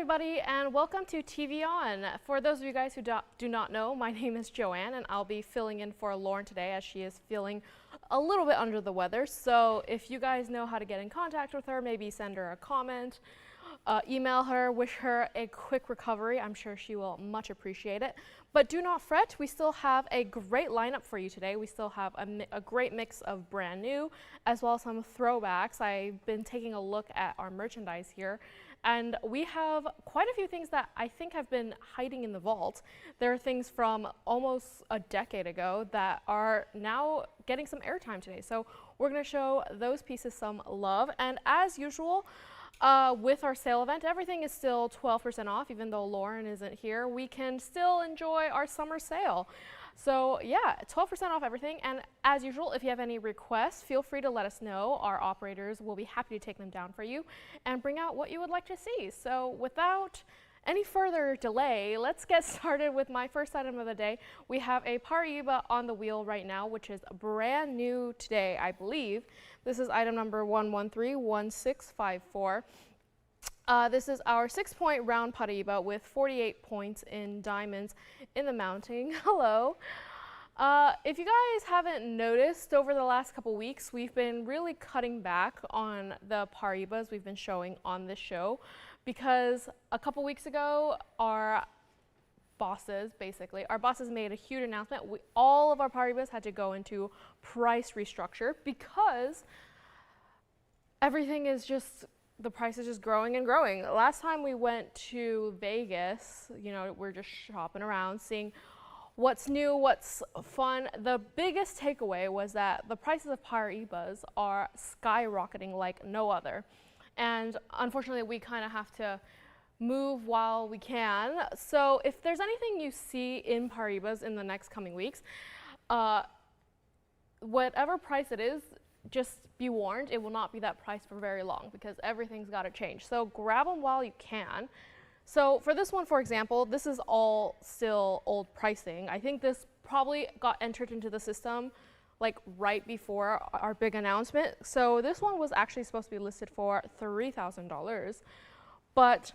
everybody, and welcome to TVON. For those of you guys who do not know, my name is Joanne, and I'll be filling in for Lauren today as she is feeling a little bit under the weather. So if you guys know how to get in contact with her, maybe send her a comment, email her, wish her a quick recovery. I'm sure she will much appreciate it. But do not fret, we still have a great lineup for you today. We still have a great mix of brand new as well as some throwbacks. I've been taking a look at our merchandise here, and we have quite a few things that I think have been hiding in the vault. There are things from almost a decade ago that are now getting some airtime today. So we're going to show those pieces some love. And as usual, with our sale event, everything is still 12% off. Even though Lauren isn't here, we can still enjoy our summer sale. So yeah, 12% off everything. And as usual, if you have any requests, feel free to let us know. Our operators will be happy to take them down for you and bring out what you would like to see. So without any further delay, let's get started with my first item of the day. We have a Paraiba on the wheel right now, which is brand new today, I believe. This is item number 1131654. This is our 6-point round Paraiba with 48 points in diamonds in the mounting. Hello. If you guys haven't noticed, over the last couple weeks, we've been really cutting back on the Paraibas we've been showing on this show, because a couple weeks ago, our bosses made a huge announcement. All of our Paraibas had to go into price restructure because everything is just, the price is just growing and growing. Last time we went to Vegas, you know, we're just shopping around, seeing what's new, what's fun. The biggest takeaway was that the prices of Paraibas are skyrocketing like no other. And unfortunately, we kind of have to move while we can. So if there's anything you see in Paraibas in the next coming weeks, whatever price it is, just be warned, it will not be that price for very long because everything's got to change. So grab them while you can. So for this one, for example, this is all still old pricing. I think this probably got entered into the system like right before our big announcement. So this one was actually supposed to be listed for $3,000, but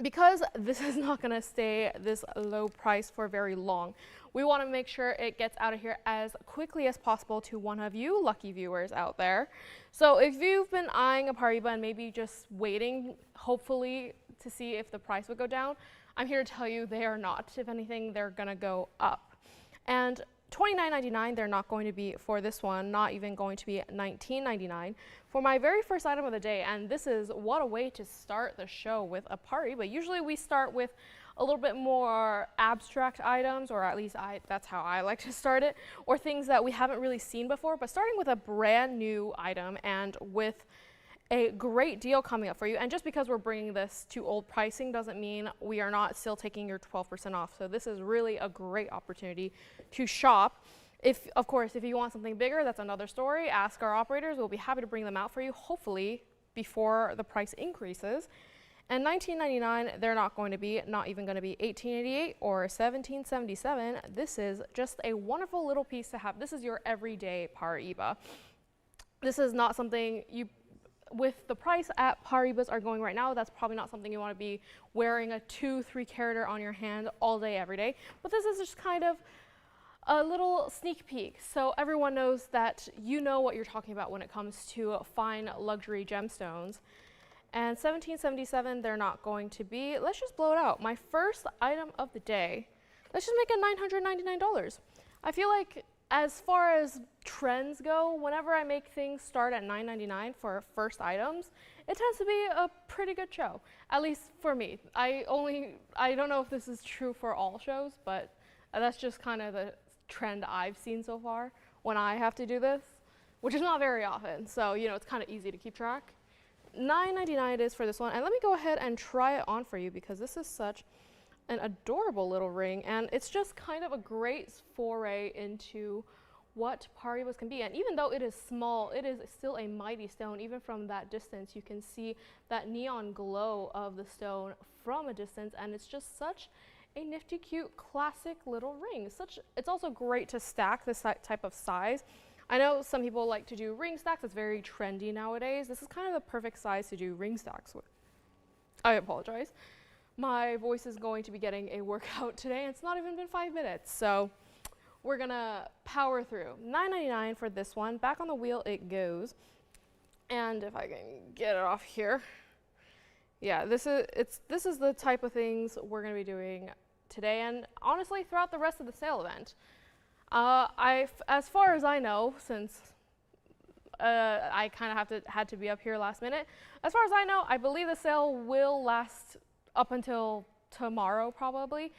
because this is not going to stay this low price for very long, we want to make sure it gets out of here as quickly as possible to one of you lucky viewers out there. So if you've been eyeing a Paraiba and maybe just waiting, hopefully, to see if the price would go down, I'm here to tell you they are not. If anything, they're going to go up. And $29.99 they're not going to be for this one, not even going to be $19.99 for my very first item of the day. And this is, what a way to start the show with a Paraiba. Usually we start with a little bit more abstract items, or at least that's how I like to start it, or things that we haven't really seen before. But starting with a brand new item and with a great deal coming up for you. And just because we're bringing this to old pricing doesn't mean we are not still taking your 12% off. So this is really a great opportunity to shop. Of course, if you want something bigger, that's another story. Ask our operators. We'll be happy to bring them out for you, hopefully before the price increases. And $19.99, they're not going to be, not even going to be $18.88 or $17.77. This is just a wonderful little piece to have. This is your everyday Paraiba. This is not something you, with the price at Paraibas are going right now, that's probably not something you want to be wearing a 2-3 carat on your hand all day, every day. But this is just kind of a little sneak peek, so everyone knows that you know what you're talking about when it comes to fine luxury gemstones. And $17.77, they're not going to be. Let's just blow it out. My first item of the day, let's just make it $999. I feel like, as far as trends go, whenever I make things start at $9.99 for first items, it tends to be a pretty good show, at least for me. I don't know if this is true for all shows, but that's just kind of the trend I've seen so far when I have to do this, which is not very often. So, you know, it's kind of easy to keep track. $9.99 it is for this one. And let me go ahead and try it on for you because this is such an adorable little ring, and it's just kind of a great foray into what Paraibas can be. And even though it is small, it is still a mighty stone. Even from that distance, you can see that neon glow of the stone from a distance, and it's just such a nifty, cute, classic little ring. It's also great to stack this type of size. I know some people like to do ring stacks. It's very trendy nowadays. This is kind of the perfect size to do ring stacks with. I apologize. My voice is going to be getting a workout today, and it's not even been 5 minutes, so we're gonna power through. $9.99 for this one. Back on the wheel it goes. And if I can get it off here. Yeah, this is the type of things we're gonna be doing today, and honestly throughout the rest of the sale event. As far as I know, since I kind of had to be up here last minute, as far as I know, I believe the sale will last up until tomorrow probably.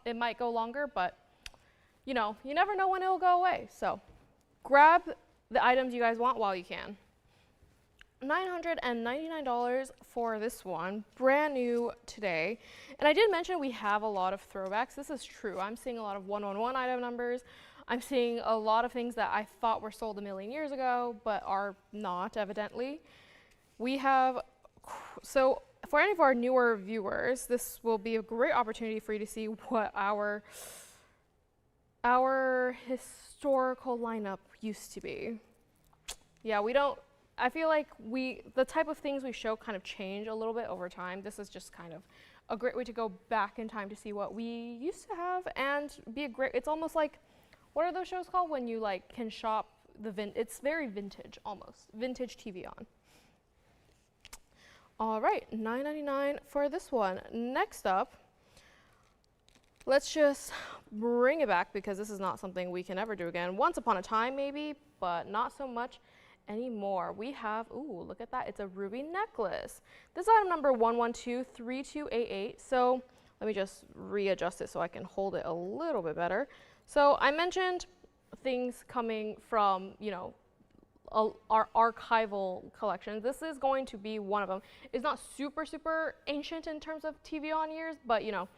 It might go longer, but you know, you never know when it'll go away. So grab the items you guys want while you can. $999 for this one, brand new today. And I did mention we have a lot of throwbacks. This is true. I'm seeing a lot of 111 item numbers. I'm seeing a lot of things that I thought were sold a million years ago, but are not, evidently. We have, so for any of our newer viewers, this will be a great opportunity for you to see what our historical lineup used to be. Yeah, I feel like the type of things we show kind of change a little bit over time. This is just kind of a great way to go back in time to see what we used to have and it's almost like, what are those shows called when you like can shop it's very vintage almost, vintage TVON. All right, $9.99 for this one. Next up, let's just bring it back because this is not something we can ever do again. Once upon a time maybe, but not so much anymore. We have, ooh, look at that. It's a ruby necklace. This is item number 1123288. So let me just readjust it so I can hold it a little bit better. So I mentioned things coming from, you know, our archival collections. This is going to be one of them. It's not super, super ancient in terms of TVON years, but you know,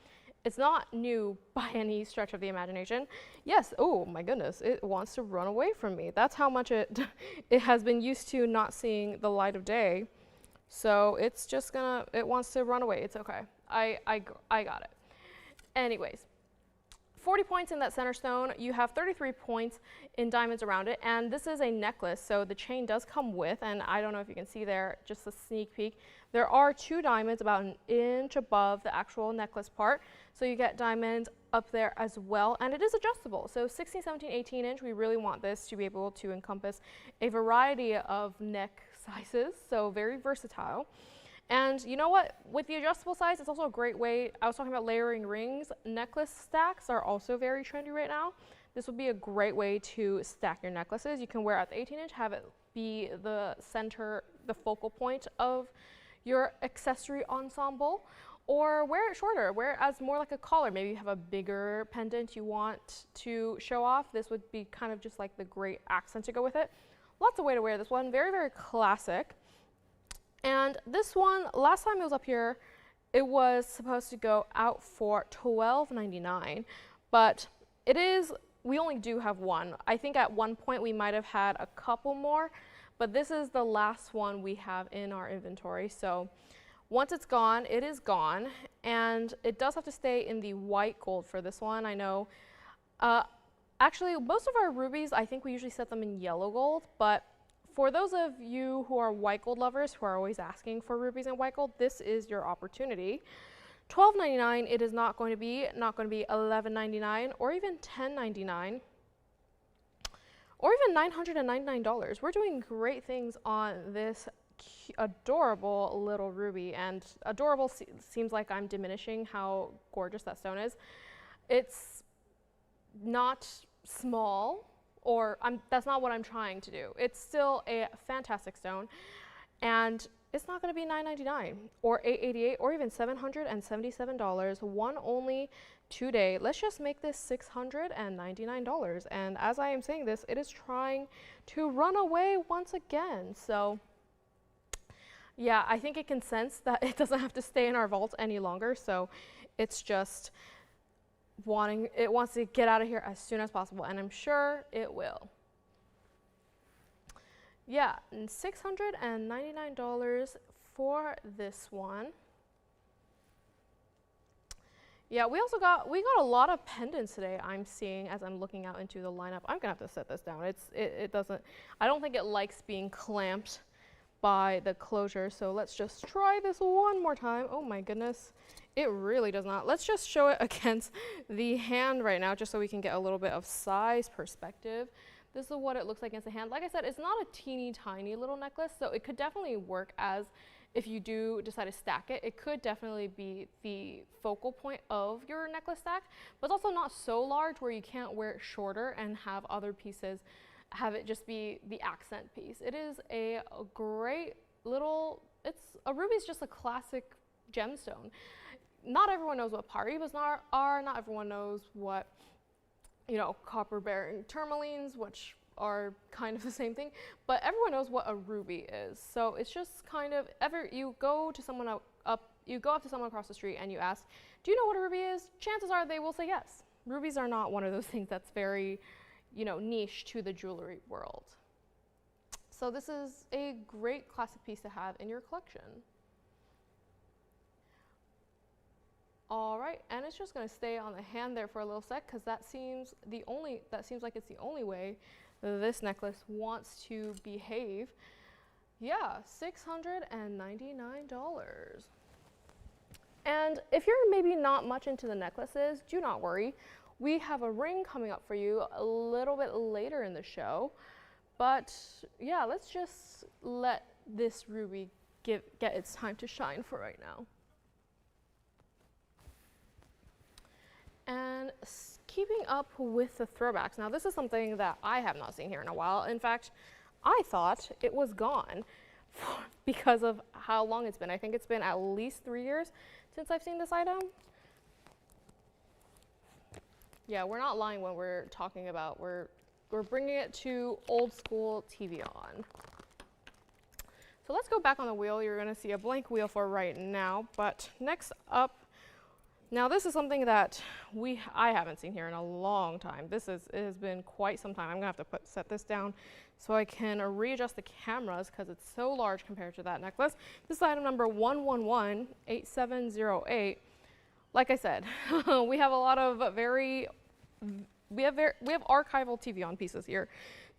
it's not new by any stretch of the imagination. Yes, oh my goodness, it wants to run away from me. That's how much it has been used to not seeing the light of day. So it's just it wants to run away. It's okay. I got it. Anyways, 40 points in that center stone. You have 33 points in diamonds around it, and this is a necklace, so the chain does come with, and I don't know if you can see there, just a sneak peek. There are 2 diamonds about an inch above the actual necklace part, so you get diamonds up there as well, and it is adjustable. So 16, 17, 18 inch, we really want this to be able to encompass a variety of neck sizes, so very versatile. And you know what? With the adjustable size, it's also a great way. I was talking about layering rings. Necklace stacks are also very trendy right now. This would be a great way to stack your necklaces. You can wear out the 18 inch, have it be the center, the focal point of your accessory ensemble, or wear it shorter, wear it as more like a collar. Maybe you have a bigger pendant you want to show off. This would be kind of just like the great accent to go with it. Lots of way to wear this one, very, very classic. And this one, last time it was up here, it was supposed to go out for $12.99, but we only do have one. I think at one point we might have had a couple more, but this is the last one we have in our inventory. So once it's gone, it is gone, and it does have to stay in the white gold for this one. I know, actually most of our rubies, I think we usually set them in yellow gold, but for those of you who are white gold lovers, who are always asking for rubies in white gold, this is your opportunity. $12.99, it is not going to be $11.99 or even $10.99 or even $999. We're doing great things on this adorable little ruby, and adorable seems like I'm diminishing how gorgeous that stone is. It's not small, or that's not what I'm trying to do. It's still a fantastic stone, and it's not going to be $9.99 or $8.88 or even $777. One only today. Let's just make this $699. And as I am saying this, it is trying to run away once again. So yeah, I think it can sense that it doesn't have to stay in our vault any longer. So it's just it wants to get out of here as soon as possible, and I'm sure it will. Yeah, and $699 for this one. Yeah, we got a lot of pendants today, I'm seeing as I'm looking out into the lineup. I'm gonna have to set this down. I don't think it likes being clamped by the closure. So let's just try this one more time. Oh my goodness, it really does not. Let's just show it against the hand right now, just so we can get a little bit of size perspective. This is what it looks like against the hand. Like I said, it's not a teeny tiny little necklace, so it could definitely work as, if you do decide to stack it, it could definitely be the focal point of your necklace stack, but it's also not so large where you can't wear it shorter and have other pieces have it just be the accent piece. It is a great little, a ruby is just a classic gemstone. Not everyone knows what paribas are, not everyone knows what, you know, copper bearing tourmalines, which are kind of the same thing, but everyone knows what a ruby is. So it's just kind of, you go up to someone across the street and you ask, do you know what a ruby is? Chances are they will say yes. Rubies are not one of those things that's very, you know, niche to the jewelry world. So this is a great classic piece to have in your collection. All right, and it's just going to stay on the hand there for a little sec, because that seems like it's the only way this necklace wants to behave. Yeah, $699. And if you're maybe not much into the necklaces, do not worry. We have a ring coming up for you a little bit later in the show. But yeah, let's just let this ruby get its time to shine for right now. And keeping up with the throwbacks. Now, this is something that I have not seen here in a while. In fact, I thought it was gone because of how long it's been. I think it's been at least 3 years since I've seen this item. Yeah, we're not lying when we're talking about, we're bringing it to old school TVON. So let's go back on the wheel. You're going to see a blank wheel for right now, but next up, now this is something that I haven't seen here in a long time. It has been quite some time. I'm gonna have to set this down so I can readjust the cameras because it's so large compared to that necklace. This is item number 1118708. Like I said, we have a lot of we have archival TVON pieces here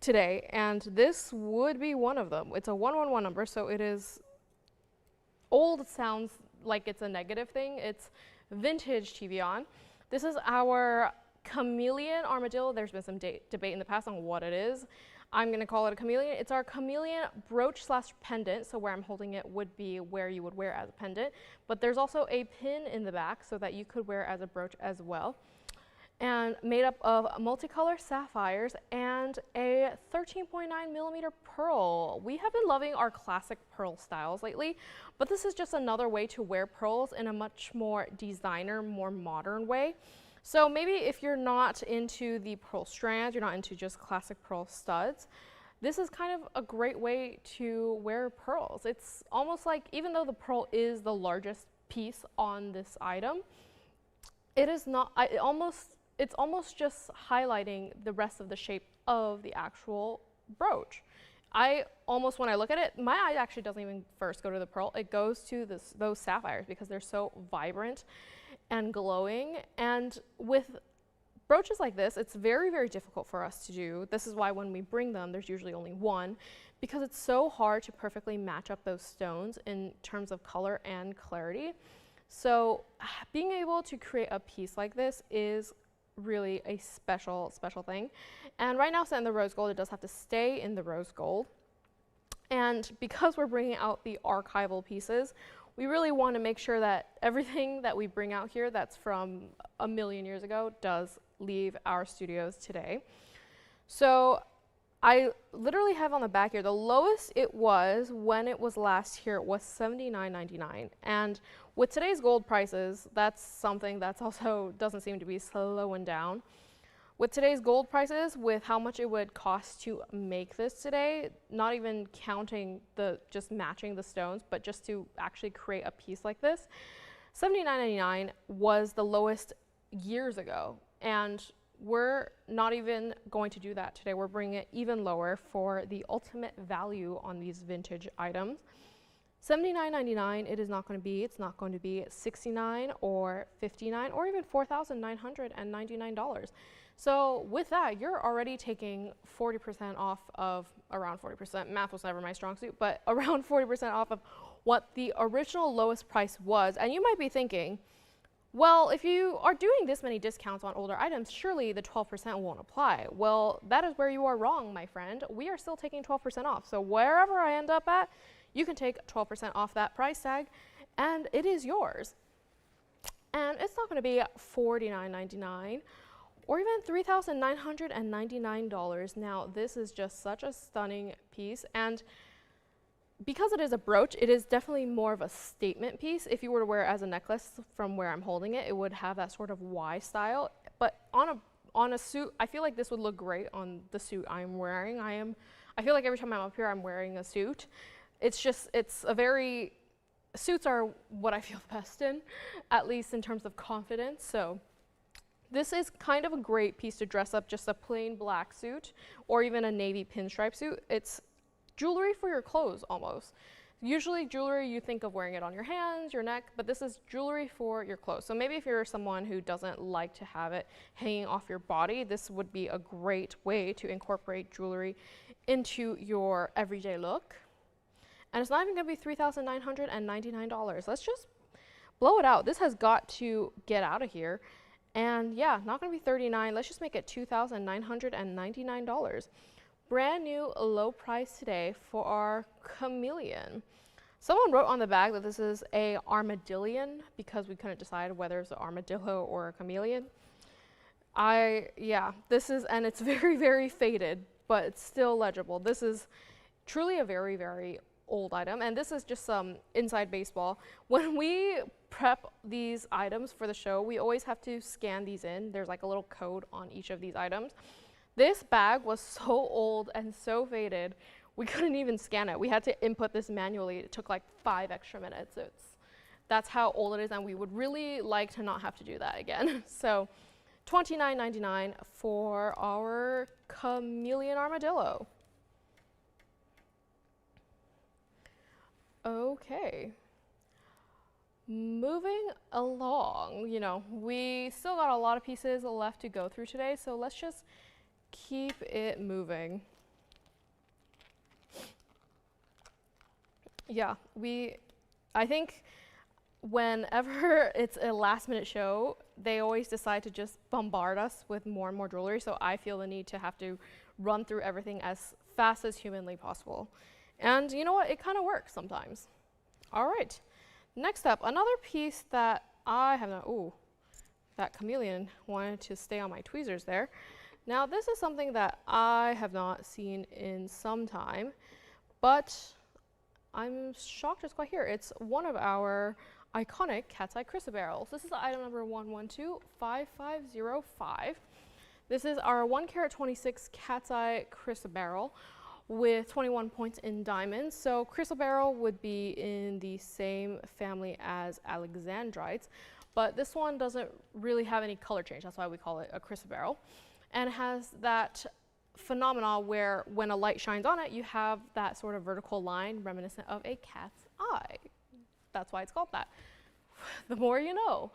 today, and this would be one of them. It's a 111 number, so it is old. Sounds like it's a negative thing. It's vintage TVON. This is our chameleon armadillo. There's been some debate in the past on what it is. I'm going to call it a chameleon. It's our chameleon brooch / pendant. So where I'm holding it would be where you would wear as a pendant. But there's also a pin in the back so that you could wear as a brooch as well. And made up of multicolor sapphires and a 13.9mm pearl. We have been loving our classic pearl styles lately, but this is just another way to wear pearls in a much more designer, more modern way. So maybe if you're not into the pearl strands, you're not into just classic pearl studs, this is kind of a great way to wear pearls. It's almost like, even though the pearl is the largest piece on this item, it is not, it's almost just highlighting the rest of the shape of the actual brooch. When I look at it, my eye actually doesn't even first go to the pearl. It goes to those sapphires because they're so vibrant and glowing. And with brooches like this, it's very, very difficult for us to do. This is why when we bring them, there's usually only one, because it's so hard to perfectly match up those stones in terms of color and clarity. So being able to create a piece like this is really a special thing. And right now, set in the rose gold, it does have to stay in the rose gold. And because we're bringing out the archival pieces, we really want to make sure that everything that we bring out here that's from a million years ago does leave our studios today. So I literally have on the back here, the lowest it was when it was last here was $79.99. And with today's gold prices, that's something that's also doesn't seem to be slowing down. With today's gold prices, with how much it would cost to make this today, not even counting just matching the stones, but just to actually create a piece like this, $79.99 was the lowest years ago. And we're not even going to do that today. We're bringing it even lower for the ultimate value on these vintage items. $79.99 it is not going to be. It's not going to be $69 or $59 or even $4,999. So with that, you're already taking 40% off of, around 40%, math was never my strong suit, but around 40% off of what the original lowest price was. And you might be thinking, well, if you are doing this many discounts on older items, surely the 12% won't apply. Well, that is where you are wrong, my friend. We are still taking 12% off. So wherever I end up at, you can take 12% off that price tag, and it is yours. And it's not going to be $49.99 or even $3,999. Now, this is just such a stunning piece, and because it is a brooch, it is definitely more of a statement piece. If you were to wear it as a necklace from where I'm holding it, it would have that sort of Y style. But on a suit, I feel like this would look great on the suit I'm wearing. I feel like every time I'm up here, I'm wearing a suit. Suits are what I feel best in, at least in terms of confidence. So this is kind of a great piece to dress up just a plain black suit or even a navy pinstripe suit. It's jewelry for your clothes almost. Usually jewelry, you think of wearing it on your hands, your neck, but this is jewelry for your clothes. So maybe if you're someone who doesn't like to have it hanging off your body, this would be a great way to incorporate jewelry into your everyday look. And it's not even going to be $3,999. Let's just blow it out. This has got to get out of here. And yeah, not going to be $39. Let's just make it $2,999. Brand new low price today for our chameleon. Someone wrote on the bag that this is a armadillion because we couldn't decide whether it's an armadillo or a chameleon. This is, and it's very, very faded, but it's still legible. This is truly a very, very old item, and this is just some inside baseball. When we prep these items for the show, we always have to scan these in. There's like a little code on each of these items. This bag was so old and so faded, we couldn't even scan it. We had to input this manually. It took like 5 extra minutes. That's how old it is, and we would really like to not have to do that again. So $29.99 for our chameleon armadillo. Okay, moving along, we still got a lot of pieces left to go through today, so let's just keep it moving. Yeah, I think whenever it's a last minute show, they always decide to just bombard us with more and more jewelry, so I feel the need to have to run through everything as fast as humanly possible. And you know what? It kind of works sometimes. All right. Next up, another piece that I have not, that chameleon wanted to stay on my tweezers there. Now, this is something that I have not seen in some time, but I'm shocked it's quite here. It's one of our iconic cat's eye chrysoberyls. This is item number 1125505. This is our 1 carat 26 cat's eye chrysoberyl with 21 points in diamonds. So chrysoberyl would be in the same family as alexandrites, but this one doesn't really have any color change. That's why we call it a chrysoberyl. And it has that phenomena where when a light shines on it, you have that sort of vertical line reminiscent of a cat's eye. That's why it's called that. The more you know.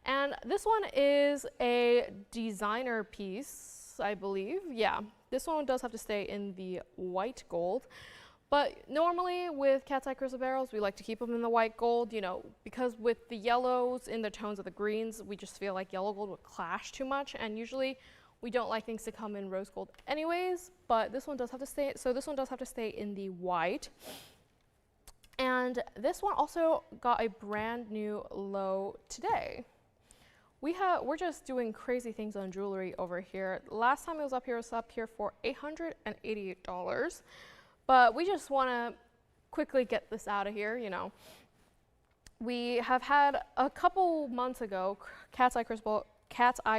And this one is a designer piece, I believe. Yeah, this one does have to stay in the white gold. But normally with cat's eye chrysoberyls, we like to keep them in the white gold, because with the yellows in the tones of the greens, we just feel like yellow gold would clash too much. And usually we don't like things to come in rose gold anyways, but this one does have to stay, so this one does have to stay in the white. And this one also got a brand new low today. We're just doing crazy things on jewelry over here. Last time it was up here for $888. But we just want to quickly get this out of here, We have had a couple months ago, cat's eye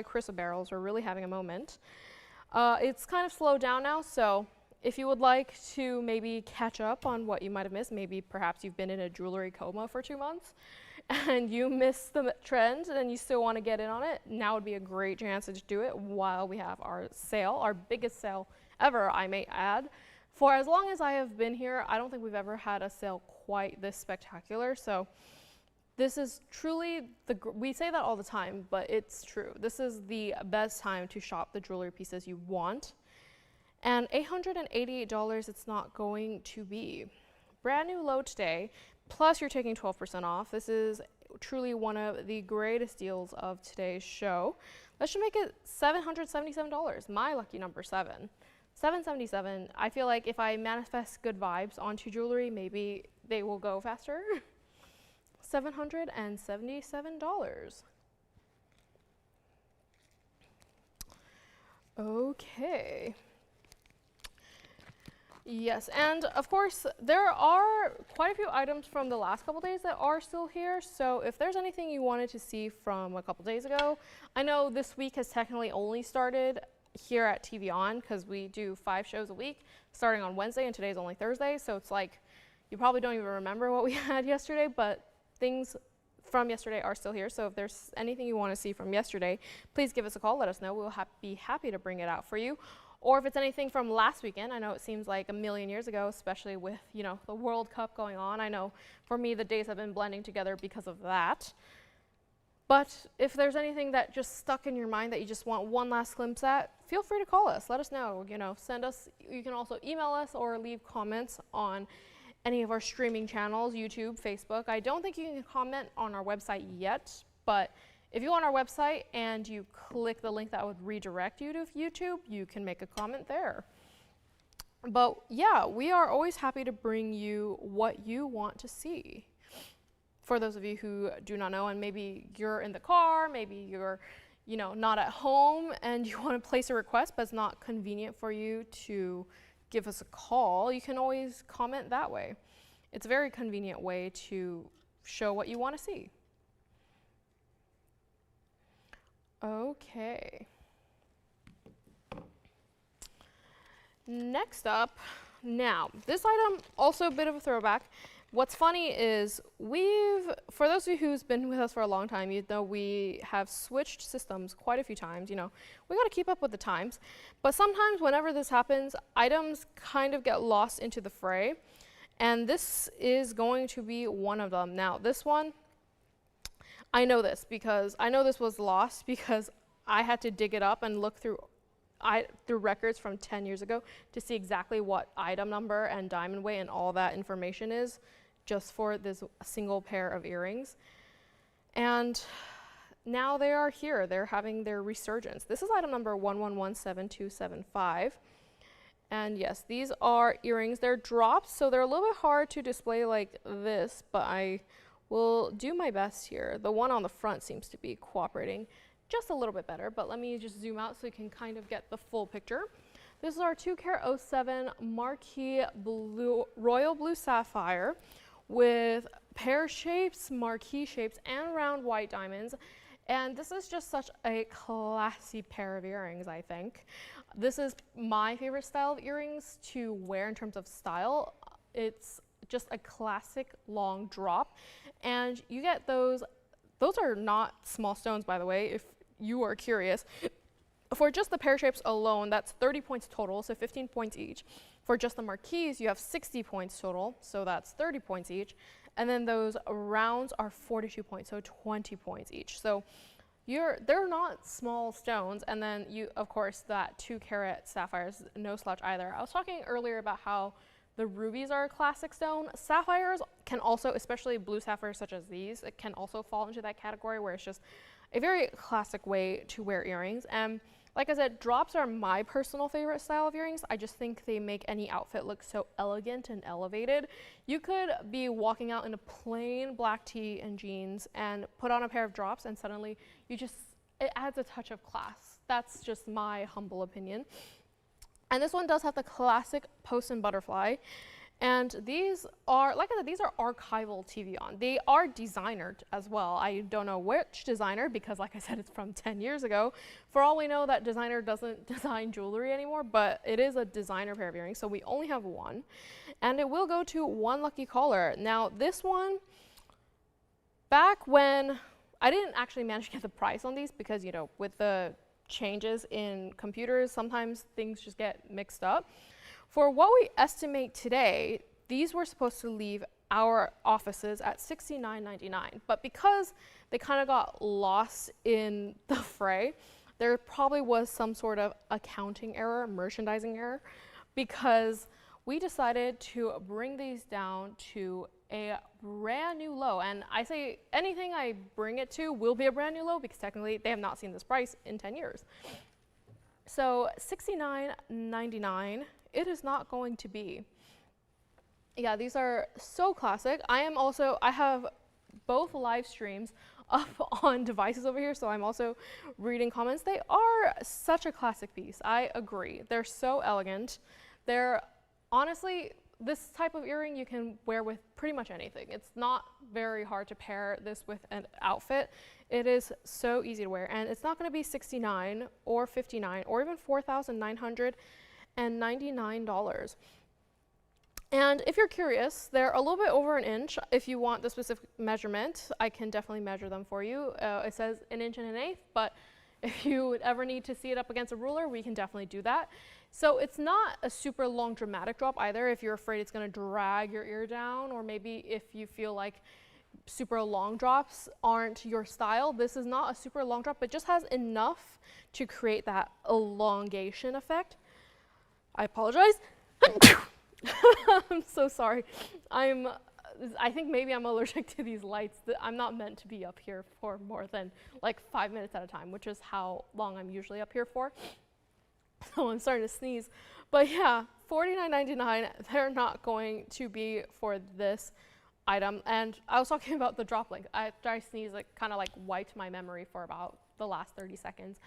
chrysoberyls were really having a moment. It's kind of slowed down now, so if you would like to maybe catch up on what you might have missed, maybe perhaps you've been in a jewelry coma for 2 months and you missed the trend and you still want to get in on it, now would be a great chance to do it while we have our sale, our biggest sale ever, I may add. For as long as I have been here, I don't think we've ever had a sale quite this spectacular. So this is truly we say that all the time, but it's true. This is the best time to shop the jewelry pieces you want. And $888, it's not going to be. Brand new low today, plus you're taking 12% off. This is truly one of the greatest deals of today's show. That should make it $777, my lucky number 7. $777. I feel like if I manifest good vibes onto jewelry, maybe they will go faster. $777. Okay. Yes, and of course, there are quite a few items from the last couple days that are still here. So if there's anything you wanted to see from a couple days ago, I know this week has technically only started here at TVON because we do 5 shows a week starting on Wednesday, and today's only Thursday. So it's like, you probably don't even remember what we had yesterday, but things from yesterday are still here. So if there's anything you want to see from yesterday, please give us a call, let us know. We'll be happy to bring it out for you. Or if it's anything from last weekend, I know it seems like a million years ago, especially with, you know, the World Cup going on. I know for me, the days have been blending together because of that. But if there's anything that just stuck in your mind that you just want one last glimpse at, feel free to call us. Let us know, you know, send us, you can also email us or leave comments on any of our streaming channels, YouTube, Facebook. I don't think you can comment on our website yet, but if you go on our website and you click the link that would redirect you to YouTube, you can make a comment there. But yeah, we are always happy to bring you what you want to see. For those of you who do not know, and maybe you're in the car, maybe you're, you know, not at home and you want to place a request, but it's not convenient for you to give us a call, you can always comment that way. It's a very convenient way to show what you want to see. Okay. Next up, now, this item, also a bit of a throwback. What's funny is for those of you who's been with us for a long time, you know we have switched systems quite a few times, you know. We gotta keep up with the times. But sometimes whenever this happens, items kind of get lost into the fray. And this is going to be one of them. Now, this one, I know this was lost because I had to dig it up and look through records from 10 years ago to see exactly what item number and diamond weight and all that information is just for this single pair of earrings. And now they are here. They're having their resurgence. This is item number 1117275. And yes, these are earrings. They're drops, so they're a little bit hard to display like this, but I will do my best here. The one on the front seems to be cooperating just a little bit better, but let me just zoom out so you can kind of get the full picture. This is our 2K07 marquee blue, royal blue sapphire with pear shapes, marquee shapes, and round white diamonds. And this is just such a classy pair of earrings, I think. This is my favorite style of earrings to wear in terms of style. It's just a classic long drop. And you get those are not small stones, by the way, if you are curious. For just the pear shapes alone, that's 30 points total, so 15 points each. For just the marquees, you have 60 points total, so that's 30 points each. And then those rounds are 42 points, so 20 points each. So they're not small stones. And then of course, that 2-carat sapphire is no slouch either. I was talking earlier about how the rubies are a classic stone. Sapphires can also, especially blue sapphires such as these, it can also fall into that category where it's just a very classic way to wear earrings. And like I said, drops are my personal favorite style of earrings. I just think they make any outfit look so elegant and elevated. You could be walking out in a plain black tee and jeans and put on a pair of drops and suddenly it adds a touch of class. That's just my humble opinion. And this one does have the classic post and butterfly. And these are, like I said, these are archival TVON. They are designered as well. I don't know which designer because, like I said, it's from 10 years ago. For all we know, that designer doesn't design jewelry anymore, but it is a designer pair of earrings, so we only have one. And it will go to one lucky caller. Now, this one, back when, I didn't actually manage to get the price on these because, you know, with the changes in computers, sometimes things just get mixed up. For what we estimate today, these were supposed to leave our offices at $69.99. But because they kind of got lost in the fray, there probably was some sort of accounting error, merchandising error, because we decided to bring these down to a brand new low. And I say anything I bring it to will be a brand new low because technically they have not seen this price in 10 years. So $69.99, it is not going to be. Yeah, these are so classic. I have both live streams up on devices over here, so I'm also reading comments. They are such a classic piece. I agree. They're so elegant. They're honestly, this type of earring you can wear with pretty much anything. It's not very hard to pair this with an outfit. It is so easy to wear, and it's not going to be $69 or $59 or even $4,999. And if you're curious, they're a little bit over an inch. If you want the specific measurement, I can definitely measure them for you. It says 1 1/8 inches, but if you would ever need to see it up against a ruler, we can definitely do that. So it's not a super long dramatic drop either if you're afraid it's going to drag your ear down, or maybe if you feel like super long drops aren't your style. This is not a super long drop, but just has enough to create that elongation effect. I apologize. I'm so sorry. I think maybe I'm allergic to these lights. I'm not meant to be up here for more than like 5 minutes at a time, which is how long I'm usually up here for. So I'm starting to sneeze. But yeah, $49.99, they're not going to be for this item. And I was talking about the drop length. After I sneezed, it kind of like wiped my memory for about the last 30 seconds.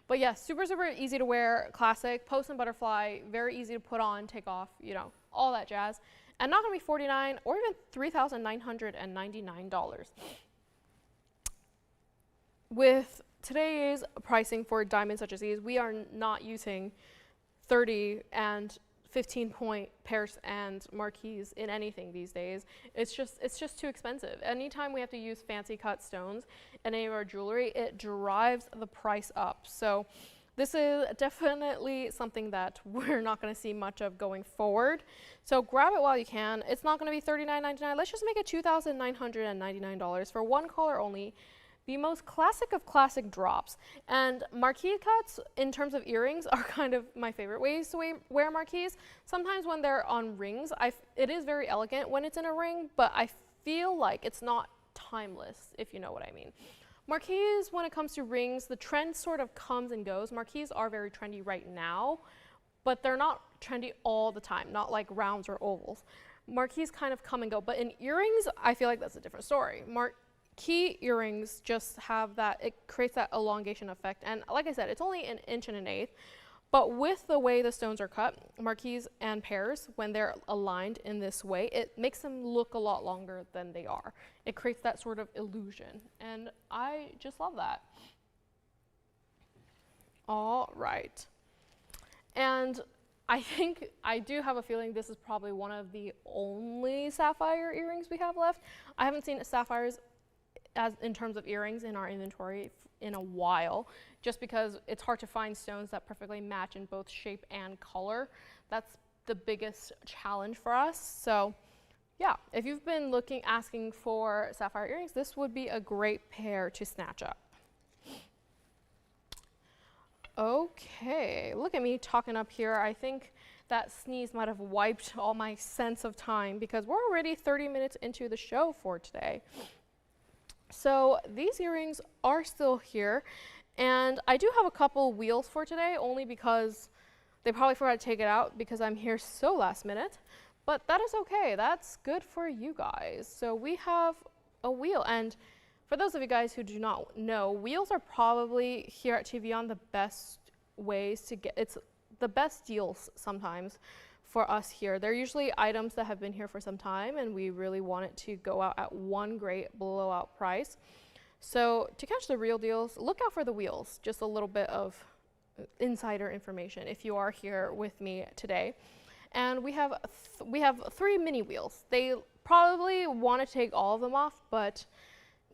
But yeah, super, super easy to wear, classic, post and butterfly, very easy to put on, take off, you know, all that jazz. And not gonna be $49 or even $3,999. With today's pricing for diamonds such as these, we are not using 30 and 15-point pairs and marquise in anything these days. It's just too expensive. Anytime we have to use fancy cut stones in any of our jewelry, it drives the price up. So this is definitely something that we're not going to see much of going forward. So grab it while you can. It's not going to be $39.99. Let's just make it $2,999 for one color only. The most classic of classic drops. And marquise cuts, in terms of earrings, are kind of my favorite ways to wear marquise. Sometimes when they're on rings, it is very elegant when it's in a ring, but I feel like it's not timeless, if you know what I mean. Marquise, when it comes to rings, the trend sort of comes and goes. Marquise are very trendy right now, but they're not trendy all the time, not like rounds or ovals. Marquise kind of come and go, but in earrings, I feel like that's a different story. Key earrings just have that, it creates that elongation effect. And like I said, it's only 1 1/8 inches, but with the way the stones are cut, marquise and pairs, when they're aligned in this way, it makes them look a lot longer than they are. It creates that sort of illusion, and I just love that. All right. And I think, I do have a feeling this is probably one of the only sapphire earrings we have left. I haven't seen sapphires as in terms of earrings in our inventory in a while, just because it's hard to find stones that perfectly match in both shape and color. That's the biggest challenge for us. So yeah, if you've been asking for sapphire earrings, this would be a great pair to snatch up. Okay, look at me talking up here. I think that sneeze might have wiped all my sense of time because we're already 30 minutes into the show for today. So these earrings are still here, and I do have a couple wheels for today, only because they probably forgot to take it out because I'm here so last minute, but that is okay. That's good for you guys. So we have a wheel, and for those of you guys who do not know, wheels are probably here at TVON the best ways to get, it's the best deals sometimes for us here. They're usually items that have been here for some time, and we really want it to go out at one great blowout price. So to catch the real deals, look out for the wheels. Just a little bit of insider information if you are here with me today. And we have 3 mini wheels. They probably want to take all of them off, but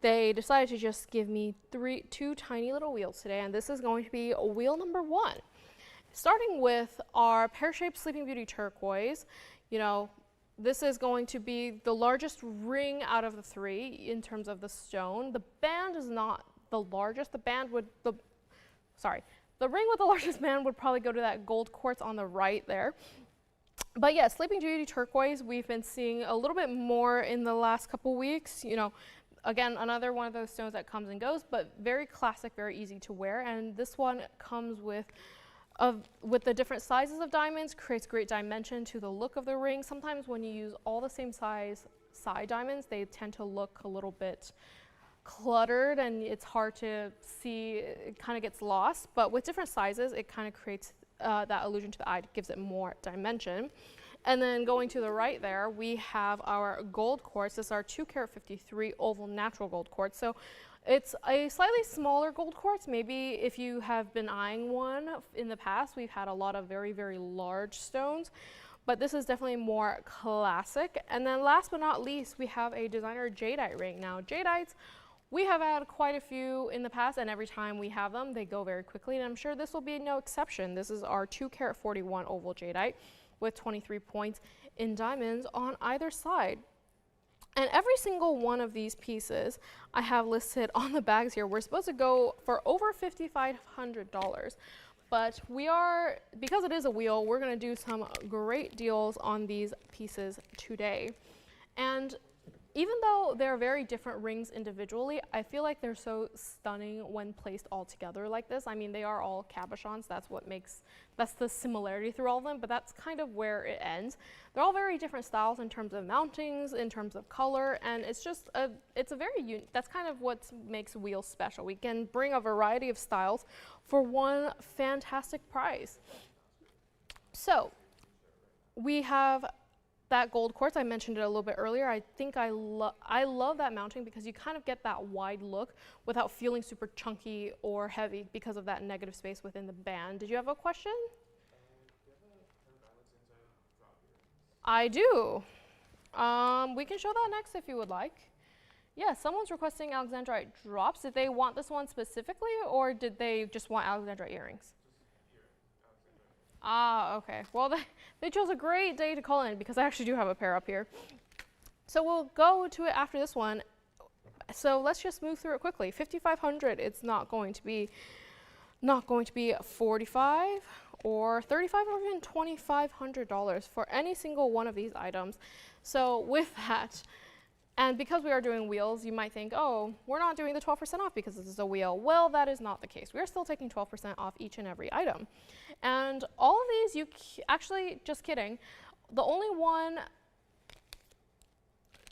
they decided to just give me 2 tiny little wheels today, and this is going to be wheel number 1. Starting with our pear-shaped Sleeping Beauty turquoise. You know, This is going to be the largest ring out of the three in terms of the stone. The band is not the largest. The ring with the largest band would probably go to that gold quartz on the right there. But yeah, Sleeping Beauty turquoise, we've been seeing a little bit more in the last couple weeks. You know, again, another one of those stones that comes and goes, but very classic, very easy to wear. And this one comes with the different sizes of diamonds, creates great dimension to the look of the ring. Sometimes when you use all the same size side diamonds, they tend to look a little bit cluttered and it's hard to see, it kind of gets lost. But with different sizes, it kind of creates that illusion to the eye, gives it more dimension. And then going to the right there, we have our gold quartz. This is our 2-carat-53 oval natural gold quartz. So it's a slightly smaller gold quartz. Maybe if you have been eyeing one in the past, we've had a lot of very, very large stones, but this is definitely more classic. And then last but not least, we have a designer jadeite ring. Now, jadeites, we have had quite a few in the past, and every time we have them, they go very quickly, and I'm sure this will be no exception. This is our 2-carat-41 oval jadeite with 23 points in diamonds on either side. And every single one of these pieces I have listed on the bags here, we're supposed to go for over $5,500. But we are, because it is a wheel, we're gonna do some great deals on these pieces today. And even though they're very different rings individually, I feel like they're so stunning when placed all together like this. I mean, they are all cabochons. That's the similarity through all of them, but that's kind of where it ends. They're all very different styles in terms of mountings, in terms of color, and it's that's kind of what makes wheels special. We can bring a variety of styles for one fantastic price. So we have that gold quartz. I mentioned it a little bit earlier. I think I love that mounting because you kind of get that wide look without feeling super chunky or heavy because of that negative space within the band. Did you have a question? I do. We can show that next if you would like. Yeah, someone's requesting Alexandrite drops. Did they want this one specifically, or did they just want Alexandrite earrings? Ah, okay. Well, they chose a great day to call in because I actually do have a pair up here. So we'll go to it after this one. So let's just move through it quickly. $5,500. It's not going to be $45 or $35 or even $2,500 for any single one of these items. So with that, and because we are doing wheels, you might think, oh, we're not doing the 12% off because this is a wheel. Well, that is not the case. We are still taking 12% off each and every item. And all of these, actually, just kidding. The only one,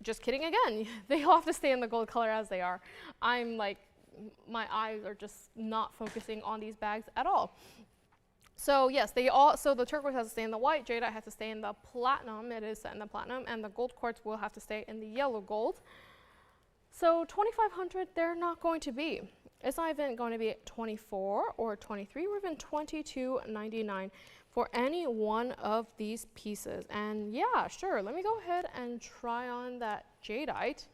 just kidding again, they all have to stay in the gold color as they are. I'm like, my eyes are just not focusing on these bags at all. So yes, so the turquoise has to stay in the white, jadeite has to stay in the platinum, it is set in the platinum, and the gold quartz will have to stay in the yellow gold. So $2,500, they're not going to be. It's not even going to be $24 or $23 or even $22.99 for any one of these pieces. And yeah, sure, let me go ahead and try on that jadeite.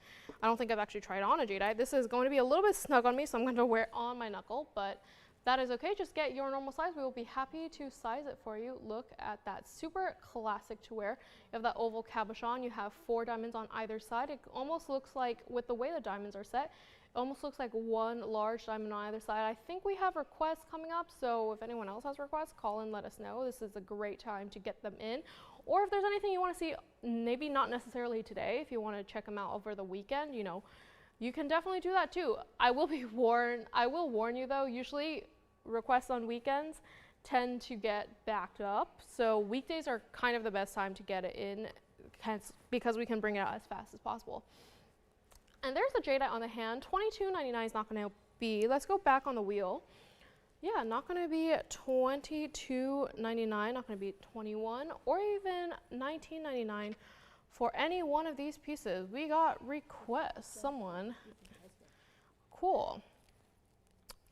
I don't think I've actually tried on a jadeite. This is going to be a little bit snug on me, so I'm going to wear it on my knuckle, but that is okay. Just get your normal size. We will be happy to size it for you. Look at that, super classic to wear. You have that oval cabochon. You have 4 diamonds on either side. It almost looks like, with the way the diamonds are set, it almost looks like one large diamond on either side. I think we have requests coming up, so if anyone else has requests, call and let us know. This is a great time to get them in. Or if there's anything you want to see, maybe not necessarily today, if you want to check them out over the weekend, you know, you can definitely do that too. I will warn you though, usually requests on weekends tend to get backed up. So weekdays are kind of the best time to get it in because we can bring it out as fast as possible. And there's a jadeite on the hand. $22.99 is not going to be, let's go back on the wheel. Yeah, not going to be $22.99, not going to be $21 or even $19.99 for any one of these pieces. We got requests, someone. Cool.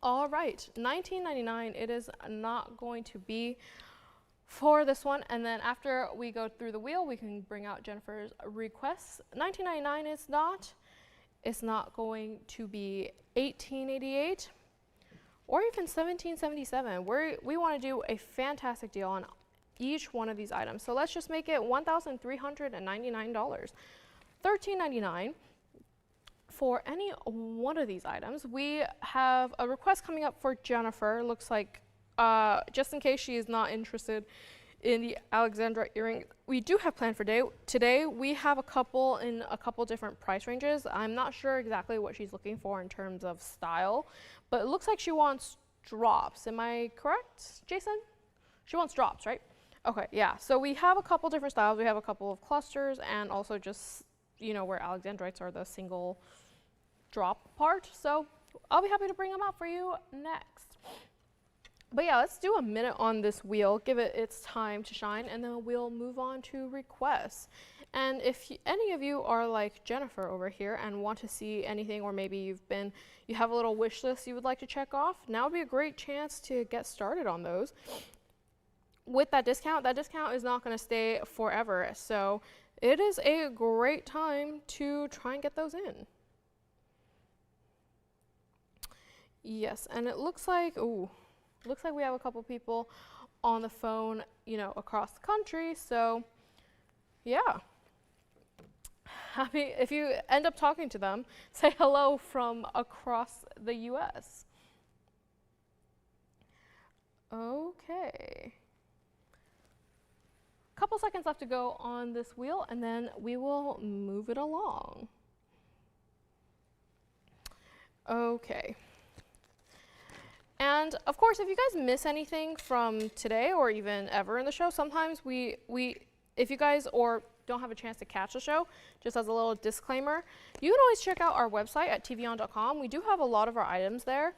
All right, $19.99, it is not going to be for this one. And then after we go through the wheel, we can bring out Jennifer's requests. $19.99 is not. It's not going to be $18.88 or even $17.77. We want to do a fantastic deal on each one of these items. So let's just make it $1,399, $13.99 for any one of these items. We have a request coming up for Jennifer. Looks like just in case she is not interested in the Alexandra earring, we do have planned for today. We have a couple in a couple different price ranges. I'm not sure exactly what she's looking for in terms of style, but it looks like she wants drops. Am I correct, Jason? She wants drops, right? Okay, yeah. So we have a couple different styles. We have a couple of clusters and also just, you know, where Alexandrites are the single drop part. So I'll be happy to bring them out for you next. But yeah, let's do a minute on this wheel, give it its time to shine, and then we'll move on to requests. And if any of you are like Jennifer over here and want to see anything, or maybe you have a little wish list you would like to check off, now would be a great chance to get started on those. With that discount is not going to stay forever, so it is a great time to try and get those in. Yes, and it looks like, we have a couple people on the phone, you know, across the country. So yeah, happy if you end up talking to them, say hello from across the US. Okay. Couple seconds left to go on this wheel, and then we will move it along. Okay. And of course, if you guys miss anything from today or even ever in the show, sometimes if you guys don't have a chance to catch the show, just as a little disclaimer, you can always check out our website at TVON.com. We do have a lot of our items there,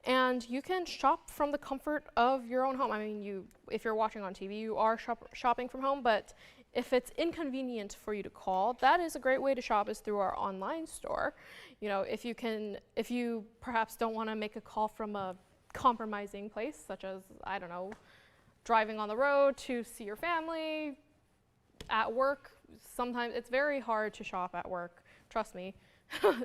and you can shop from the comfort of your own home. I mean, if you're watching on TV, you are shopping from home, but if it's inconvenient for you to call, that is a great way to shop, is through our online store. You know, if you perhaps don't want to make a call from a compromising place, such as, I don't know, driving on the road to see your family, at work. Sometimes it's very hard to shop at work, trust me.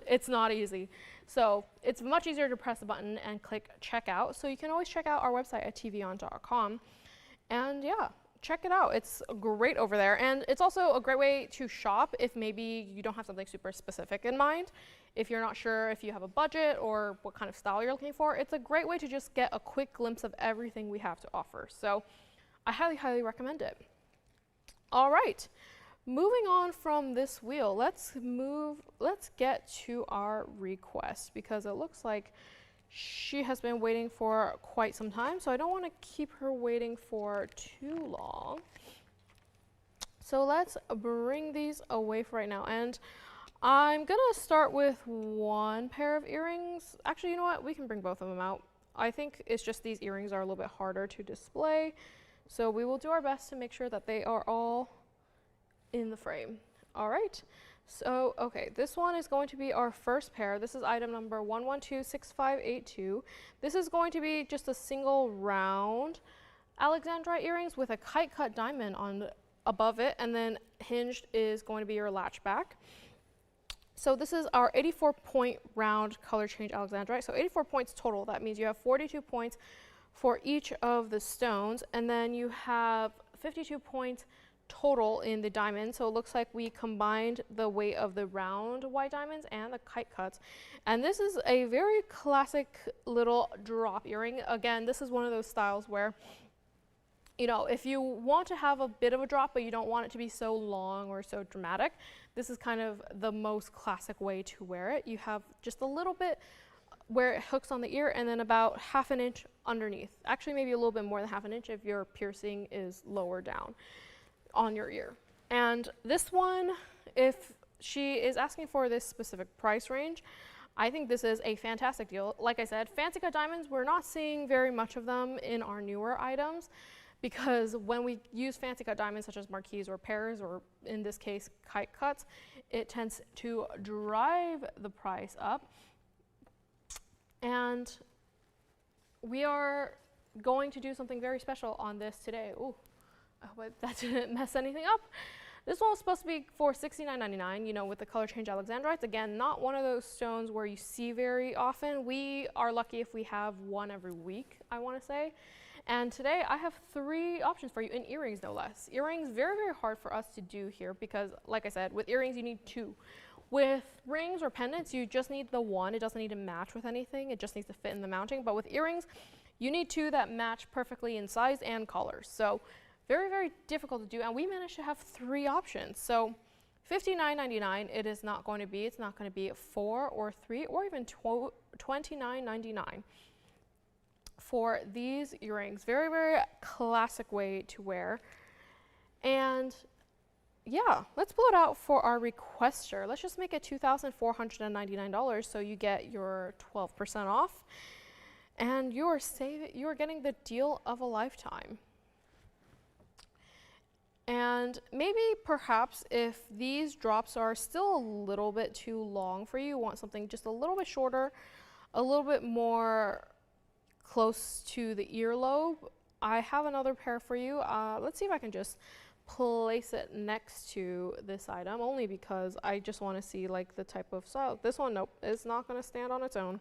It's not easy. So it's much easier to press a button and click checkout. So you can always check out our website at tvon.com, and yeah, check it out. It's great over there, and it's also a great way to shop if maybe you don't have something super specific in mind. If you're not sure if you have a budget or what kind of style you're looking for, it's a great way to just get a quick glimpse of everything we have to offer. So I highly, highly recommend it. All right, moving on from this wheel, let's get to our request, because it looks like she has been waiting for quite some time, so I don't want to keep her waiting for too long. So let's bring these away for right now, and I'm gonna start with one pair of earrings. Actually, you know what? We can bring both of them out. I think it's just these earrings are a little bit harder to display, so we will do our best to make sure that they are all in the frame. All right. So, okay, this one is going to be our first pair. This is item number 1126582. This is going to be just a single round Alexandrite earrings with a kite cut diamond on above it, and then hinged is going to be your latch back. So this is our 84-point round color change Alexandrite. So 84 points total. That means you have 42 points for each of the stones, and then you have 52 points total in the diamond. So it looks like we combined the weight of the round white diamonds and the kite cuts. And this is a very classic little drop earring. Again, this is one of those styles where, you know, if you want to have a bit of a drop, but you don't want it to be so long or so dramatic, this is kind of the most classic way to wear it. You have just a little bit where it hooks on the ear, and then about ½ an inch underneath. Actually, maybe a little bit more than ½ an inch if your piercing is lower down on your ear. And this one, if she is asking for this specific price range, I think this is a fantastic deal. Like I said, fancy cut diamonds, we're not seeing very much of them in our newer items, because when we use fancy cut diamonds such as marquise or pears, or in this case kite cuts, it tends to drive the price up. And we are going to do something very special on this today. Ooh, I hope that didn't mess anything up. This one was supposed to be for $69.99, you know, with the color change alexandrites. Again, not one of those stones where you see very often. We are lucky if we have one every week, I want to say. And today I have 3 options for you in earrings, no less. Earrings, very, very hard for us to do here because, like I said, with earrings you need 2. With rings or pendants, you just need the one. It doesn't need to match with anything. It just needs to fit in the mounting. But with earrings, you need 2 that match perfectly in size and colors. So very, very difficult to do. And we managed to have 3 options. So $59.99 it is not going to be. It's not going to be 4 or 3 or even $29.99 for these earrings. Very, very classic way to wear. And yeah, let's pull it out for our requester. Let's just make it $2,499 so you get your 12% off and you're getting the deal of a lifetime. And maybe perhaps if these drops are still a little bit too long for you, you want something just a little bit shorter, a little bit more close to the earlobe, I have another pair for you. Let's see if I can just place it next to this item, only because I just want to see like the type of style. This one, nope, it's not going to stand on its own.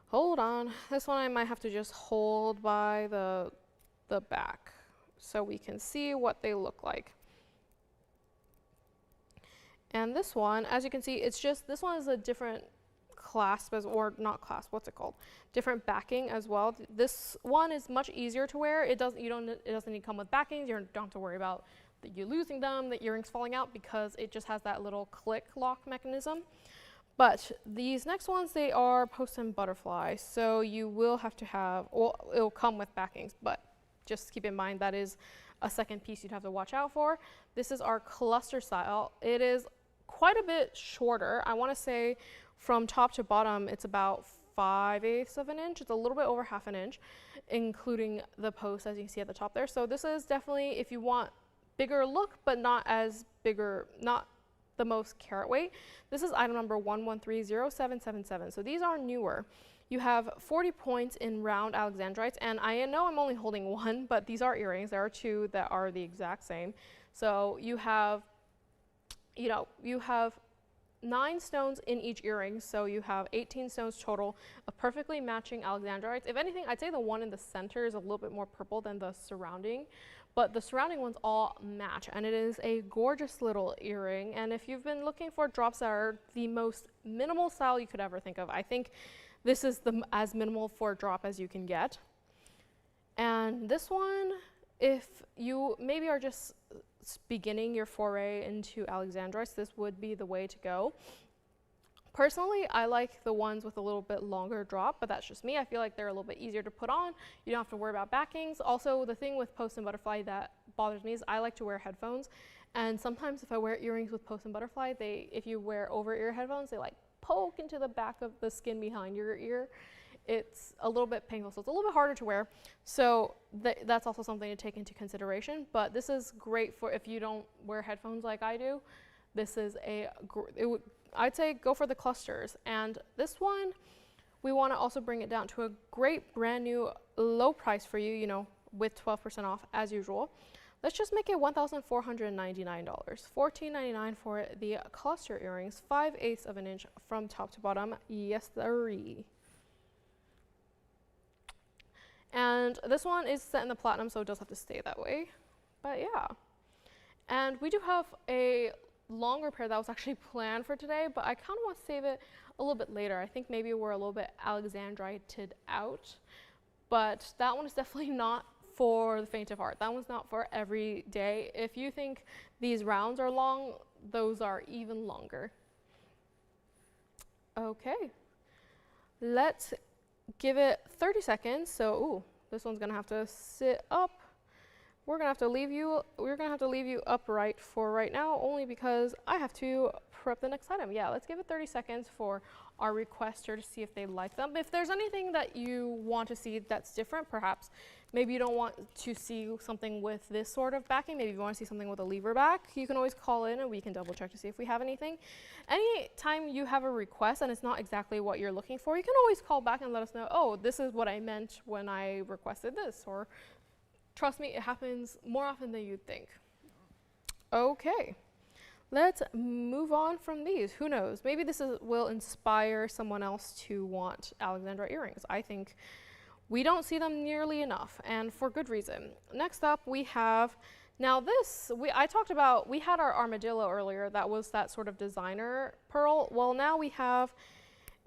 Hold on. This one I might have to just hold by the back so we can see what they look like. And this one, as you can see, it's just, this one is a different clasp, or not clasp, what's it called? Different backing as well. This one is much easier to wear. It doesn't need to come with backings. You don't have to worry about you losing them, the earrings falling out, because it just has that little click lock mechanism. But these next ones, they are post and butterfly, so you will have to have, well, it'll come with backings, but just keep in mind that is a second piece you'd have to watch out for. This is our cluster style. It is quite a bit shorter. I want to say from top to bottom, it's about 5/8 of an inch. It's a little bit over half an inch, including the post, as you can see at the top there. So this is definitely, if you want bigger look, but not as bigger, not the most carat weight. This is item number 1130777. So these are newer. You have 40 points in round alexandrites, and I know I'm only holding one, but these are earrings. There are 2 that are the exact same. So you have, you know, you have 9 stones in each earring, so you have 18 stones total of perfectly matching alexandrites. If anything, I'd say the one in the center is a little bit more purple than the surrounding, but the surrounding ones all match, and it is a gorgeous little earring. And if you've been looking for drops that are the most minimal style you could ever think of, I think this is as minimal for a drop as you can get. And this one, if you maybe are just beginning your foray into alexandrites, this would be the way to go. Personally, I like the ones with a little bit longer drop, but that's just me. I feel like they're a little bit easier to put on. You don't have to worry about backings. Also, the thing with post and butterfly that bothers me is I like to wear headphones, and sometimes if I wear earrings with post and butterfly, if you wear over-ear headphones, they like poke into the back of the skin behind your ear. It's a little bit painful, so it's a little bit harder to wear. So that's also something to take into consideration. But this is great for if you don't wear headphones like I do. This is I'd say go for the clusters. And this one, we want to also bring it down to a great brand new low price for you, you know, with 12% off as usual. Let's just make it $1,499, $14.99 for the cluster earrings, 5/8 of an inch from top to bottom. Yes, sirree. And this one is set in the platinum, so it does have to stay that way. But yeah. And we do have a longer pair that was actually planned for today, but I kind of want to save it a little bit later. I think maybe we're a little bit alexandrited out, but that one is definitely not for the faint of heart. That one's not for every day. If you think these rounds are long, those are even longer. Okay, let's give it 30 seconds. So, ooh, this one's gonna have to sit up. We're gonna have to leave you upright for right now, only because I have to prep the next item. Yeah, let's give it 30 seconds for our requester to see if they like them. If there's anything that you want to see that's different, perhaps maybe you don't want to see something with this sort of backing, maybe you want to see something with a lever back, you can always call in and we can double check to see if we have anything. Anytime you have a request and it's not exactly what you're looking for, you can always call back and let us know, oh, this is what I meant when I requested this, or trust me, it happens more often than you'd think. Okay, let's move on from these. Who knows? Maybe will inspire someone else to want Alexandra earrings. I think we don't see them nearly enough, and for good reason. Next up, we have, now this, I talked about, we had our armadillo earlier. That was that sort of designer pearl. Well, now we have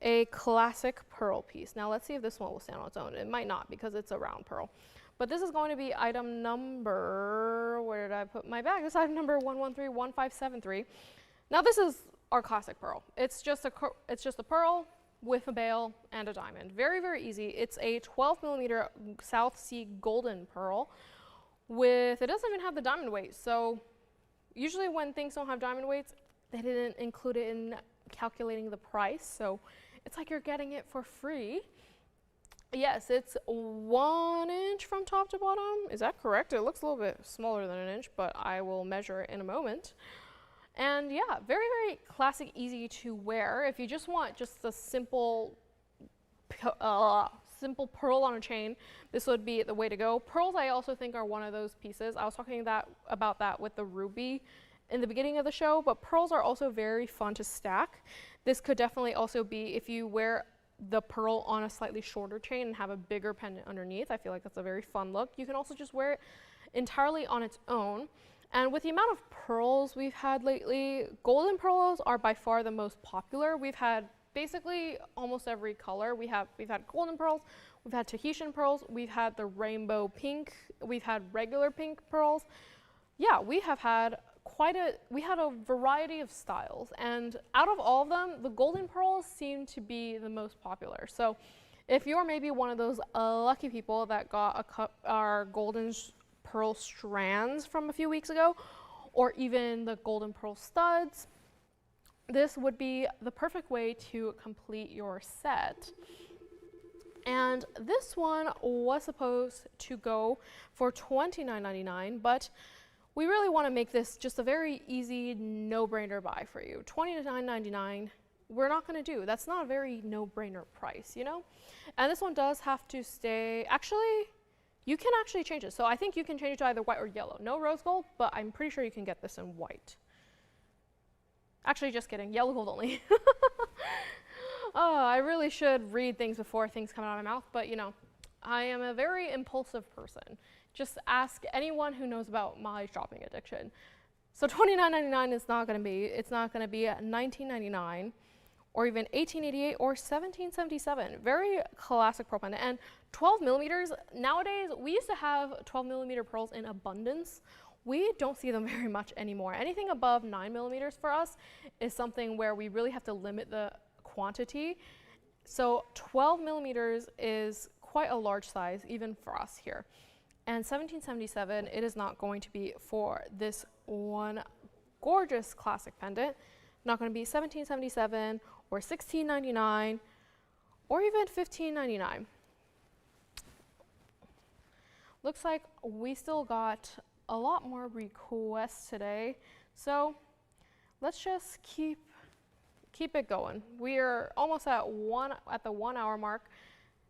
a classic pearl piece. Now let's see if this one will stand on its own. It might not because it's a round pearl. But this is going to be item number, where did I put my bag? This is item number 1131573. Now this is our classic pearl. It's just a pearl with a bail and a diamond. Very, very easy. It's a 12 millimeter South Sea golden pearl with, it doesn't even have the diamond weight. So usually when things don't have diamond weights, they didn't include it in calculating the price. So it's like you're getting it for free. Yes, it's 1 inch from top to bottom. Is that correct? It looks a little bit smaller than an inch, but I will measure it in a moment. And yeah, very, very classic, easy to wear. If you just want just a simple pearl on a chain, this would be the way to go. Pearls, I also think, are one of those pieces. I was talking about that with the ruby in the beginning of the show, but pearls are also very fun to stack. This could definitely also be, if you wear the pearl on a slightly shorter chain and have a bigger pendant underneath, I feel like that's a very fun look. You can also just wear it entirely on its own. And with the amount of pearls we've had lately, golden pearls are by far the most popular. We've had basically almost every color. We've had golden pearls, we've had Tahitian pearls, we've had the rainbow pink, we've had regular pink pearls. Yeah, we had a variety of styles, and out of all of them, the golden pearls seem to be the most popular. So if you're maybe one of those lucky people that got our golden pearl strands from a few weeks ago, or even the golden pearl studs, this would be the perfect way to complete your set. And this one was supposed to go for $29.99, but we really want to make this just a very easy, no-brainer buy for you. $29.99, we're not going to do. That's not a very no-brainer price, you know? And this one does have to stay, actually, you can actually change it. So I think you can change it to either white or yellow. No rose gold, but I'm pretty sure you can get this in white. Actually, just kidding, yellow gold only. Oh, I really should read things before things come out of my mouth, but you know, I am a very impulsive person. Just ask anyone who knows about my shopping addiction. So $29.99 is not going to be, it's not going to be $19.99 or even $18.88 or $17.77. Very classic pearl pendant. And 12 millimeters, nowadays we used to have 12 millimeter pearls in abundance. We don't see them very much anymore. Anything above 9 millimeters for us is something where we really have to limit the quantity. So 12 millimeters is quite a large size even for us here. And $17.77, it is not going to be for this one gorgeous classic pendant. Not going to be $17.77 or $16.99 or even $15.99. Looks like we still got a lot more requests today, so let's just keep it going. We are almost at the 1 hour mark.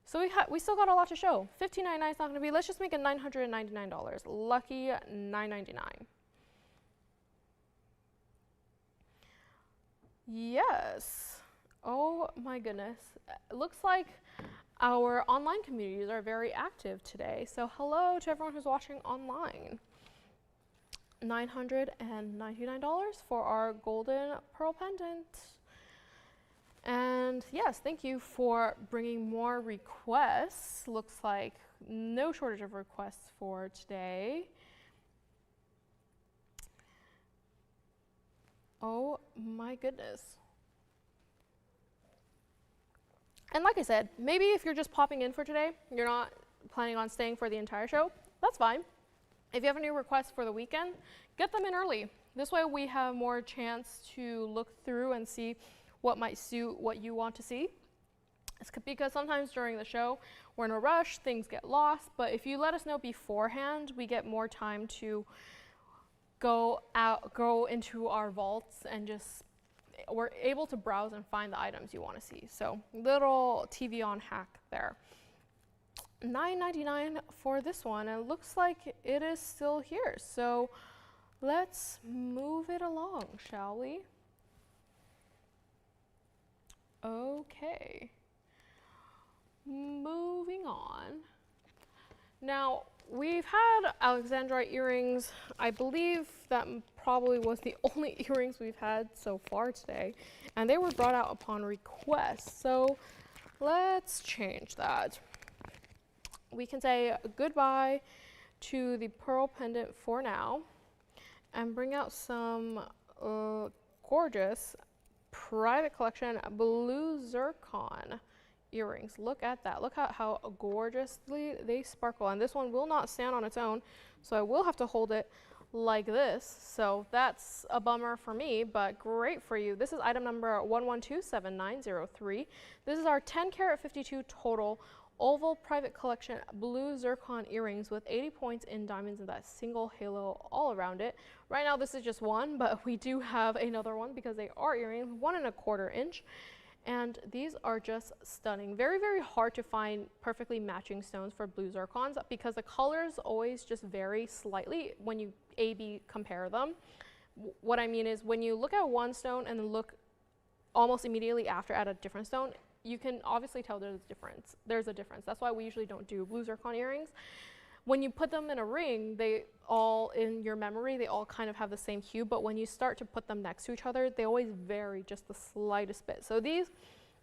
So we still got a lot to show. $15.99 is not going to be. Let's just make it $999. Lucky $9.99. Yes. Oh my goodness. It looks like our online communities are very active today. So hello to everyone who's watching online. $999 for our golden pearl pendant. And yes, thank you for bringing more requests. Looks like no shortage of requests for today. Oh my goodness. And like I said, maybe if you're just popping in for today, you're not planning on staying for the entire show, that's fine. If you have any requests for the weekend, get them in early. This way we have more chance to look through and see what might suit what you want to see. It's because sometimes during the show, we're in a rush, things get lost, but if you let us know beforehand, we get more time to go into our vaults and we're able to browse and find the items you want to see. So little TVON hack there. $9.99 for this one, and it looks like it is still here. So let's move it along, shall we? Okay. Moving on. Now, we've had Alexandrite earrings. I believe that probably was the only earrings we've had so far today, and they were brought out upon request. So let's change that. We can say goodbye to the pearl pendant for now and bring out some gorgeous private collection blue zircon earrings. Look at that. Look at how gorgeously they sparkle. And this one will not stand on its own, so I will have to hold it like this. So that's a bummer for me, but great for you. This is item number 1127903. This is our 10 karat 52 total oval private collection blue zircon earrings with 80 points in diamonds and that single halo all around it. Right now this is just one, but we do have another one because they are earrings, 1¼ inch. And these are just stunning. Very, very hard to find perfectly matching stones for blue zircons because the colors always just vary slightly when you A/B compare them. What I mean is when you look at one stone and then look almost immediately after at a different stone, you can obviously tell there's a difference. That's why we usually don't do blue zircon earrings. When you put them in a ring, they all, in your memory, they all kind of have the same hue, but when you start to put them next to each other, they always vary just the slightest bit. So these,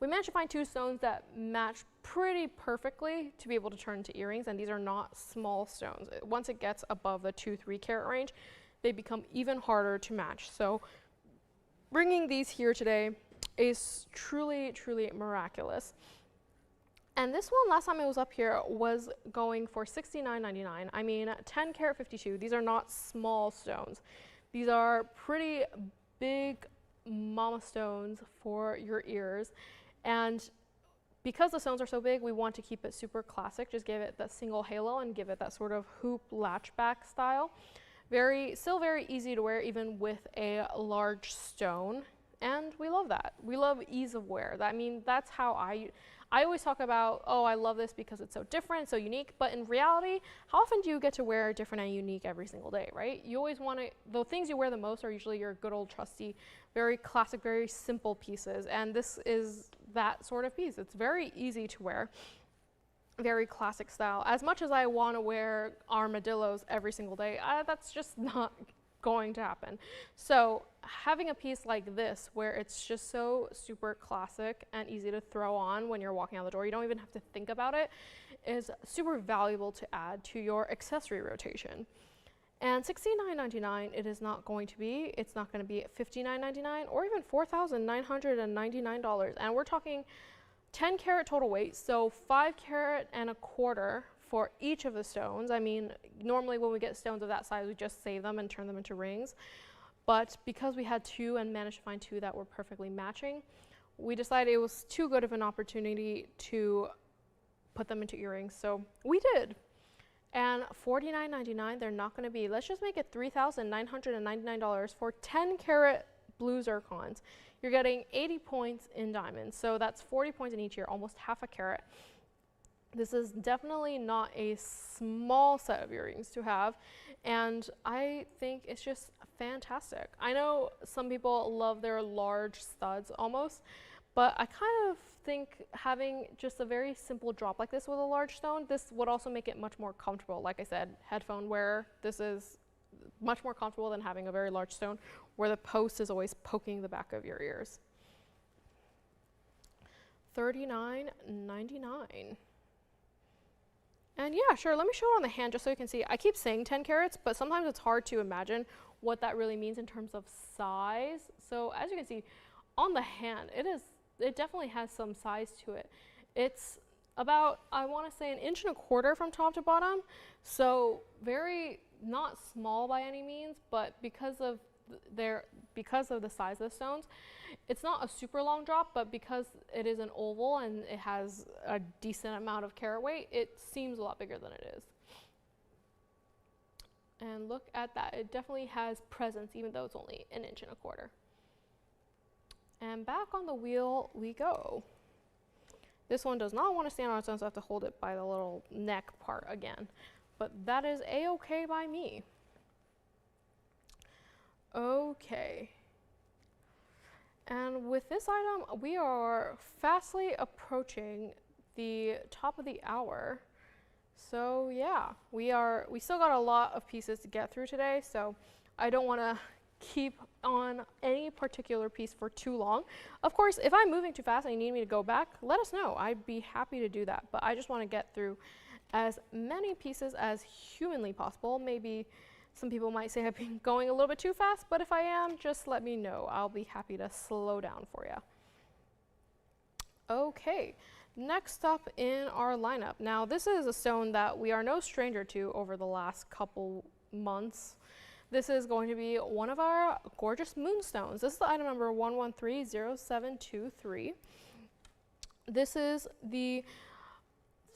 we managed to find two stones that match pretty perfectly to be able to turn into earrings, and these are not small stones. Once it gets above the 2-3 carat range, they become even harder to match. So bringing these here today is truly, truly miraculous. And this one, last time it was up here, was going for $69.99. I mean, 10 karat 52. These are not small stones. These are pretty big mama stones for your ears. And because the stones are so big, we want to keep it super classic. Just give it that single halo and give it that sort of hoop latchback style. Still very easy to wear even with a large stone. And we love that. We love ease of wear. I mean, that's how I always talk about, oh, I love this because it's so different, so unique, but in reality, how often do you get to wear different and unique every single day, right? You always want to, the things you wear the most are usually your good old trusty, very classic, very simple pieces, and this is that sort of piece. It's very easy to wear, very classic style. As much as I want to wear armadillos every single day, that's just not going to happen. So having a piece like this where it's just so super classic and easy to throw on when you're walking out the door, you don't even have to think about it, is super valuable to add to your accessory rotation. And $69.99 it is not going to be. It's not going to be $59.99 or even $4,999. And we're talking 10 karat total weight, so 5 carat and a quarter for each of the stones. I mean, normally when we get stones of that size, we just save them and turn them into rings. But because we had two and managed to find two that were perfectly matching, we decided it was too good of an opportunity to put them into earrings. So we did. And $49.99, they're not going to be. Let's just make it $3,999 for 10 karat blue zircons. You're getting 80 points in diamonds. So that's 40 points in each ear, almost half a carat. This is definitely not a small set of earrings to have, and I think it's just fantastic. I know some people love their large studs almost, but I kind of think having just a very simple drop like this with a large stone, this would also make it much more comfortable. Like I said, headphone wearer, this is much more comfortable than having a very large stone where the post is always poking the back of your ears. $39.99. And yeah, sure, let me show it on the hand just so you can see. I keep saying 10 carats, but sometimes it's hard to imagine what that really means in terms of size. So as you can see, on the hand, it definitely has some size to it. It's about, I want to say, 1.25 inches from top to bottom. So very, not small by any means, but because of the size of the stones, it's not a super long drop, but because it is an oval and it has a decent amount of carat weight, it seems a lot bigger than it is. And look at that, it definitely has presence even though it's only 1.25 inches. And back on the wheel we go. This one does not want to stand on its own, so I have to hold it by the little neck part again. But that is a-okay by me. Okay. And with this item, we are fastly approaching the top of the hour. So yeah, we still got a lot of pieces to get through today, so I don't want to keep on any particular piece for too long. Of course, if I'm moving too fast and you need me to go back, let us know. I'd be happy to do that, but I just want to get through as many pieces as humanly possible. Maybe some people might say I've been going a little bit too fast, but if I am, just let me know. I'll be happy to slow down for you. Okay, next up in our lineup. Now, this is a stone that we are no stranger to over the last couple months. This is going to be one of our gorgeous moonstones. This is the item number 1130723. This is the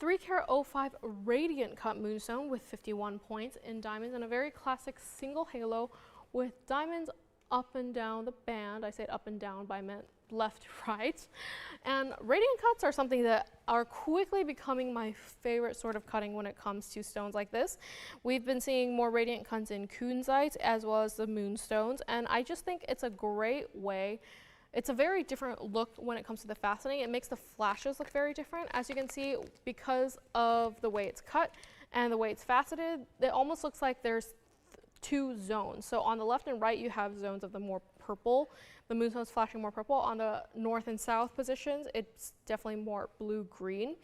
3-carat 05 radiant cut moonstone with 51 points in diamonds and a very classic single halo with diamonds up and down the band. I said up and down, but I meant left, right. And radiant cuts are something that are quickly becoming my favorite sort of cutting when it comes to stones like this. We've been seeing more radiant cuts in kunzite as well as the moonstones, and I just think it's a great way. It's a very different look when it comes to the faceting. It makes the flashes look very different. As you can see, because of the way it's cut and the way it's faceted, it almost looks like there's two zones. So on the left and right, you have zones of the more purple. The moonstone's flashing more purple. On the north and south positions, it's definitely more blue-green.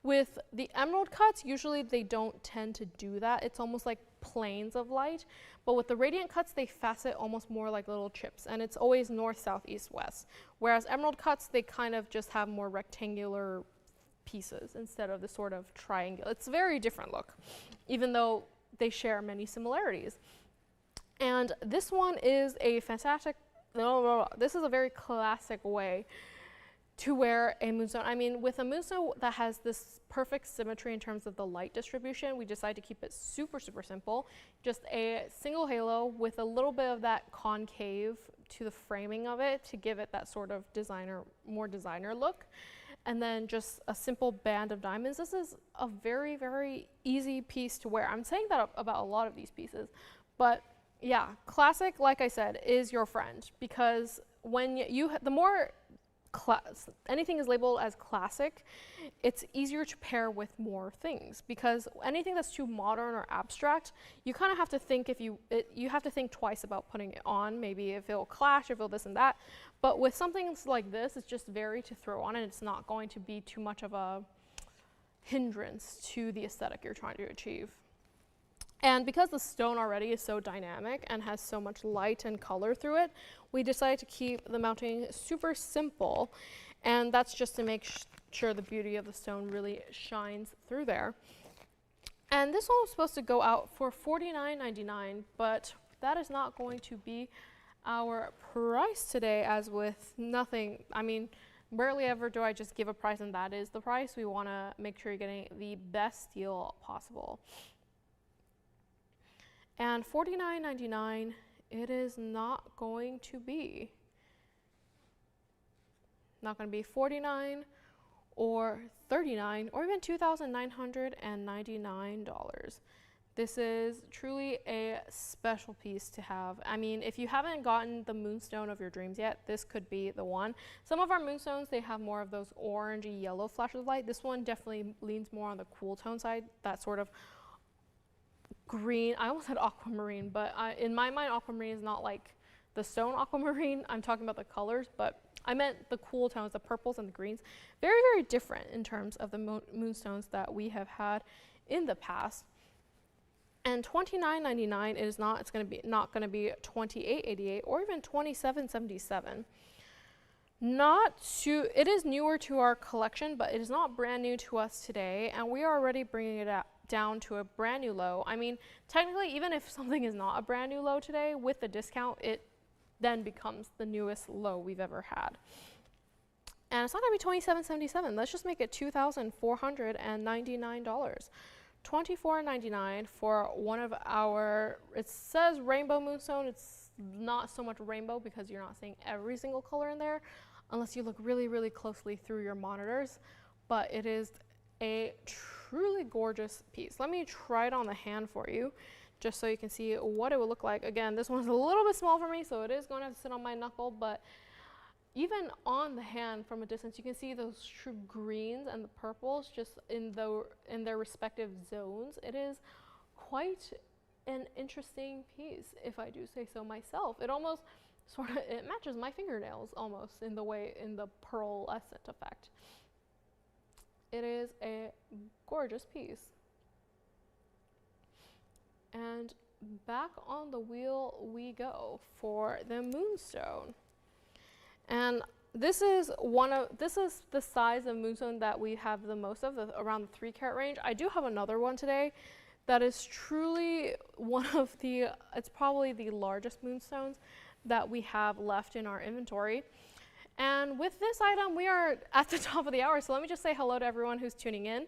With the emerald cuts, usually they don't tend to do that. It's almost like planes of light. But with the radiant cuts, they facet almost more like little chips, and it's always north, south, east, west. Whereas emerald cuts, they kind of just have more rectangular pieces instead of the sort of triangle. It's a very different look, even though they share many similarities. And this one is a fantastic, this is a very classic way to wear a moonstone. I mean, with a moonstone that has this perfect symmetry in terms of the light distribution, we decided to keep it super, super simple. Just a single halo with a little bit of that concave to the framing of it to give it that sort of more designer look. And then just a simple band of diamonds. This is a very, very easy piece to wear. I'm saying that about a lot of these pieces, but yeah, classic, like I said, is your friend, because when the more anything is labeled as classic, it's easier to pair with more things, because anything that's too modern or abstract, you kind of have to think you have to think twice about putting it on, maybe if it'll clash, if it'll this and that. But with something like this, it's just very to throw on, and it's not going to be too much of a hindrance to the aesthetic you're trying to achieve. And because the stone already is so dynamic and has so much light and color through it, we decided to keep the mounting super simple, and that's just to make sure the beauty of the stone really shines through there. And this one was supposed to go out for $49.99, but that is not going to be our price today, as with nothing. I mean, rarely ever do I just give a price and that is the price. We want to make sure you're getting the best deal possible. And $49.99, it is not going to be. Not going to be $49 or $39 or even $2,999. This is truly a special piece to have. I mean, if you haven't gotten the moonstone of your dreams yet, this could be the one. Some of our moonstones, they have more of those orangey yellow flashes of light. This one definitely leans more on the cool tone side, that sort of green. I almost said aquamarine, but in my mind, aquamarine is not like the stone aquamarine. I'm talking about the colors, but I meant the cool tones, the purples and the greens. Very, very different in terms of the moonstones that we have had in the past. And $29.99 is not. It's not going to be $28.88 or even $27.77. It is newer to our collection, but it is not brand new to us today, and we are already bringing it down to a brand new low. I mean, technically, even if something is not a brand new low today, with the discount, it then becomes the newest low we've ever had. And it's not going to be $27.77. Let's just make it $2,499. $24.99 for one of our, it says rainbow moonstone. It's not so much rainbow because you're not seeing every single color in there unless you look really, really closely through your monitors. But it is a truly gorgeous piece. Let me try it on the hand for you just so you can see what it would look like. Again, this one's a little bit small for me, so it is going to have to sit on my knuckle, but even on the hand from a distance, you can see those true greens and the purples just in their respective zones. It is quite an interesting piece, if I do say so myself. It almost it matches my fingernails almost in the pearlescent effect. It is a gorgeous piece. And back on the wheel we go for the moonstone. And this is the size of moonstone that we have the most of, around the 3 carat range. I do have another one today that is truly it's probably the largest moonstones that we have left in our inventory. And with this item, we are at the top of the hour, so let me just say hello to everyone who's tuning in.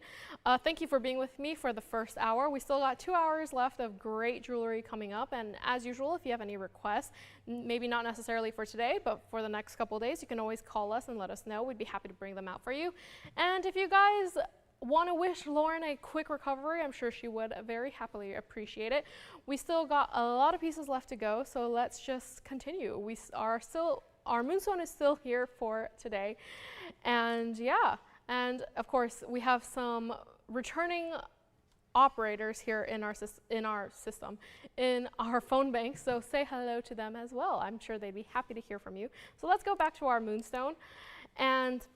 Thank you for being with me for the first hour. We still got 2 hours left of great jewelry coming up, and as usual, if you have any requests, maybe not necessarily for today, but for the next couple of days, you can always call us and let us know. We'd be happy to bring them out for you. And if you guys want to wish Lauren a quick recovery, I'm sure she would very happily appreciate it. We still got a lot of pieces left to go, so let's just continue. Our moonstone is still here for today. And yeah, and of course we have some returning operators here in our system, in our phone bank, so say hello to them as well. I'm sure they'd be happy to hear from you. So let's go back to our moonstone. And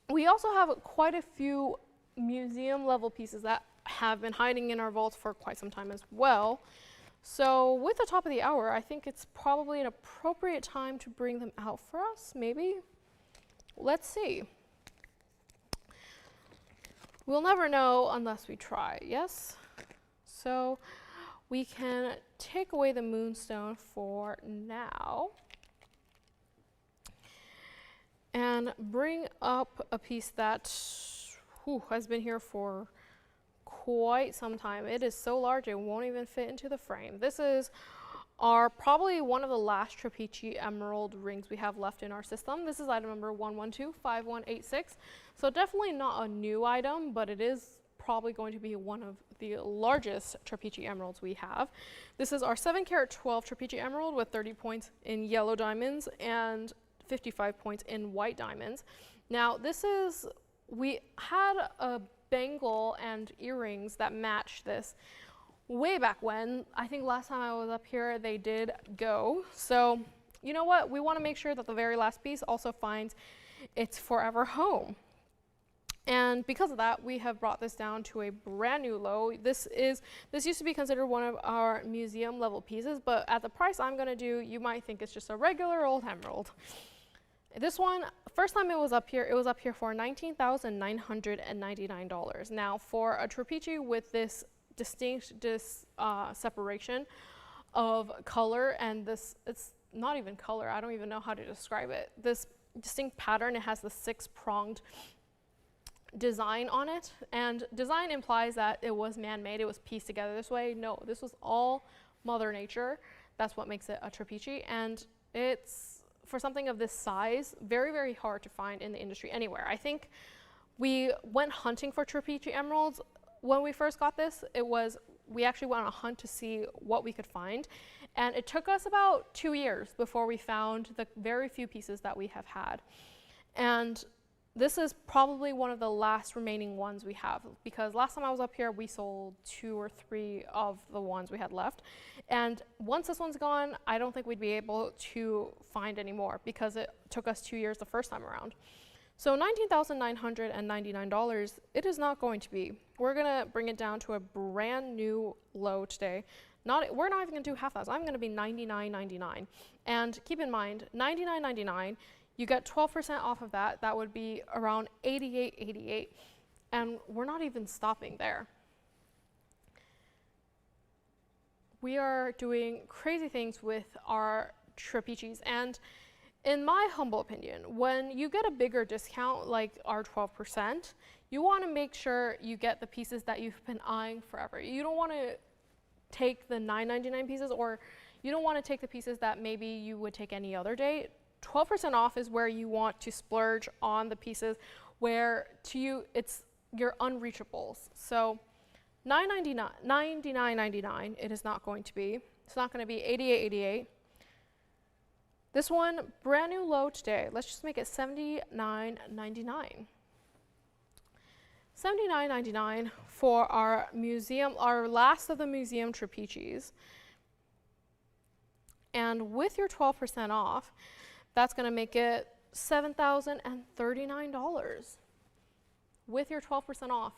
we also have quite a few museum level pieces that have been hiding in our vaults for quite some time as well. So with the top of the hour, I think it's probably an appropriate time to bring them out for us, maybe. Let's see. We'll never know unless we try, yes? So we can take away the moonstone for now and bring up a piece that has been here for quite some time. It is so large it won't even fit into the frame. This is probably one of the last Trapeci emerald rings we have left in our system. This is item number 1125186. So definitely not a new item, but it is probably going to be one of the largest Trapeci emeralds we have. This is our 7 carat 12 Trapeci emerald with 30 points in yellow diamonds and 55 points in white diamonds. Now we had a bangle and earrings that match this way back when. I think last time I was up here they did go. So you know what, we want to make sure that the very last piece also finds its forever home. And because of that, we have brought this down to a brand new low. This used to be considered one of our museum level pieces, but at the price I'm going to do, you might think it's just a regular old emerald. This one, first time it was up here for $19,999. Now, for a Trapeci with this distinct separation of color, and it's not even color, I don't even know how to describe it. This distinct pattern, it has the 6-pronged design on it, and design implies that it was man-made, it was pieced together this way. No, this was all Mother Nature. That's what makes it a Trapeci, and it's, for something of this size, very, very hard to find in the industry anywhere. I think we went hunting for Trapeci emeralds. When we first got this, we actually went on a hunt to see what we could find. And it took us about 2 years before we found the very few pieces that we have had. And this is probably one of the last remaining ones we have, because last time I was up here, we sold 2 or 3 of the ones we had left. And once this one's gone, I don't think we'd be able to find any more because it took us 2 years the first time around. So $19,999, it is not going to be. We're gonna bring it down to a brand new low today. We're not even gonna do half that. I'm gonna be $99.99. And keep in mind, $99.99, you get 12% off of that. That would be around $88.88. And we're not even stopping there. We are doing crazy things with our Trapecis. And in my humble opinion, when you get a bigger discount like our 12%, you want to make sure you get the pieces that you've been eyeing forever. You don't want to take the $9.99 pieces, or you don't want to take the pieces that maybe you would take any other day. 12% off is where you want to splurge on the pieces where to you it's your unreachables. So $99.99. It is not going to be. It's not going to be $88.88. This one, brand new low today. Let's just make it $79.99. $79.99 for our museum, our last of the museum trapezies. And with your 12% off, that's going to make it $7,039 with your 12% off.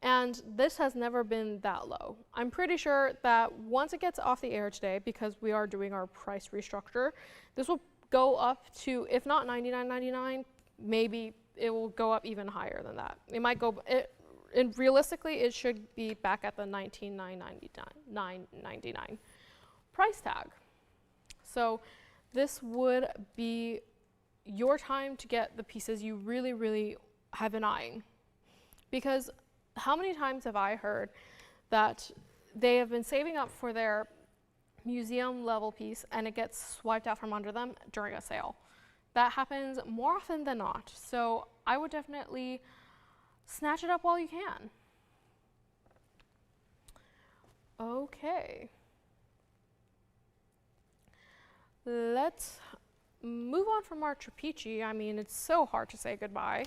And this has never been that low. I'm pretty sure that once it gets off the air today, because we are doing our price restructure, this will go up to, if not $99.99, maybe it will go up even higher than that. It might go, realistically, it should be back at the $19.99 price tag. So this would be your time to get the pieces you really, really have been eyeing. Because how many times have I heard that they have been saving up for their museum level piece and it gets swiped out from under them during a sale? That happens more often than not. So I would definitely snatch it up while you can. Okay. Let's move on from our trapeze. I mean, it's so hard to say goodbye,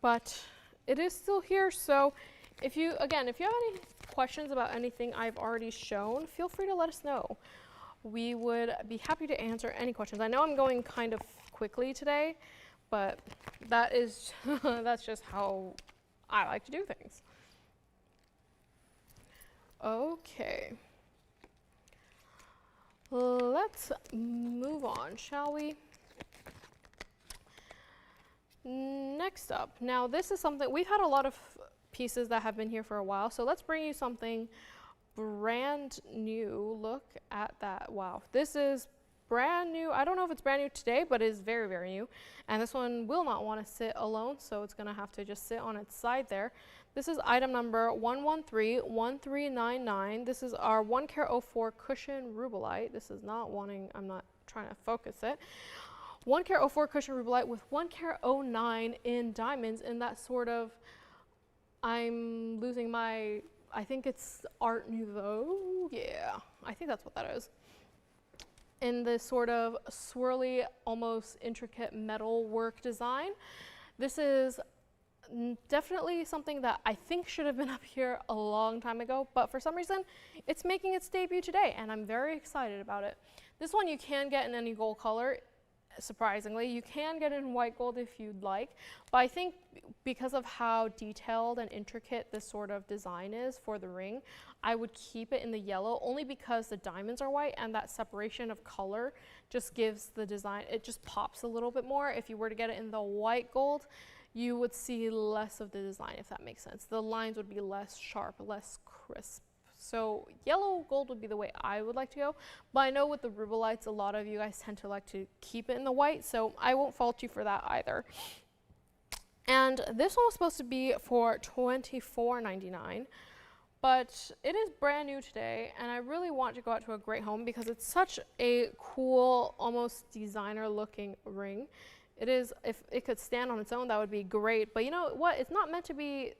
but it is still here. So if you have any questions about anything I've already shown, feel free to let us know. We would be happy to answer any questions. I know I'm going kind of quickly today, but that is that's just how I like to do things. Okay. Let's move on, shall we? Next up, now this is something, we've had a lot of pieces that have been here for a while, so let's bring you something brand new. Look at that. Wow, this is brand new. I don't know if it's brand new today, but it is very, very new. And this one will not want to sit alone, so it's going to have to just sit on its side there. This is item number 1131399. This is our 1K04 cushion rubellite. This is not wanting, I'm not trying to focus it. 1K04 cushion rubellite with 1K09 in diamonds in that sort of, I'm losing my, I think it's Art Nouveau. Yeah, I think that's what that is. In this sort of swirly, almost intricate metal work design. This is definitely something that I think should have been up here a long time ago, but for some reason, it's making its debut today, and I'm very excited about it. This one you can get in any gold color, surprisingly. You can get it in white gold if you'd like, but I think because of how detailed and intricate this sort of design is for the ring, I would keep it in the yellow, only because the diamonds are white and that separation of color just gives the design, it just pops a little bit more. If you were to get it in the white gold, you would see less of the design, if that makes sense. The lines would be less sharp, less crisp. So yellow gold would be the way I would like to go, but I know with the rubellites, a lot of you guys tend to like to keep it in the white, so I won't fault you for that either. And this one was supposed to be for $24.99, but it is brand new today, and I really want to go out to a great home because it's such a cool, almost designer looking ring. It is, if it could stand on its own, that would be great, but you know what, it's not meant to be,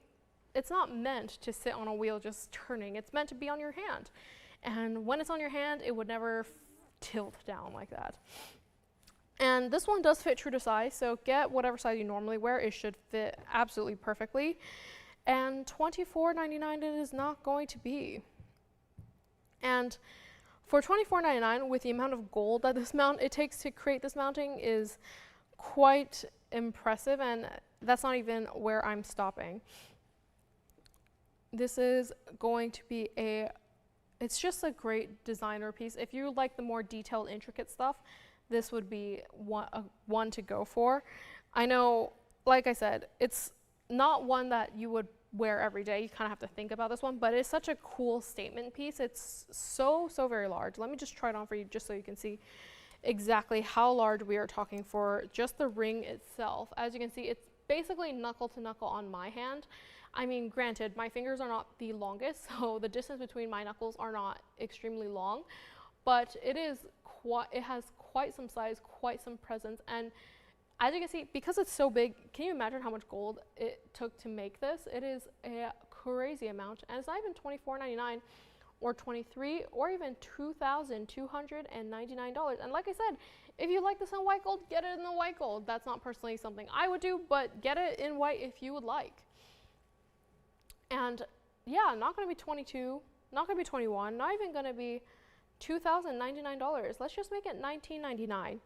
it's not meant to sit on a wheel just turning. It's meant to be on your hand. And when it's on your hand, it would never tilt down like that. And this one does fit true to size, so get whatever size you normally wear. It should fit absolutely perfectly. And $24.99 it is not going to be. And for $24.99, with the amount of gold that it takes to create this mounting is quite impressive, and that's not even where I'm stopping. This is going to be it's just a great designer piece. If you like the more detailed, intricate stuff, this would be one to go for. I know, like I said, it's not one that you would wear every day. You kind of have to think about this one, but it's such a cool statement piece. It's so, so very large. Let me just try it on for you just so you can see exactly how large we are talking for just the ring itself. As you can see, it's basically knuckle to knuckle on my hand. I mean, granted, my fingers are not the longest, so the distance between my knuckles are not extremely long, but it has quite some size, quite some presence, and as you can see, because it's so big, can you imagine how much gold it took to make this? It is a crazy amount, and it's not even $24.99 or $23 or even $2,299. And like I said, if you like this in white gold, get it in the white gold. That's not personally something I would do, but get it in white if you would like. And yeah, not going to be 22, not going to be 21, not even going to be $2,099. Let's just make it $19.99.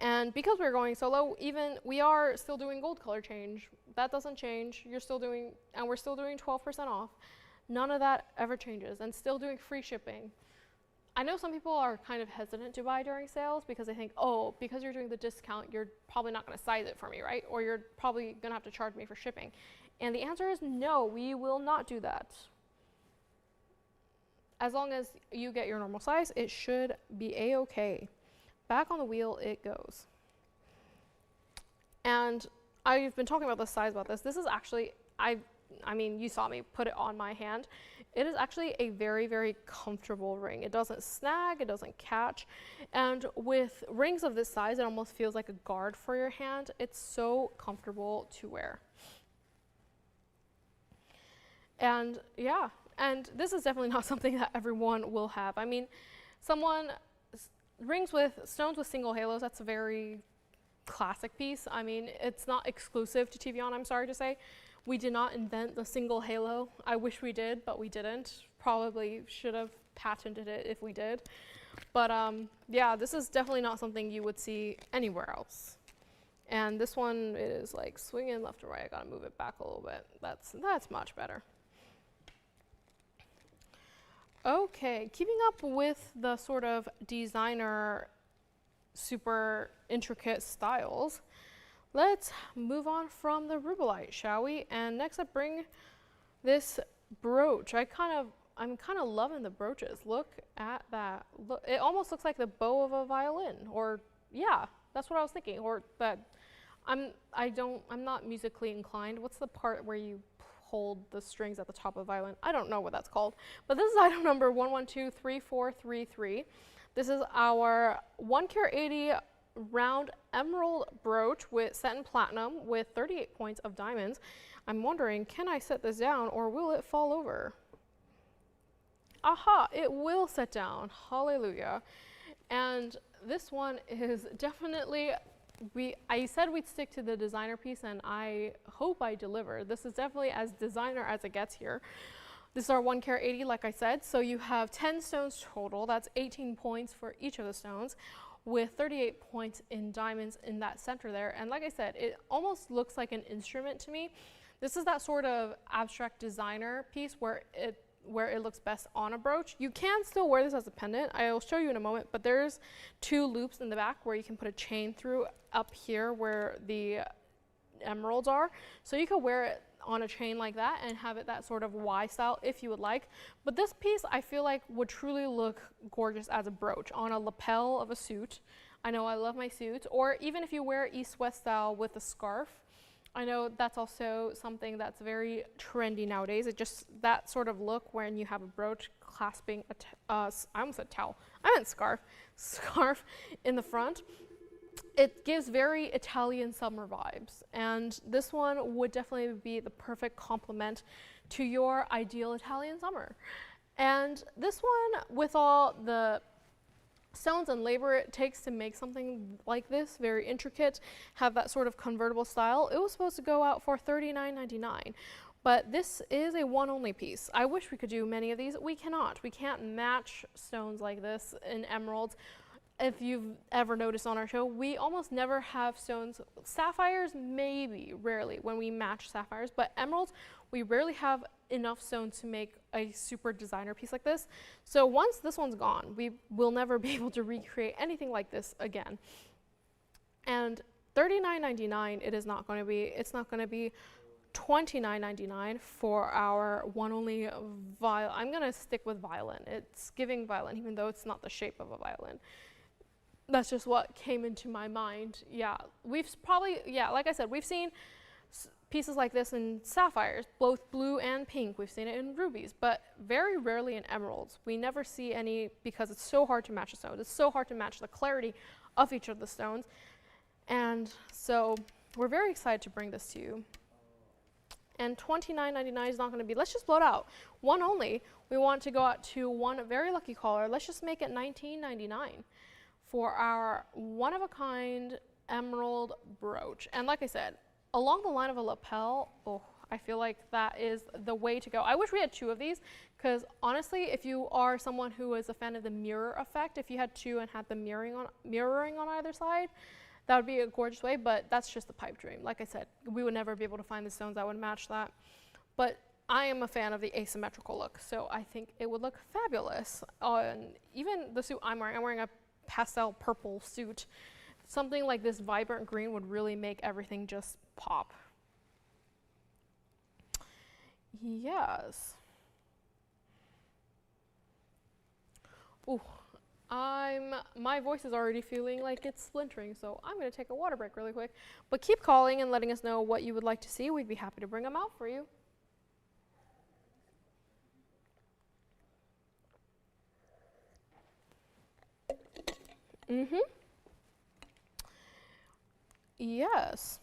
And because we're going so low, even we are still doing gold color change. That doesn't change. You're still doing, and we're still doing 12% off. None of that ever changes, and still doing free shipping. I know some people are kind of hesitant to buy during sales because they think, oh, because you're doing the discount, you're probably not going to size it for me, right? Or you're probably going to have to charge me for shipping. And the answer is no, we will not do that. As long as you get your normal size, it should be a-okay. Back on the wheel it goes. And I've been talking about the size about this. This is actually, I mean, you saw me put it on my hand. It is actually a very, very comfortable ring. It doesn't snag, it doesn't catch. And with rings of this size, it almost feels like a guard for your hand. It's so comfortable to wear. And yeah, and this is definitely not something that everyone will have. I mean, rings with stones with single halos, that's a very classic piece. I mean, it's not exclusive to TVON, I'm sorry to say. We did not invent the single halo. I wish we did, but we didn't. Probably should have patented it if we did. But yeah, this is definitely not something you would see anywhere else. And this one is like swinging left to right. I gotta move it back a little bit. That's much better. Okay, keeping up with the sort of designer super intricate styles, let's move on from the rubellite, shall we? And next I bring this brooch. I'm kind of loving the brooches. Look at that. Look, it almost looks like the bow of a violin, or yeah, that's what I was thinking. Or that I'm not musically inclined. What's the part where you hold the strings at the top of a violin? I don't know what that's called. But this is item number 11234333. This is our 1K80 round emerald brooch with set in platinum with 38 points of diamonds. I'm wondering, can I set this down or will it fall over? Aha, it will set down. Hallelujah. And this one is definitely, I said we'd stick to the designer piece, and I hope I deliver. This is definitely as designer as it gets here. This is our 1K80, like I said. So you have 10 stones total. That's 18 points for each of the stones, with 38 points in diamonds in that center there. And like I said, it almost looks like an instrument to me. This is that sort of abstract designer piece where it looks best on a brooch. You can still wear this as a pendant. I'll show you in a moment, but there's 2 loops in the back where you can put a chain through up here where the emeralds are. So you could wear it on a chain like that and have it that sort of Y style if you would like. But this piece I feel like would truly look gorgeous as a brooch on a lapel of a suit. I know I love my suits. Or even if you wear East-West style with a scarf. I know that's also something that's very trendy nowadays. It just, that sort of look when you have a brooch clasping I almost said towel. I meant scarf in the front. It gives very Italian summer vibes, and this one would definitely be the perfect complement to your ideal Italian summer. And this one, with all the stones and labor it takes to make something like this, very intricate, have that sort of convertible style, it was supposed to go out for $39.99. But this is a one-only piece. I wish we could do many of these. We cannot. We can't match stones like this in emeralds. If you've ever noticed on our show, we almost never have stones. Sapphires, maybe, rarely, when we match sapphires, but emeralds, we rarely have enough stones to make a super designer piece like this. So once this one's gone, we will never be able to recreate anything like this again. And $39.99 it is not going to be. It's not going to be $29.99 for our one-only violin. I'm going to stick with violin. It's giving violin, even though it's not the shape of a violin. That's just what came into my mind. Yeah, we've probably, yeah, like I said, we've seen pieces like this in sapphires, both blue and pink. We've seen it in rubies, but very rarely in emeralds. We never see any because it's so hard to match the stones. It's so hard to match the clarity of each of the stones. And so we're very excited to bring this to you. And $29.99 is not going to be, let's just blow it out. One only. We want to go out to one very lucky caller. Let's just make it $19.99 for our one-of-a-kind emerald brooch. And like I said, along the line of a lapel, oh, I feel like that is the way to go. I wish we had two of these, because honestly, if you are someone who is a fan of the mirror effect, if you had two and had the mirroring on either side, that would be a gorgeous way, but that's just a pipe dream. Like I said, we would never be able to find the stones that would match that. But I am a fan of the asymmetrical look, so I think it would look fabulous on even the suit I'm wearing a pastel purple suit. Something like this vibrant green would really make everything just pop. Yes. Ooh, my voice is already feeling like it's splintering, so I'm going to take a water break really quick. But keep calling and letting us know what you would like to see. We'd be happy to bring them out for you. Yes.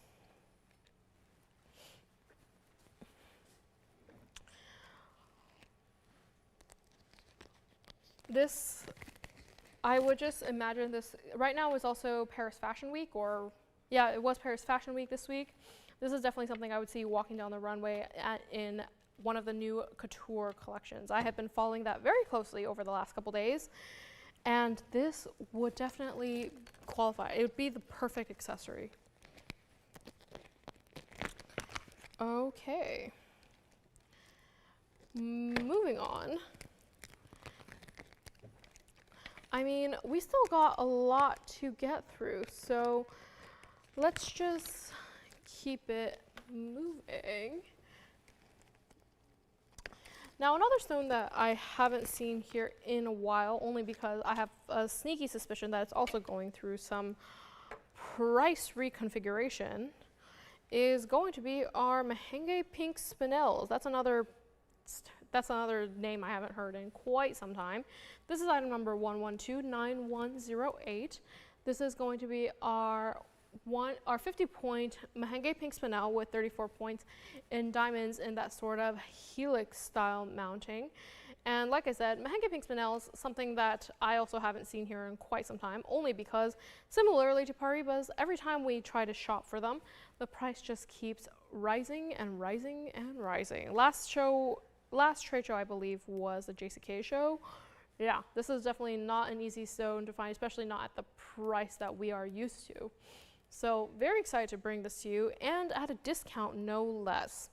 This, I would just imagine this, right now is also Paris Fashion Week, or yeah, it was Paris Fashion Week this week. This is definitely something I would see walking down the runway in one of the new couture collections. I have been following that very closely over the last couple days, and this would definitely qualify. It would be the perfect accessory. Okay. Moving on. I mean, we still got a lot to get through, so let's just keep it moving. Now, another stone that I haven't seen here in a while, only because I have a sneaky suspicion that it's also going through some price reconfiguration, is going to be our Mahenge Pink Spinels. That's another name I haven't heard in quite some time. This is item number 1129108. This is going to be our 50-point Mahenge Pink Spinel with 34 points in diamonds in that sort of helix style mounting. And like I said, Mahenge Pink Spinel is something that I also haven't seen here in quite some time, only because similarly to Paribas, every time we try to shop for them, the price just keeps rising and rising and rising. Last trade show, I believe, was the JCK show. Yeah, this is definitely not an easy stone to find, especially not at the price that we are used to. So very excited to bring this to you, and at a discount, no less.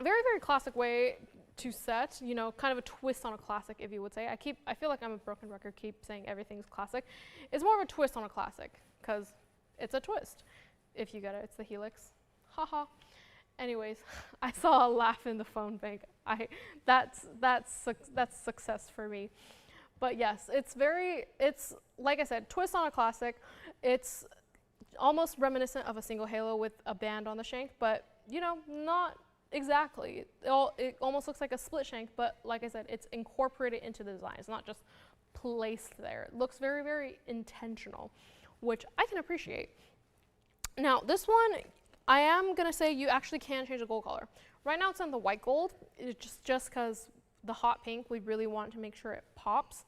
Very, very classic way to set, you know, kind of a twist on a classic, if you would say. I feel like I'm a broken record, keep saying everything's classic. It's more of a twist on a classic, because it's a twist. If you get it, it's the helix. Haha. Anyways, I saw a laugh in the phone bank. That's success for me. But yes, it's like I said, twist on a classic. It's almost reminiscent of a single halo with a band on the shank, but you know, not exactly. It almost looks like a split shank, but like I said, it's incorporated into the design. It's not just placed there. It looks very, very intentional, which I can appreciate. Now, this one, I am going to say you actually can change the gold color. Right now it's on the white gold, it's just because the hot pink, we really want to make sure it pops.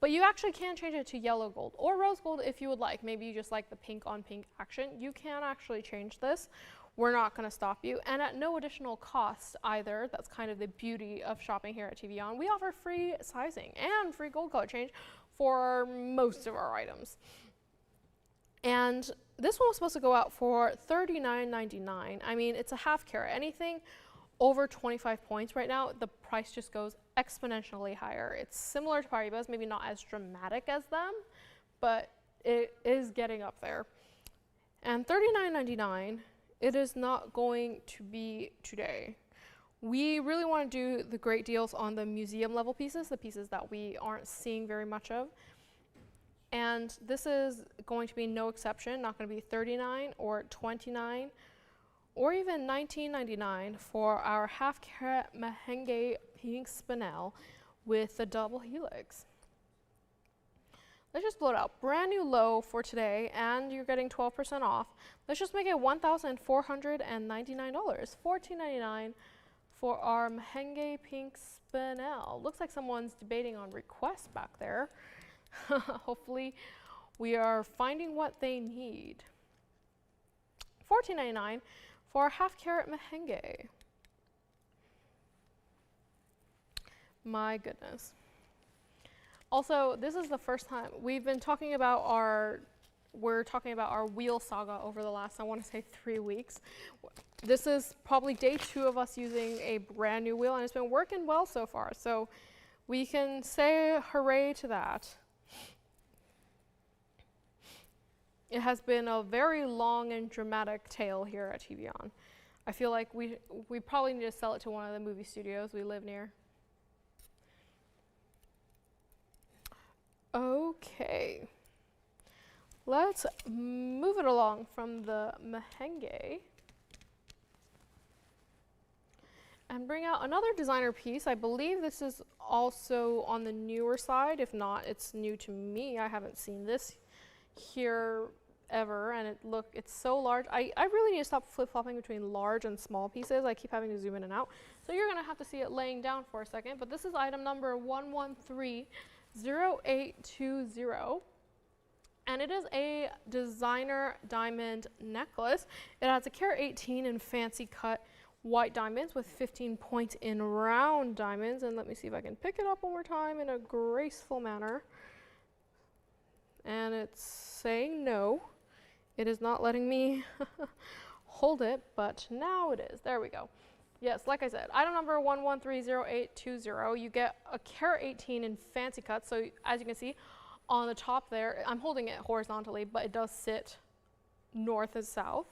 But you actually can change it to yellow gold or rose gold if you would like. Maybe you just like the pink on pink action. You can actually change this. We're not going to stop you. And at no additional cost either. That's kind of the beauty of shopping here at TVON. We offer free sizing and free gold color change for most of our items. And this one was supposed to go out for $39.99. I mean, it's a half carat. Anything over 25 points right now, the price just goes exponentially higher. It's similar to Paribas, maybe not as dramatic as them, but it is getting up there. And $39.99, it is not going to be today. We really want to do the great deals on the museum level pieces, the pieces that we aren't seeing very much of. And this is going to be no exception, not going to be $39 or $29 or even $19.99 for our half carat Mahenge Pink Spinel with the double helix. Let's just blow it out. Brand new low for today, and you're getting 12% off. Let's just make it $1,499. $14.99 for our Mahenge Pink Spinel. Looks like someone's debating on requests back there. Hopefully we are finding what they need. $14.99 for our half carat Mahenge. My goodness. Also, this is the first time we've been talking about we're talking about our wheel saga over the last, I want to say, 3 weeks. This is probably day 2 of us using a brand new wheel, and it's been working well so far. So we can say hooray to that. It has been a very long and dramatic tale here at TVON. I feel like we probably need to sell it to one of the movie studios we live near. Okay, let's move it along from the Mahenge and bring out another designer piece. I believe this is also on the newer side. If not, it's new to me. I haven't seen this here ever, and it's so large. I really need to stop flip-flopping between large and small pieces. I keep having to zoom in and out. So you're gonna have to see it laying down for a second, but this is item number 1130820, and it is a designer diamond necklace. It has a carat 18 in fancy cut white diamonds with 15 points in round diamonds. And let me see if I can pick it up one more time in a graceful manner. And it's saying no. It is not letting me hold it, but now it is. There we go. Yes, like I said, item number 1130820. You get a carat 18 in fancy cut. So as you can see on the top there, I'm holding it horizontally, but it does sit north and south.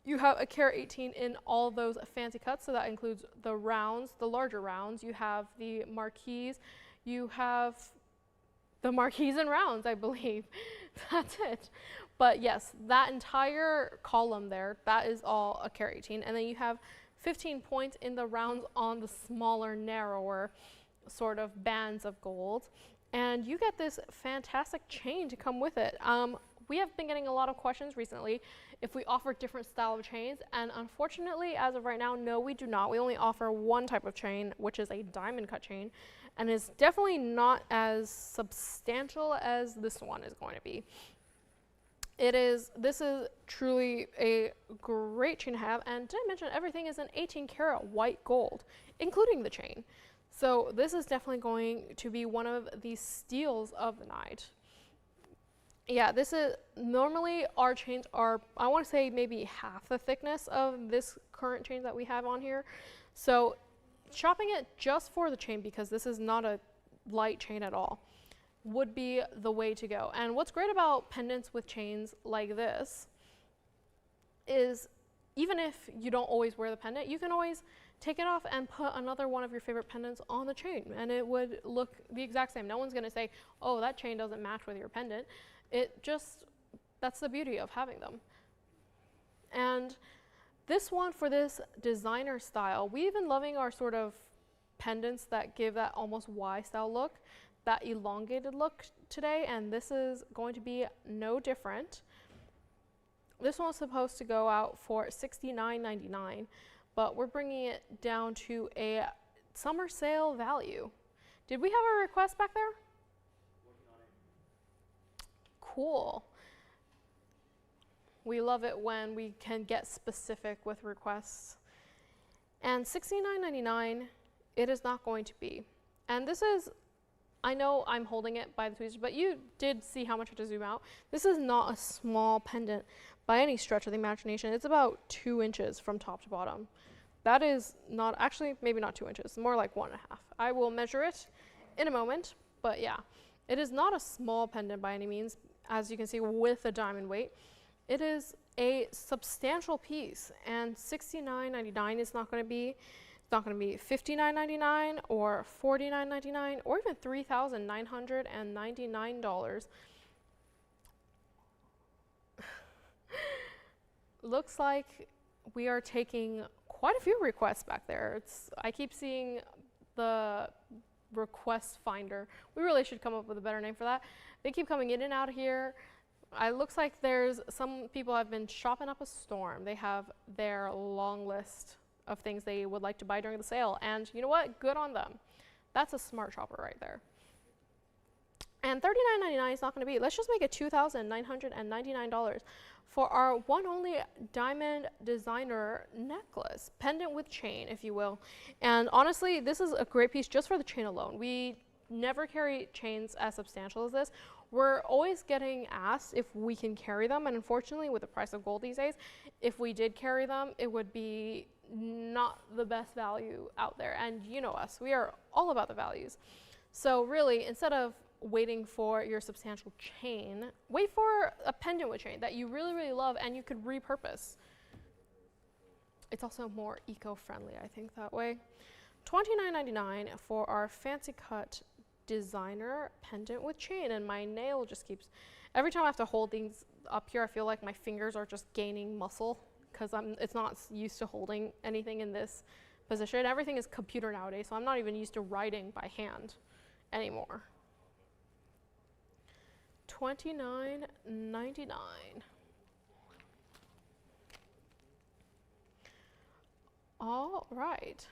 You have a carat 18 in all those fancy cuts, so that includes the rounds, the larger rounds. You have the marquise. You have the marquise and rounds, I believe. That's it. But yes, that entire column there, that is all a carat 18. And then you have 15 points in the rounds on the smaller, narrower sort of bands of gold. And you get this fantastic chain to come with it. We have been getting a lot of questions recently if we offer different style of chains, and unfortunately, as of right now, no, we do not. We only offer one type of chain, which is a diamond cut chain, and it's definitely not as substantial as this one is going to be. This is truly a great chain to have, and did I mention everything is an 18 karat white gold, including the chain. So this is definitely going to be one of the steals of the night. Yeah, this is, normally our chains are, I want to say maybe half the thickness of this current chain that we have on here. So shopping it just for the chain, because this is not a light chain at all, would be the way to go. And what's great about pendants with chains like this is even if you don't always wear the pendant, you can always take it off and put another one of your favorite pendants on the chain, and it would look the exact same. No one's going to say, oh, that chain doesn't match with your pendant. It just, that's the beauty of having them. And this one, for this designer style, we've been loving our sort of pendants that give that almost Y style look, that elongated look today, and this is going to be no different. This one's supposed to go out for $69.99, but we're bringing it down to a summer sale value. Did we have a request back there? Cool. We love it when we can get specific with requests. And $69.99, it is not going to be. And this is, I know I'm holding it by the tweezers, but you did see how much I had to zoom out. This is not a small pendant by any stretch of the imagination. It's about 2 inches from top to bottom. That is not, actually maybe not 2 inches, more like 1.5. I will measure it in a moment, but yeah. It is not a small pendant by any means, as you can see with the diamond weight. It is a substantial piece, and $69.99 is not going to be, it's not going to be $59.99 or $49.99 or even $3,999. Looks like we are taking quite a few requests back there. I keep seeing the request finder. We really should come up with a better name for that. They keep coming in and out of here. It looks like there's some people have been shopping up a storm. They have their long list of things they would like to buy during the sale. And you know what? Good on them. That's a smart shopper right there. And $39.99 is not going to be. Let's just make it $2,999 for our one only diamond designer necklace, pendant with chain, if you will. And honestly, this is a great piece just for the chain alone. We never carry chains as substantial as this. We're always getting asked if we can carry them, and unfortunately, with the price of gold these days, if we did carry them, it would be not the best value out there. And you know us, we are all about the values. So really, instead of waiting for your substantial chain, wait for a pendant with chain that you really, really love and you could repurpose. It's also more eco-friendly, I think, that way. $29.99 for our fancy cut designer pendant with chain, and my nail just keeps, every time I have to hold things up here, I feel like my fingers are just gaining muscle because it's not used to holding anything in this position. Everything is computer nowadays, so I'm not even used to writing by hand anymore. $29.99. All right.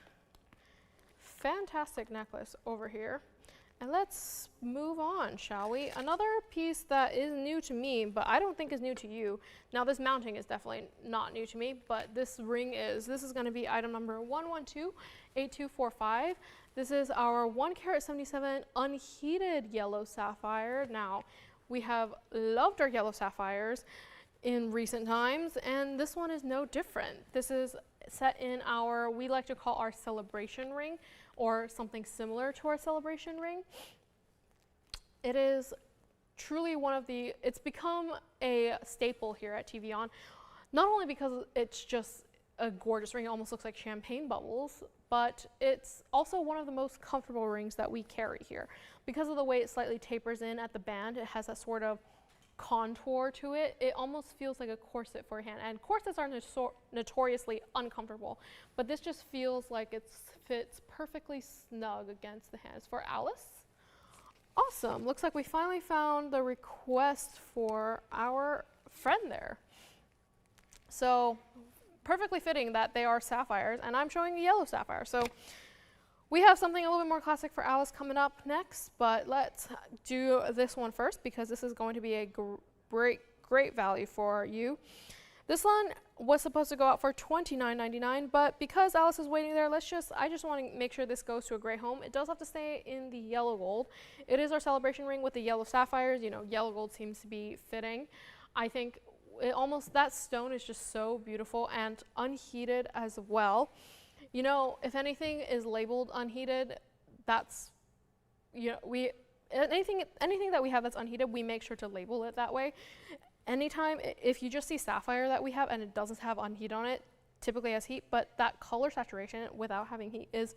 Fantastic necklace over here. And let's move on, shall we? Another piece that is new to me, but I don't think is new to you. Now, this mounting is definitely not new to me, but this ring is. This is going to be item number 1128245. This is our 1 carat 77 unheated yellow sapphire. Now, we have loved our yellow sapphires in recent times, and this one is no different. This is set in our, we like to call our celebration ring, or something similar to our celebration ring. It is truly one of the, it's become a staple here at TVON, not only because it's just a gorgeous ring, it almost looks like champagne bubbles, but it's also one of the most comfortable rings that we carry here. Because of the way it slightly tapers in at the band, it has that sort of contour to it. It almost feels like a corset for a hand, and corsets are notoriously uncomfortable, but this just feels like it fits perfectly snug against the hands. For Alice, awesome. Looks like we finally found the request for our friend there. So perfectly fitting that they are sapphires, and I'm showing the yellow sapphire. So we have something a little bit more classic for Alice coming up next, but let's do this one first because this is going to be a great value for you. This one was supposed to go out for $29.99, but because Alice is waiting there, I just want to make sure this goes to a great home. It does have to stay in the yellow gold. It is our celebration ring with the yellow sapphires. You know, yellow gold seems to be fitting. I think that stone is just so beautiful and unheated as well. You know, if anything is labeled unheated, that's, you know, anything that we have that's unheated, we make sure to label it that way. Anytime, if you just see sapphire that we have and it doesn't have unheat on it, typically has heat, but that color saturation without having heat is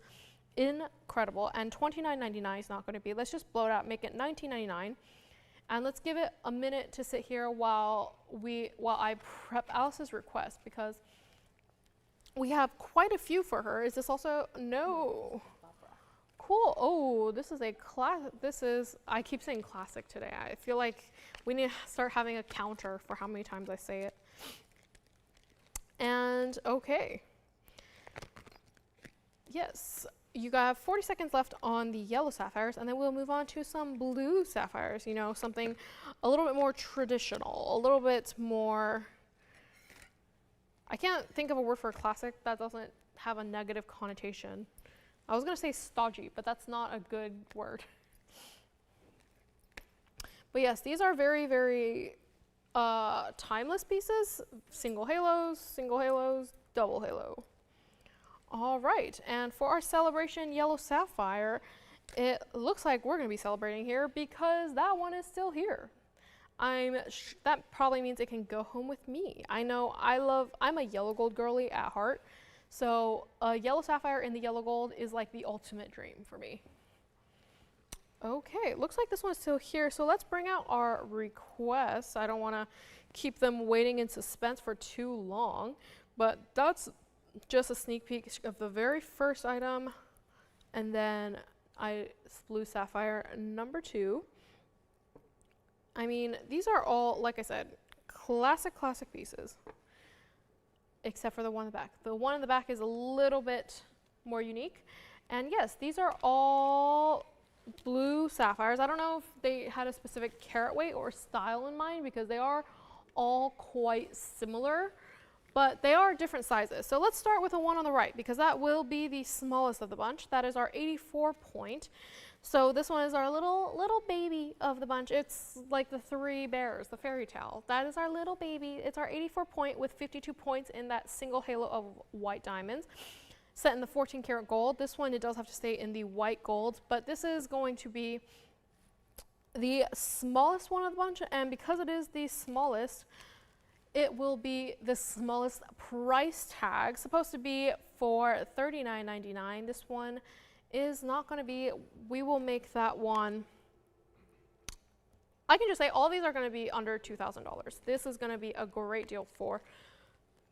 incredible. And $29.99 is not going to be. Let's just blow it out, make it $19.99. And let's give it a minute to sit here while I prep Alice's request, because we have quite a few for her. Is this also? No. Cool. Oh, this is a I keep saying classic today. I feel like we need to start having a counter for how many times I say it. And okay. Yes, you got 40 seconds left on the yellow sapphires, and then we'll move on to some blue sapphires, you know, something a little bit more traditional, a little bit more, I can't think of a word for classic that doesn't have a negative connotation. I was going to say stodgy, but that's not a good word. But yes, these are very, very timeless pieces. Single halos, double halo. All right, and for our celebration yellow sapphire, it looks like we're going to be celebrating here because that one is still here. That probably means it can go home with me. I know I'm a yellow gold girly at heart, so a yellow sapphire in the yellow gold is like the ultimate dream for me. Okay, looks like this one's still here, so let's bring out our requests. I don't want to keep them waiting in suspense for too long, but that's just a sneak peek of the very first item, and then blue sapphire number 2. I mean, these are all, like I said, classic pieces, except for the one in the back. The one in the back is a little bit more unique. And yes, these are all blue sapphires. I don't know if they had a specific carat weight or style in mind, because they are all quite similar, but they are different sizes. So let's start with the one on the right, because that will be the smallest of the bunch. That is our 84 point. So this one is our little baby of the bunch. It's like the 3 bears, the fairy tale. That is our little baby. It's our 84 point with 52 points in that single halo of white diamonds, set in the 14 karat gold. This one, it does have to stay in the white gold, but this is going to be the smallest one of the bunch, and because it is the smallest, it will be the smallest price tag, supposed to be for $39.99. This one is not going to be, we will make that one, I can just say all these are going to be under $2,000. This is going to be a great deal for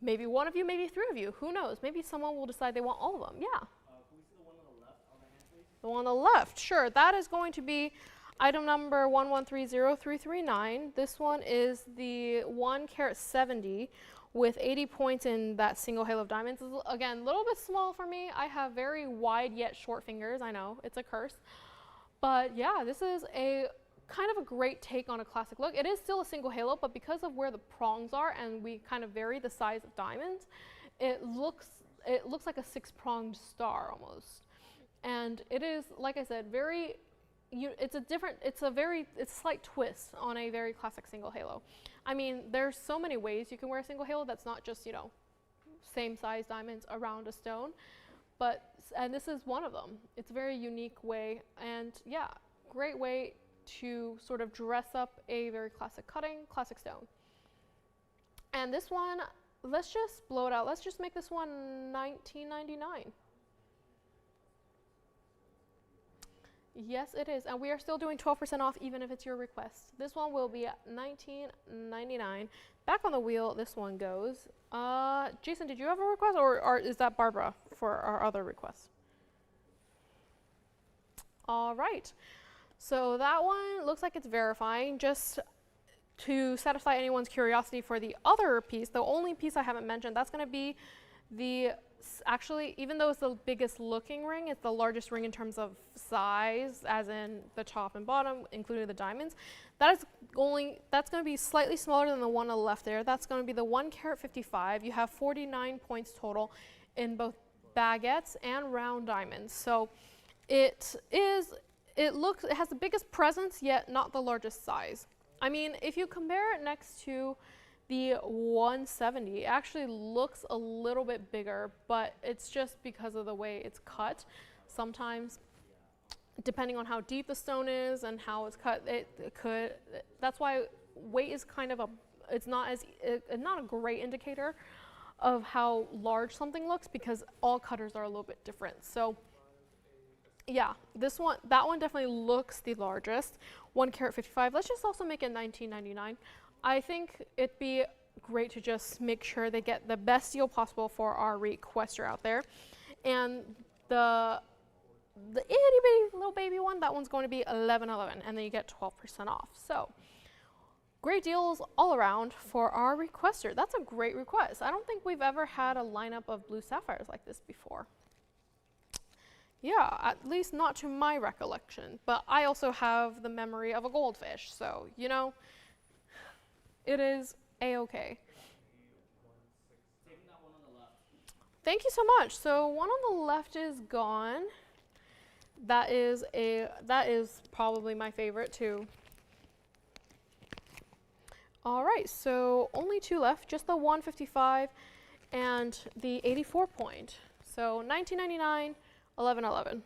maybe one of you, maybe 3 of you, who knows? Maybe someone will decide they want all of them. Yeah. Can we see the one on the left on the hand, please? The one on the left, sure. That is going to be item number 1130339. This one is the 1 carat 70 with 80 points in that single halo of diamonds. Again, a little bit small for me. I have very wide yet short fingers. I know, it's a curse. But yeah, this is a kind of a great take on a classic look. It is still a single halo, but because of where the prongs are and we kind of vary the size of diamonds, it looks like a 6-pronged star almost. And it is, like I said, very, it's a slight twist on a very classic single halo. I mean, there's so many ways you can wear a single halo that's not just, you know, same size diamonds around a stone, and this is one of them. It's a very unique way, and yeah, great way to sort of dress up a very classic cutting, classic stone. And this one, let's just blow it out. Let's just make this one $19.99. Yes, it is, and we are still doing 12% off even if it's your request. This one will be at $19.99. Back on the wheel, this one goes. Jason, did you have a request, or is that Barbara for our other request? All right, so that one looks like it's verifying. Just to satisfy anyone's curiosity for the other piece, the only piece I haven't mentioned, that's going to be the, actually, even though it's the biggest looking ring, it's the largest ring in terms of size, as in the top and bottom, including the diamonds. That's going to be slightly smaller than the one on the left there. That's going to be the 1 carat 55. You have 49 points total in both baguettes and round diamonds. So it has the biggest presence, yet not the largest size. I mean, if you compare it next to the 170, it actually looks a little bit bigger, but it's just because of the way it's cut. Sometimes, depending on how deep the stone is and how it's cut, that's why weight is kind of it's not a great indicator of how large something looks, because all cutters are a little bit different. So yeah, that one definitely looks the largest, 1 carat 55. Let's just also make it $19.99. I think it'd be great to just make sure they get the best deal possible for our requester out there. And the itty bitty little baby one, that one's going to be $11.11, and then you get 12% off. So great deals all around for our requester. That's a great request. I don't think we've ever had a lineup of blue sapphires like this before. Yeah, at least not to my recollection, but I also have the memory of a goldfish, so, you know, it is a-okay. Taking that one on the left. Thank you so much. So one on the left is gone. That is probably my favorite too. All right, so only 2 left, just the 155 and the 84 point. So $19.99, $11.11.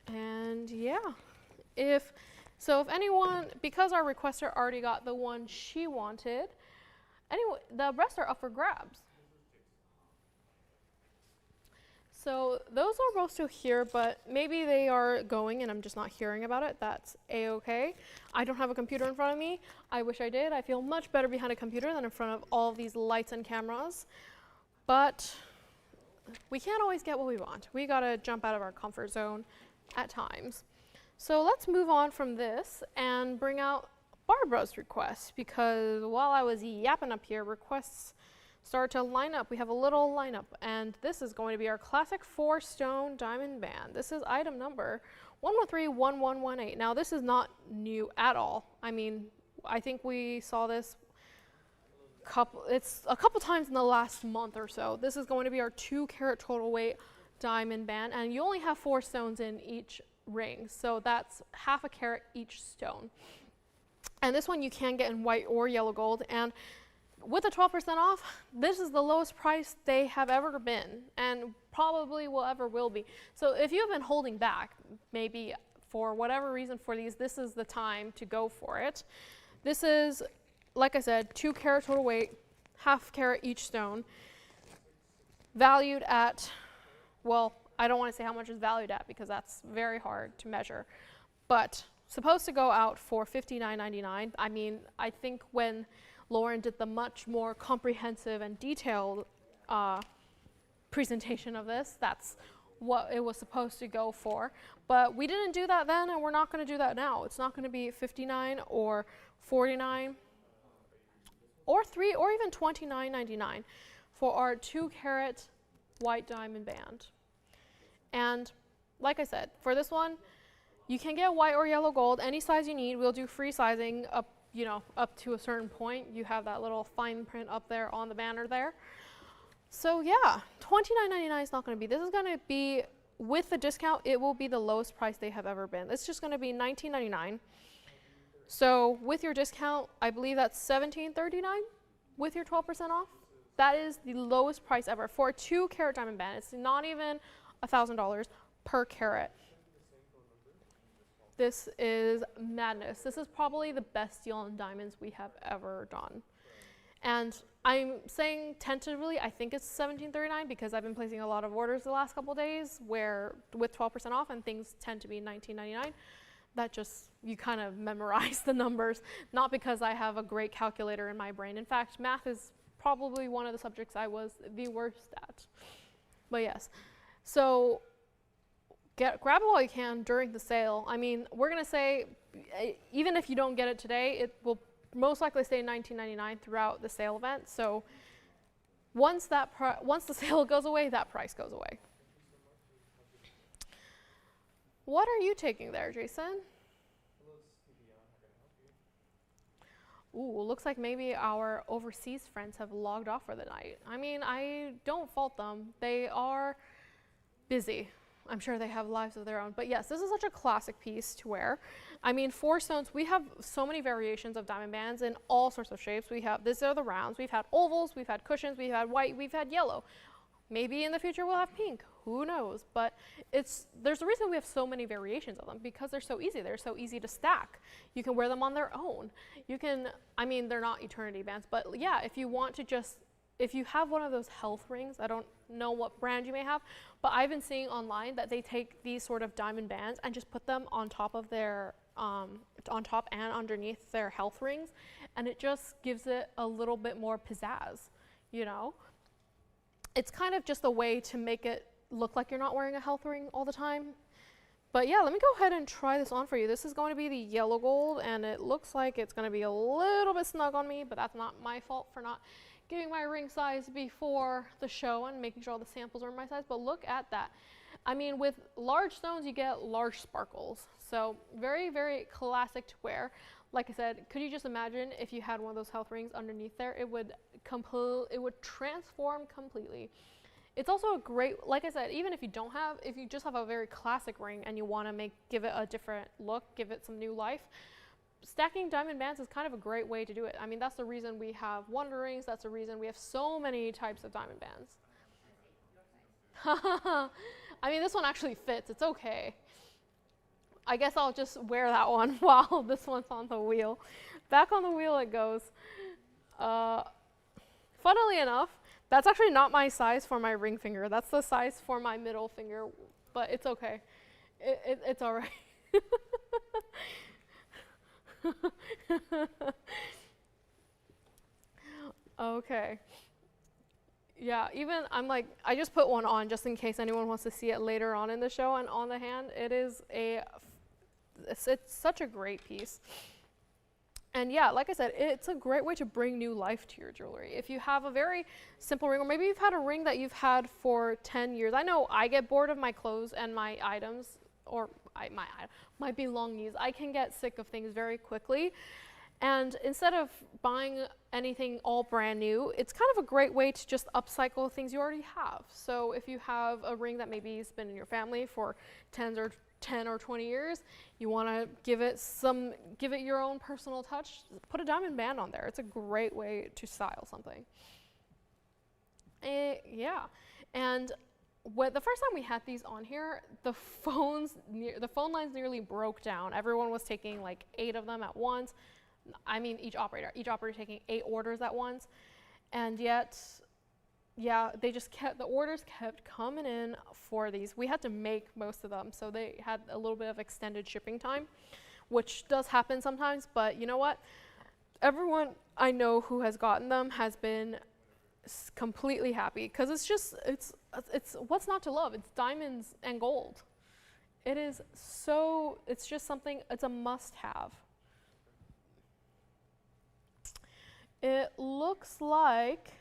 And yeah, if anyone, because our requester already got the one she wanted, anyway, the rest are up for grabs. So those are both still here, but maybe they are going and I'm just not hearing about it. That's a-okay. I don't have a computer in front of me. I wish I did. I feel much better behind a computer than in front of all of these lights and cameras. But we can't always get what we want. We gotta jump out of our comfort zone at times. So let's move on from this and bring out Barbara's request, because while I was yapping up here, requests start to line up. We have a little lineup, and this is going to be our classic 4-stone diamond band. This is item number 1131118. Now this is not new at all. I mean, I think we saw this it's a couple times in the last month or so. This is going to be our 2-carat total weight diamond band, and you only have 4 stones in each ring, so that's half a carat each stone. And this one you can get in white or yellow gold, and with a 12% off, this is the lowest price they have ever been, and probably will be. So if you've been holding back, maybe for whatever reason for these, this is the time to go for it. This is, like I said, 2-carat total weight, half carat each stone, valued at, well, I don't want to say how much it's valued at because that's very hard to measure, but supposed to go out for $59.99. I mean, I think when Lauren did the much more comprehensive and detailed presentation of this, that's what it was supposed to go for. But we didn't do that then, and we're not going to do that now. It's not going to be $59 or $49 or $3 or even $29.99 for our 2-carat white diamond band. And like I said, for this one, you can get white or yellow gold, any size you need. We'll do free sizing up, you know, up to a certain point. You have that little fine print up there on the banner there. So yeah, $29.99 is not going to be. This is going to be, with the discount, it will be the lowest price they have ever been. It's just going to be $19.99. So with your discount, I believe that's $17.39 with your 12% off. That is the lowest price ever for a 2-carat diamond band. It's not even $1,000 per carat. This is madness. This is probably the best deal on diamonds we have ever done. And I'm saying tentatively, I think it's $17.39 because I've been placing a lot of orders the last couple of days where with 12% off, and things tend to be $19.99. That just, you kind of memorize the numbers, not because I have a great calculator in my brain. In fact, math is probably one of the subjects I was the worst at. But yes, so grab it while you can during the sale. I mean, we're going to say, even if you don't get it today, it will most likely stay $19.99 throughout the sale event. So once the sale goes away, that price goes away. What are you taking there, Jason? Ooh, looks like maybe our overseas friends have logged off for the night. I mean, I don't fault them. They are busy. I'm sure they have lives of their own. But yes, this is such a classic piece to wear. I mean, 4 stones, we have so many variations of diamond bands in all sorts of shapes. We have, these are the rounds. We've had ovals, we've had cushions, we've had white, we've had yellow. Maybe in the future we'll have pink, who knows? But there's a reason we have so many variations of them, because they're so easy. They're so easy to stack. You can wear them on their own. You can, I mean, they're not eternity bands, but yeah, if you want to just, if you have one of those health rings, I don't know what brand you may have, but I've been seeing online that they take these sort of diamond bands and just put them on top of their, on top and underneath their health rings, and it just gives it a little bit more pizzazz, you know? It's kind of just a way to make it look like you're not wearing a health ring all the time. But yeah, let me go ahead and try this on for you. This is going to be the yellow gold, and it looks like it's going to be a little bit snug on me, but that's not my fault for not giving my ring size before the show and making sure all the samples are my size. But look at that. I mean, with large stones, you get large sparkles. So very, very classic to wear. Like I said, could you just imagine if you had one of those health rings underneath there? It would transform completely. It's also a great, like I said, even if you don't have, if you just have a very classic ring and you want to give it a different look, give it some new life, stacking diamond bands is kind of a great way to do it. I mean, that's the reason we have wonder rings. That's the reason we have so many types of diamond bands. I mean, this one actually fits. It's okay. I guess I'll just wear that one while this one's on the wheel. Back on the wheel it goes. Funnily enough, that's actually not my size for my ring finger. That's the size for my middle finger, but it's okay. It's all right. Okay. Yeah, even I'm like, I just put one on just in case anyone wants to see it later on in the show, and on the hand, it's such a great piece. And yeah, like I said, it's a great way to bring new life to your jewelry. If you have a very simple ring, or maybe you've had a ring that you've had for 10 years. I know I get bored of my clothes and my items, or my belongings. I can get sick of things very quickly. And instead of buying anything all brand new, it's kind of a great way to just upcycle things you already have. So if you have a ring that maybe has been in your family for 10 or 20 years, you want to give it your own personal touch, put a diamond band on there. It's a great way to style something. Yeah, and the first time we had these on here, the phone lines nearly broke down. Everyone was taking like 8 of them at once. I mean, each operator taking 8 orders at once, and yet, yeah, the orders kept coming in for these. We had to make most of them, so they had a little bit of extended shipping time, which does happen sometimes, but you know what? Everyone I know who has gotten them has been completely happy, because it's what's not to love? It's diamonds and gold. It's just something, it's a must-have. It looks like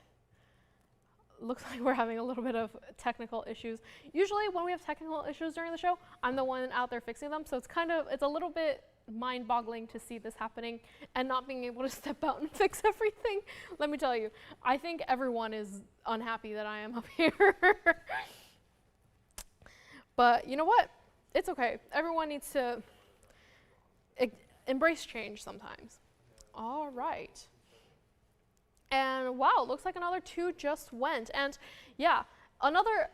we're having a little bit of technical issues. Usually when we have technical issues during the show, I'm the one out there fixing them, so it's a little bit mind-boggling to see this happening and not being able to step out and fix everything. Let me tell you, I think everyone is unhappy that I am up here. But you know what? It's okay. Everyone needs to embrace change sometimes. All right. And wow, looks like another 2 just went. And yeah,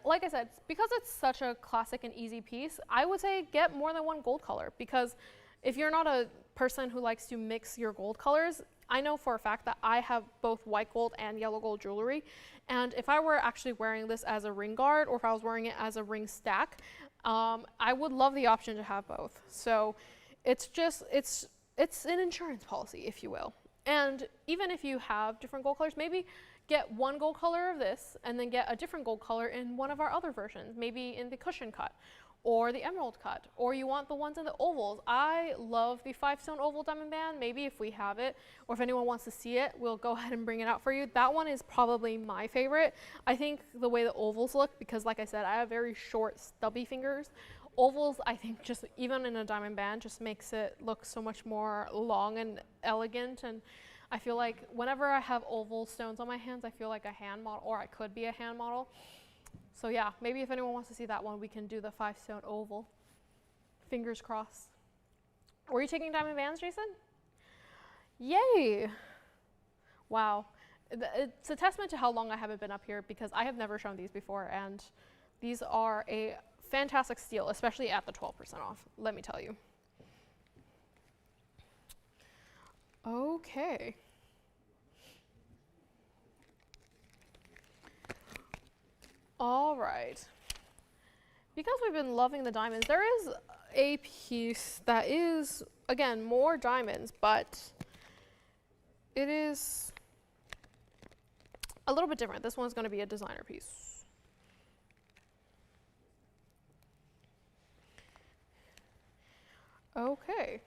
like I said, because it's such a classic and easy piece, I would say get more than one gold color, because if you're not a person who likes to mix your gold colors, I know for a fact that I have both white gold and yellow gold jewelry. And if I were actually wearing this as a ring guard, or if I was wearing it as a ring stack, I would love the option to have both. So it's an insurance policy, if you will. And even if you have different gold colors, maybe get one gold color of this and then get a different gold color in one of our other versions, maybe in the cushion cut or the emerald cut, or you want the ones in the ovals. I love the 5-stone oval diamond band. Maybe if we have it, or if anyone wants to see it, we'll go ahead and bring it out for you. That one is probably my favorite. I think the way the ovals look, because like I said, I have very short, stubby fingers. Ovals, I think, just even in a diamond band, just makes it look so much more long and elegant. And I feel like whenever I have oval stones on my hands, I feel like a hand model, or I could be a hand model. So yeah, maybe if anyone wants to see that one, we can do the 5-stone oval. Fingers crossed. Were you taking diamond bands, Jason? Yay! Wow. It's a testament to how long I haven't been up here, because I have never shown these before, and these are a fantastic steal, especially at the 12% off, let me tell you. Okay. All right. Because we've been loving the diamonds, there is a piece that is, again, more diamonds, but it is a little bit different. This one's going to be a designer piece. Okay,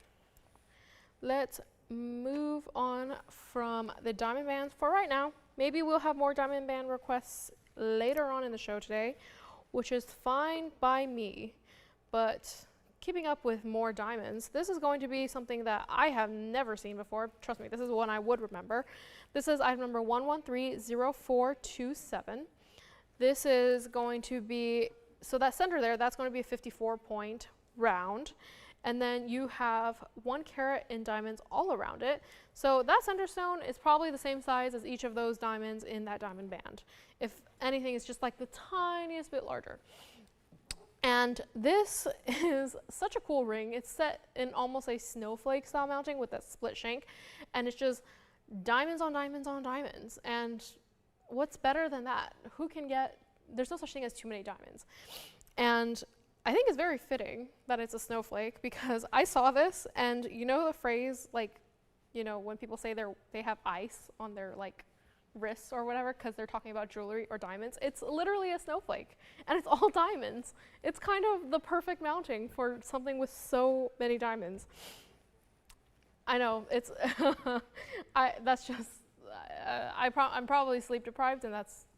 let's move on from the diamond bands for right now. Maybe we'll have more diamond band requests later on in the show today, which is fine by me. But keeping up with more diamonds, this is going to be something that I have never seen before. Trust me, this is one I would remember. This is item number 1130427. This is going to be, so that center there, that's going to be a 54-point round. And then you have 1 carat in diamonds all around it. So that center stone is probably the same size as each of those diamonds in that diamond band. If anything, it's just like the tiniest bit larger. And this is such a cool ring. It's set in almost a snowflake style mounting with a split shank. And it's just diamonds on diamonds on diamonds. And what's better than that? There's no such thing as too many diamonds. And I think it's very fitting that it's a snowflake, because I saw this, and you know the phrase, like, you know, when people say they have ice on their, like, wrists or whatever because they're talking about jewelry or diamonds. It's literally a snowflake and it's all diamonds. It's kind of the perfect mounting for something with so many diamonds. I know, it's, that's just, I'm probably sleep deprived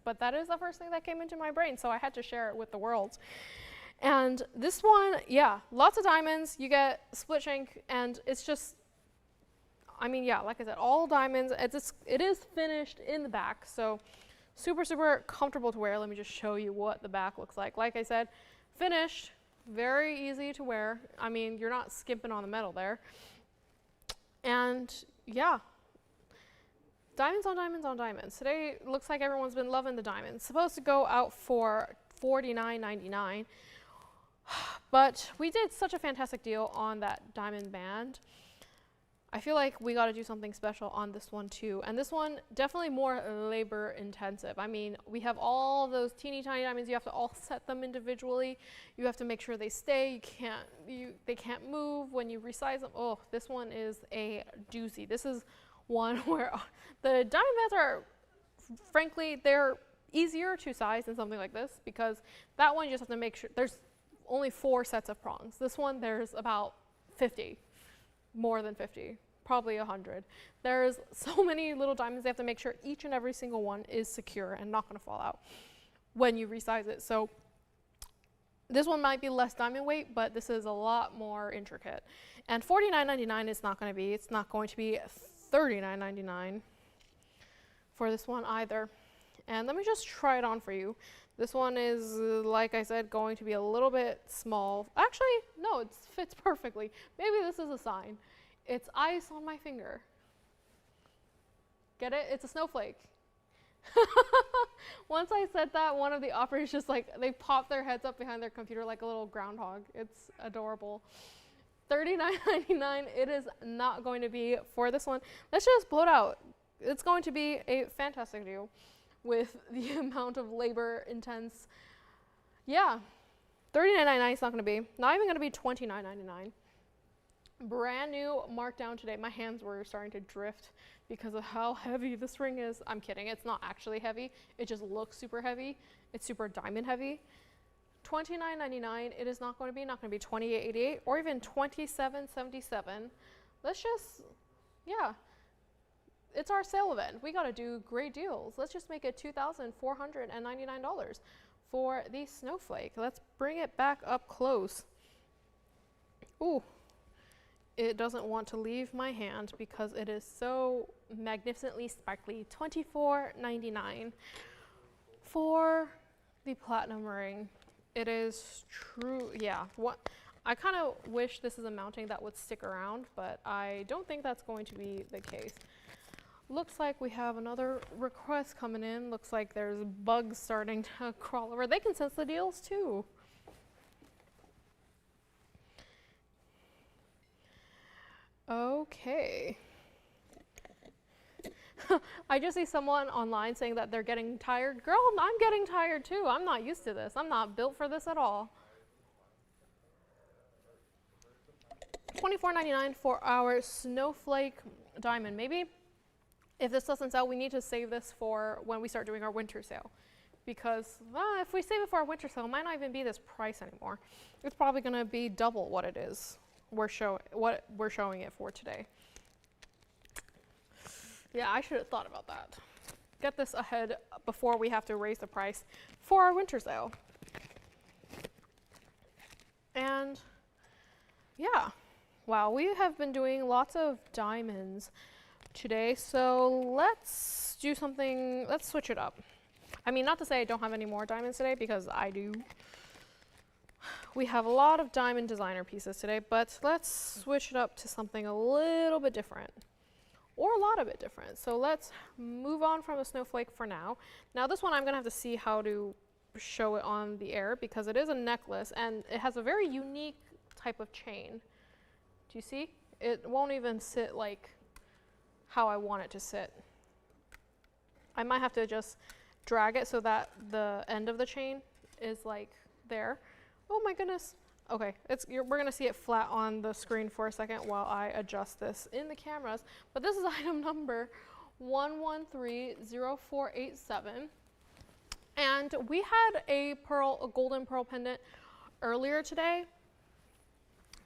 but that is the first thing that came into my brain, so I had to share it with the world. And this one, yeah, lots of diamonds, you get split shank, and it's just, I mean, yeah, like I said, all diamonds. It is finished in the back, so super, super comfortable to wear. Let me just show you what the back looks like. Like I said, finished, very easy to wear. I mean, you're not skimping on the metal there. And yeah, diamonds on diamonds on diamonds. Today, looks like everyone's been loving the diamonds. Supposed to go out for $49.99, but we did such a fantastic deal on that diamond band. I feel like we got to do something special on this one too. And this one, definitely more labor intensive. I mean, we have all of those teeny tiny diamonds. You have to all set them individually. You have to make sure they stay. They can't move when you resize them. Oh, this one is a doozy. This is one where the diamond bands are, frankly, they're easier to size than something like this, because that one you just have to make sure there's only 4 sets of prongs. This one, there's about 50. More than 50, probably 100. There's so many little diamonds. They have to make sure each and every single one is secure and not going to fall out when you resize it. So this one might be less diamond weight, but this is a lot more intricate. And $49.99 is not going to be. It's not going to be $39.99 for this one either. And let me just try it on for you. This one is, like I said, going to be a little bit small. Actually, no, it fits perfectly. Maybe this is a sign. It's ice on my finger. Get it? It's a snowflake. Once I said that, one of the operators just like, they popped their heads up behind their computer like a little groundhog. It's adorable. $39.99, it is not going to be for this one. Let's just blow it out. It's going to be a fantastic deal with the amount of labor intense. Yeah, $39.99 is not going to be. Not even going to be $29.99. Brand new markdown today. My hands were starting to drift because of how heavy this ring is. I'm kidding. It's not actually heavy. It just looks super heavy. It's super diamond heavy. $29.99. It is not going to be. Not going to be $28.88 or even $27.77. Let's just, yeah. It's our sale event. We got to do great deals. Let's just make it $2,499 for the snowflake. Let's bring it back up close. Ooh, it doesn't want to leave my hand because it is so magnificently sparkly. $24.99 for the platinum ring. It is true, yeah. I kind of wish this is a mounting that would stick around, but I don't think that's going to be the case. Looks like we have another request coming in. Looks like there's bugs starting to crawl over. They can sense the deals too. Okay. I just see someone online saying that they're getting tired. Girl, I'm getting tired too. I'm not used to this. I'm not built for this at all. $24.99 for our snowflake diamond. Maybe if this doesn't sell, we need to save this for when we start doing our winter sale. Because if we save it for our winter sale, it might not even be this price anymore. It's probably going to be double what it is what we're showing it for today. Yeah, I should have thought about that. Get this ahead before we have to raise the price for our winter sale. And yeah, wow, we have been doing lots of diamonds today, so let's do something, let's switch it up. I mean, not to say I don't have any more diamonds today, because I do. We have a lot of diamond designer pieces today, but let's switch it up to something a little bit different, or a lot of it different. So let's move on from the snowflake for now. Now this one I'm gonna have to see how to show it on the air, because it is a necklace and it has a very unique type of chain. Do you see? It won't even sit like how I want it to sit. I might have to just drag it so that the end of the chain is like there. Oh my goodness. Okay, we're gonna see it flat on the screen for a second while I adjust this in the cameras. But this is item number 1130487. And we had a golden pearl pendant earlier today.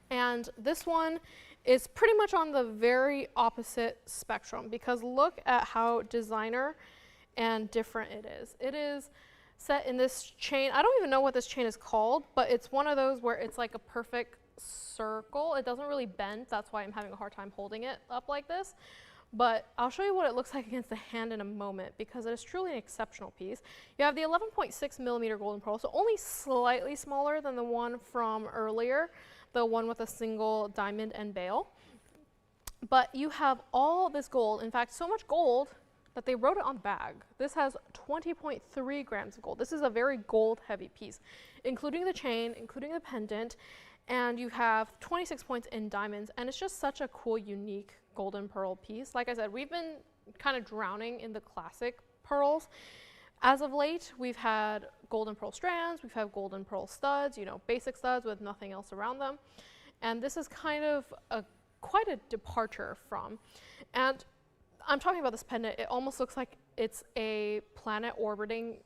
And this one is pretty much on the very opposite spectrum, because look at how designer and different it is. It is set in this chain. I don't even know what this chain is called, but it's one of those where it's like a perfect circle. It doesn't really bend. That's why I'm having a hard time holding it up like this. But I'll show you what it looks like against the hand in a moment, because it is truly an exceptional piece. You have the 11.6 millimeter golden pearl, so only slightly smaller than the one from earlier, the one with a single diamond and bail. But you have all this gold, in fact, so much gold that they wrote it on the bag. This has 20.3 grams of gold. This is a very gold heavy piece, including the chain, including the pendant, and you have 26 points in diamonds, and it's just such a cool, unique golden pearl piece. Like I said, we've been kind of drowning in the classic pearls. As of late, we've had golden pearl strands, we've had golden pearl studs, you know, basic studs with nothing else around them. And this is kind of quite a departure from. And I'm talking about this pendant. It almost looks like it's a planet orbiting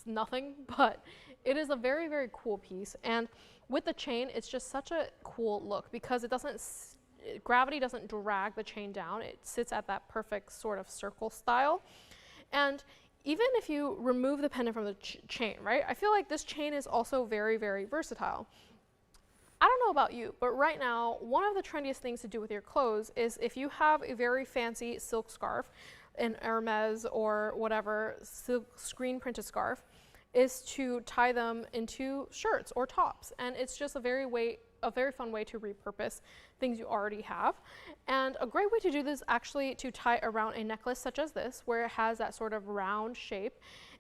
nothing, but it is a very, very cool piece. And with the chain, it's just such a cool look, because it doesn't, gravity doesn't drag the chain down. It sits at that perfect sort of circle style. And even if you remove the pendant from the chain, right, I feel like this chain is also very, very versatile. I don't know about you, but right now, one of the trendiest things to do with your clothes is, if you have a very fancy silk scarf, an Hermes or whatever silk screen printed scarf, is to tie them into shirts or tops. And it's just a very fun way to repurpose things you already have. And a great way to do this, actually, to tie around a necklace such as this, where it has that sort of round shape.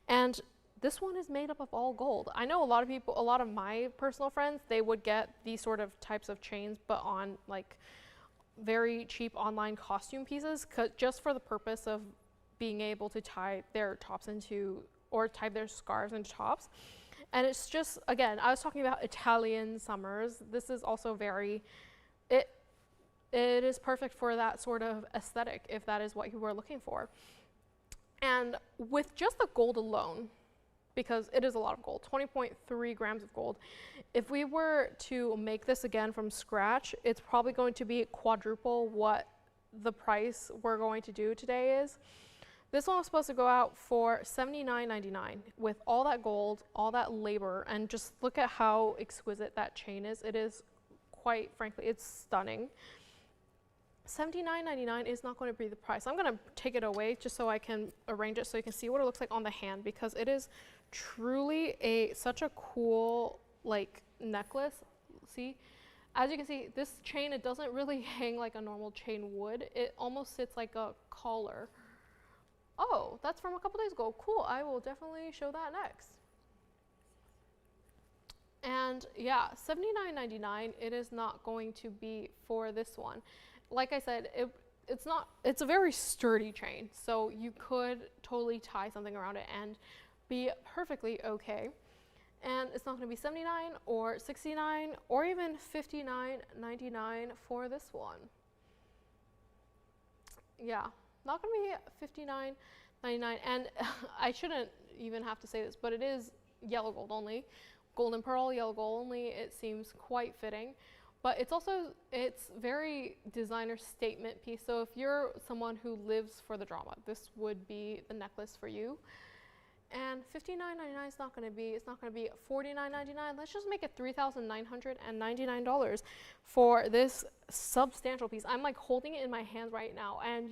And this one is made up of all gold. I know a lot of people, a lot of my personal friends, they would get these sort of types of chains, but on like very cheap online costume pieces, just for the purpose of being able to tie their tops into, or tie their scarves into tops. And it's just, again, I was talking about Italian summers. This is also very, it is perfect for that sort of aesthetic, if that is what you were looking for. And with just the gold alone, because it is a lot of gold, 20.3 grams of gold. If we were to make this again from scratch, it's probably going to be quadruple what the price we're going to do today is. This one was supposed to go out for $79.99 with all that gold, all that labor, and just look at how exquisite that chain is. It is, quite frankly, it's stunning. $79.99 is not going to be the price. I'm going to take it away just so I can arrange it so you can see what it looks like on the hand, because it is truly such a cool like necklace. See, as you can see, this chain, it doesn't really hang like a normal chain would. It almost sits like a collar. Oh, that's from a couple days ago. Cool, I will definitely show that next. And yeah, $79.99, it is not going to be for this one. Like I said, it's a very sturdy chain, so you could totally tie something around it and be perfectly okay. And it's not going to be $79 or $69 or even $59.99 for this one. Yeah, not going to be $59.99. And I shouldn't even have to say this, but it is yellow gold only. Golden pearl, yellow gold only. It seems quite fitting. But it's very designer statement piece. So if you're someone who lives for the drama, this would be the necklace for you. And $59.99 is not going to be, it's not going to be $49.99. Let's just make it $3,999 for this substantial piece. I'm like holding it in my hands right now, and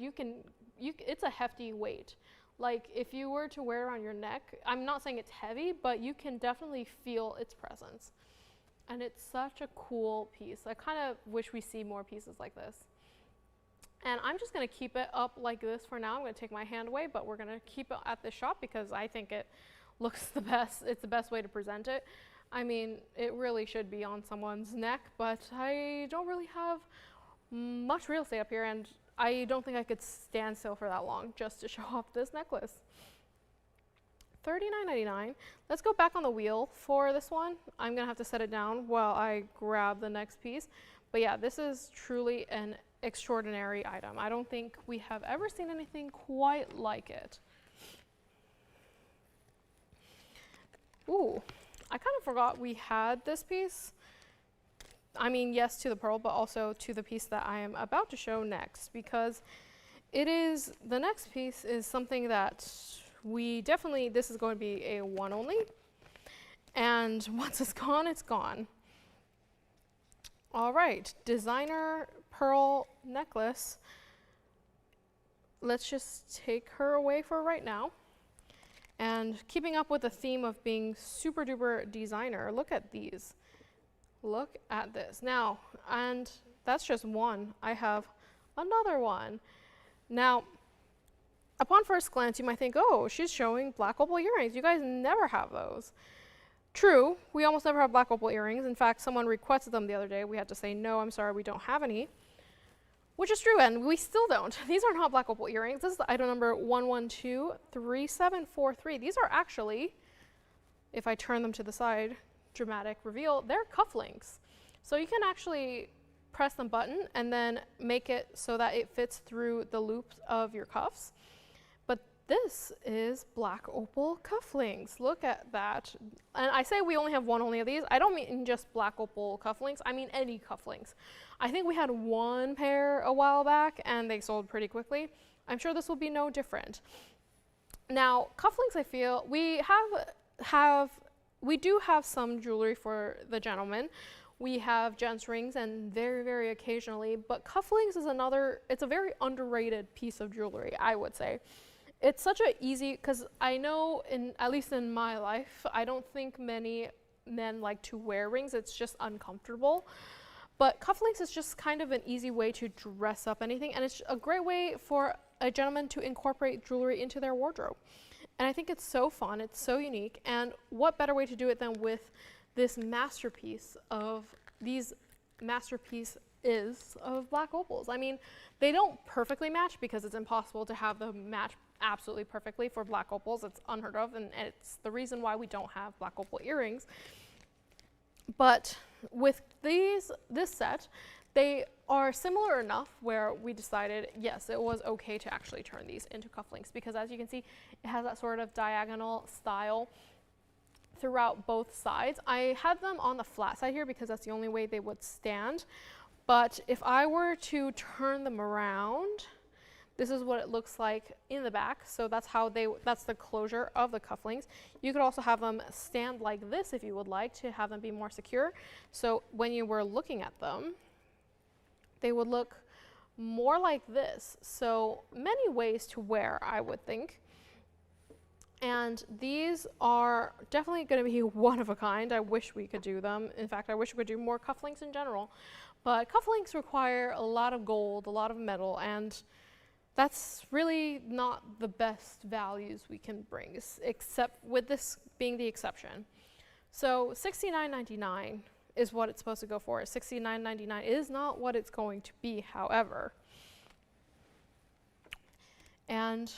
it's a hefty weight. Like if you were to wear it around your neck, I'm not saying it's heavy, but you can definitely feel its presence. And it's such a cool piece. I kind of wish we see more pieces like this. And I'm just going to keep it up like this for now. I'm going to take my hand away, but we're going to keep it at this shop because I think it looks the best. It's the best way to present it. I mean, it really should be on someone's neck, but I don't really have much real estate up here, and I don't think I could stand still for that long just to show off this necklace. $39.99. Let's go back on the wheel for this one. I'm gonna have to set it down while I grab the next piece. But yeah, this is truly an extraordinary item. I don't think we have ever seen anything quite like it. Ooh, I kind of forgot we had this piece. I mean, yes, to the pearl, but also to the piece that I am about to show next, because the next piece is something that we definitely, this is going to be a one only. And once it's gone, it's gone. All right, designer pearl necklace. Let's just take her away for right now. And keeping up with the theme of being super duper designer, look at these. Look at this. Now, and that's just one. I have another one. Now, upon first glance, you might think, oh, she's showing black opal earrings. You guys never have those. True, we almost never have black opal earrings. In fact, someone requested them the other day. We had to say, no, I'm sorry, we don't have any. Which is true, and we still don't. These are not black opal earrings. This is the item number 1123743. These are actually, if I turn them to the side, dramatic reveal, they're cufflinks. So you can actually press the button and then make it so that it fits through the loops of your cuffs. But this is black opal cufflinks. Look at that. And I say we only have one only of these. I don't mean just black opal cufflinks. I mean any cufflinks. I think we had one pair a while back and they sold pretty quickly. I'm sure this will be no different. Now, cufflinks, I feel, we do have some jewelry for the gentleman. We have gents rings and very, very occasionally, but cufflinks is it's a very underrated piece of jewelry, I would say. It's such an easy, because I know, at least in my life, I don't think many men like to wear rings. It's just uncomfortable. But cufflinks is just kind of an easy way to dress up anything, and it's a great way for a gentleman to incorporate jewelry into their wardrobe. And I think it's so fun, it's so unique, and what better way to do it than with this masterpiece of of black opals. I mean, they don't perfectly match because it's impossible to have them match absolutely perfectly for black opals. It's unheard of, and it's the reason why we don't have black opal earrings. But with this set, they are similar enough where we decided, yes, it was okay to actually turn these into cufflinks, because as you can see, it has that sort of diagonal style throughout both sides. I had them on the flat side here because that's the only way they would stand. But if I were to turn them around, this is what it looks like in the back. So that's the closure of the cufflinks. You could also have them stand like this if you would like to have them be more secure. So when you were looking at them, they would look more like this. So many ways to wear, I would think. And these are definitely going to be one of a kind. I wish we could do them. In fact, I wish we could do more cufflinks in general. But cufflinks require a lot of gold, a lot of metal, and that's really not the best values we can bring, except with this being the exception. So $69.99 is what it's supposed to go for. $69.99 is not what it's going to be, however. And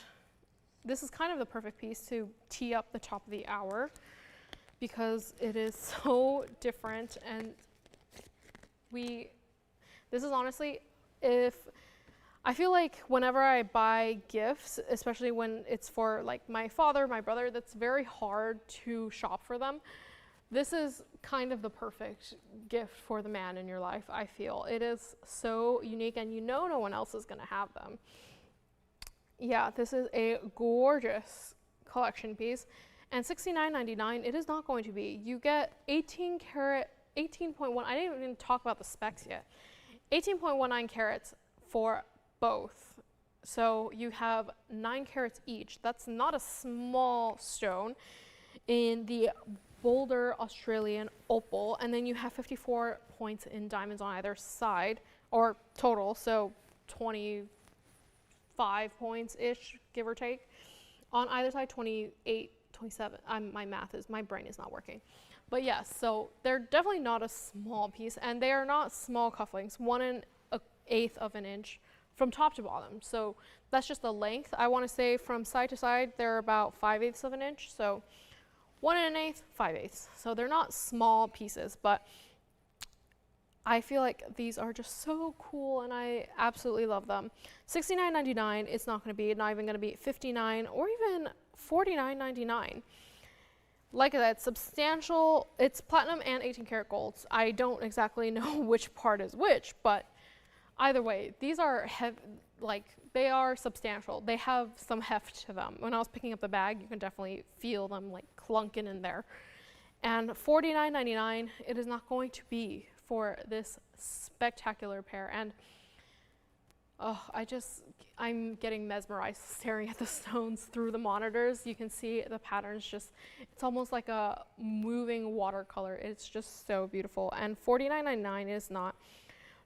this is kind of the perfect piece to tee up the top of the hour because it is so different, and this is honestly, I feel like whenever I buy gifts, especially when it's for like my father, my brother, that's very hard to shop for them. This is kind of the perfect gift for the man in your life, I feel. It is so unique, and you know no one else is going to have them. Yeah, this is a gorgeous collection piece, and $69.99, it is not going to be. You get 18 karat, 18.1, I didn't even talk about the specs yet. 18.19 carats for both. So you have 9 carats each. That's not a small stone in the Boulder Australian opal, and then you have 54 points in diamonds on either side, or total, so 25 points-ish, give or take. On either side, 28, 27. My brain is not working. But yes, so they're definitely not a small piece, and they are not small cufflinks, 1/8 of an inch from top to bottom. So that's just the length. I want to say from side to side, they're about 5/8 of an inch. So 1 1/8, 5/8. So they're not small pieces, but I feel like these are just so cool and I absolutely love them. $69.99, it's not even going to be $59 or even $49.99. Like I said, substantial, it's platinum and 18 karat golds. I don't exactly know which part is which, but either way, these are they are substantial. They have some heft to them. When I was picking up the bag, you can definitely feel them like clunking in there. And $49.99, it is not going to be for this spectacular pair. And oh, I'm getting mesmerized staring at the stones through the monitors. You can see the patterns it's almost like a moving watercolor. It's just so beautiful. And $49.99 is not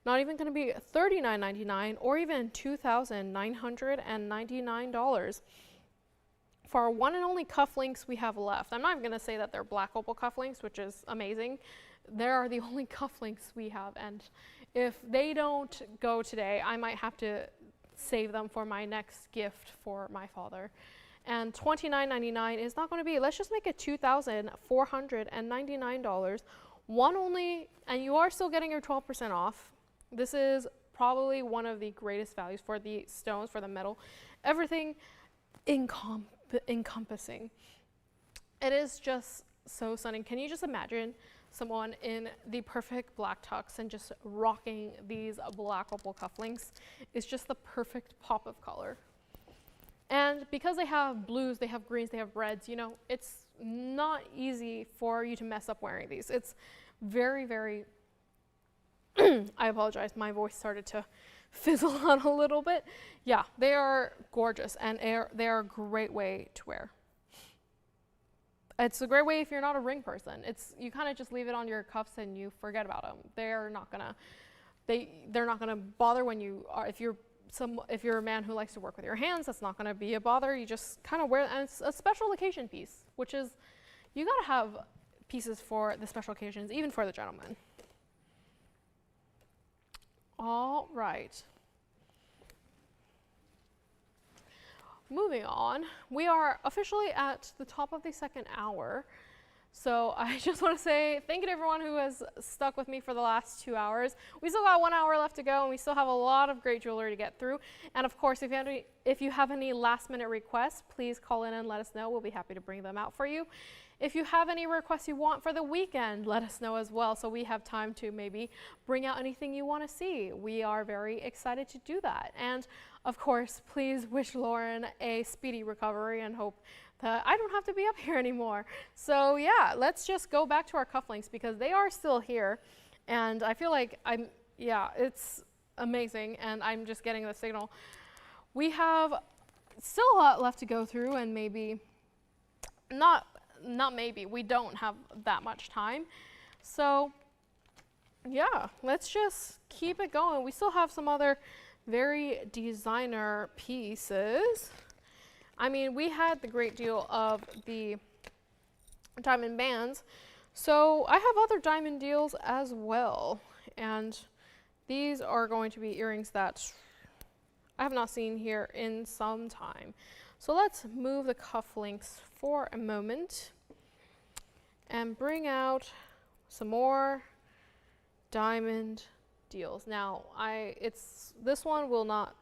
even going to be $39.99 or even $2,999 for our one and only cufflinks we have left. I'm not even going to say that they're black opal cufflinks, which is amazing. They are the only cufflinks we have, and if they don't go today, I might have to save them for my next gift for my father. And $29.99 is not going to be, let's just make it $2,499. One only, and you are still getting your 12% off. This is probably one of the greatest values for the stones, for the metal, everything encompassing. It is just so stunning. Can you just imagine someone in the perfect black tux and just rocking these black opal cufflinks? It's just the perfect pop of color. And because they have blues, they have greens, they have reds, you know, it's not easy for you to mess up wearing these. It's very, very, I apologize, my voice started to fizzle out a little bit. Yeah, they are gorgeous and they are a great way to wear. It's a great way if you're not a ring person. You kind of just leave it on your cuffs and you forget about them. They're not gonna bother when you are. If you're a man who likes to work with your hands, that's not gonna be a bother. You just kind of wear, and it's a special occasion piece, which is, you gotta have pieces for the special occasions, even for the gentleman. All right. Moving on, we are officially at the top of the second hour. So I just want to say thank you to everyone who has stuck with me for the last 2 hours. We still got 1 hour left to go, and we still have a lot of great jewelry to get through. And of course, if you have any last minute requests, please call in and let us know. We'll be happy to bring them out for you. If you have any requests you want for the weekend, let us know as well, so we have time to maybe bring out anything you want to see. We are very excited to do that. And of course, please wish Lauren a speedy recovery and hope that I don't have to be up here anymore. So yeah, let's just go back to our cufflinks because they are still here. And I feel like it's amazing, and I'm just getting the signal. We have still a lot left to go through, and maybe we don't have that much time. So yeah, let's just keep it going. We still have some other very designer pieces. I mean, we had the great deal of the diamond bands, so I have other diamond deals as well. And these are going to be earrings that I have not seen here in some time. So let's move the cufflinks for a moment and bring out some more diamond deals. Now, this one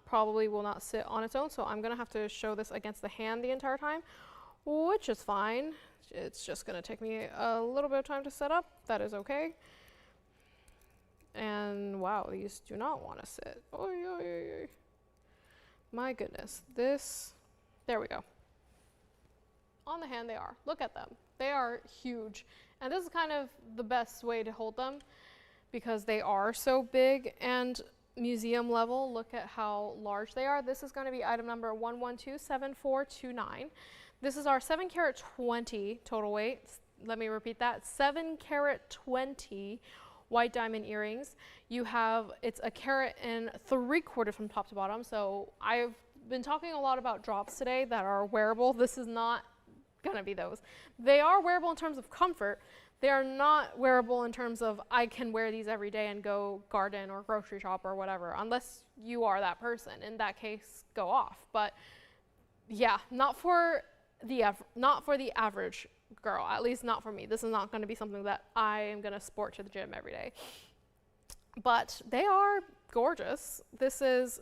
probably will not sit on its own, so I'm gonna have to show this against the hand the entire time, which is fine. It's just gonna take me a little bit of time to set up. That is okay. And wow, these do not want to sit. Oy, oy, oy, oy. My goodness, there we go. On the hand they are. Look at them. They are huge. And this is kind of the best way to hold them because they are so big and museum level. Look at how large they are. This is going to be item number 1127429. This is our 7 carat 20 total weight. Let me repeat that. 7 carat 20 white diamond earrings. It's a carat and 3/4 from top to bottom. So I've been talking a lot about drops today that are wearable. This is not gonna be those. They are wearable in terms of comfort. They are not wearable in terms of I can wear these every day and go garden or grocery shop or whatever, unless you are that person. In that case, go off. But yeah, not for the average girl, at least not for me. This is not going to be something that I am going to sport to the gym every day. but they are gorgeous. This is,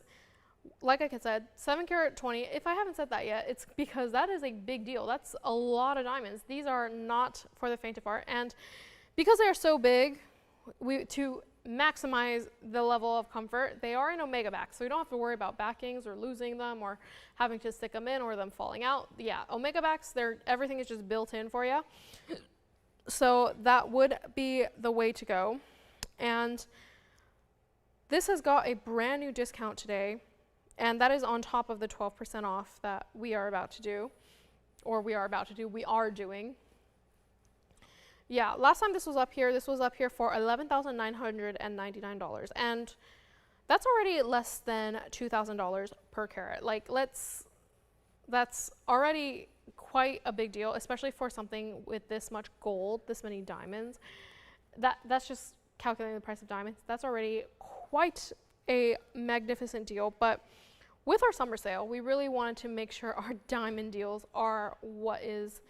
like I said, 7 karat 20. If I haven't said that yet, it's because that is a big deal. That's a lot of diamonds. These are not for the faint of heart. And because they are so big, to maximize the level of comfort, they are in omega back, so you don't have to worry about backings or losing them or having to stick them in or them falling out. Yeah, omega backs, everything is just built in for you. So that would be the way to go. And this has got a brand new discount today, and that is on top of the 12% off that we are doing. Yeah, last time this was up here for $11,999, and that's already less than $2,000 per carat. Like, that's already quite a big deal, especially for something with this much gold, this many diamonds. That's just calculating the price of diamonds. That's already quite a magnificent deal. But with our summer sale, we really wanted to make sure our diamond deals are what is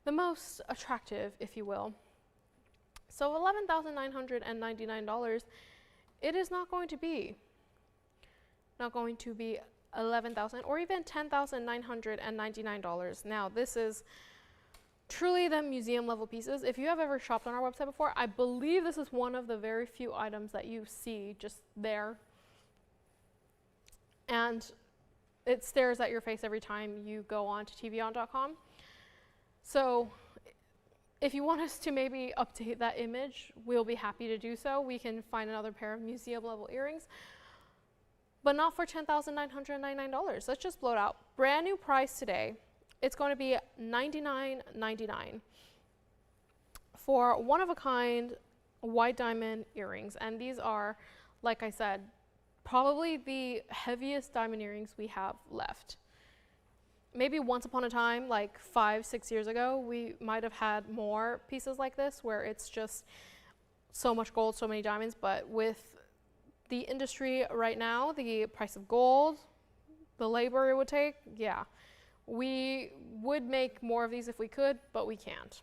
the most attractive, if you will. So $11,999, it is not going to be $11,000 or even $10,999. Now, this is truly the museum level pieces. If you have ever shopped on our website before, I believe this is one of the very few items that you see just there. And it stares at your face every time you go on to TVON.com. So if you want us to maybe update that image, we'll be happy to do so. We can find another pair of museum level earrings, but not for $10,999. Let's just blow it out. Brand new price today. It's going to be $99.99 for one-of-a-kind white diamond earrings. And these are, like I said, probably the heaviest diamond earrings we have left. Maybe once upon a time, like 5-6 years ago, we might have had more pieces like this where it's just so much gold, so many diamonds. But with the industry right now, the price of gold, the labor it would take, yeah, we would make more of these if we could, but we can't.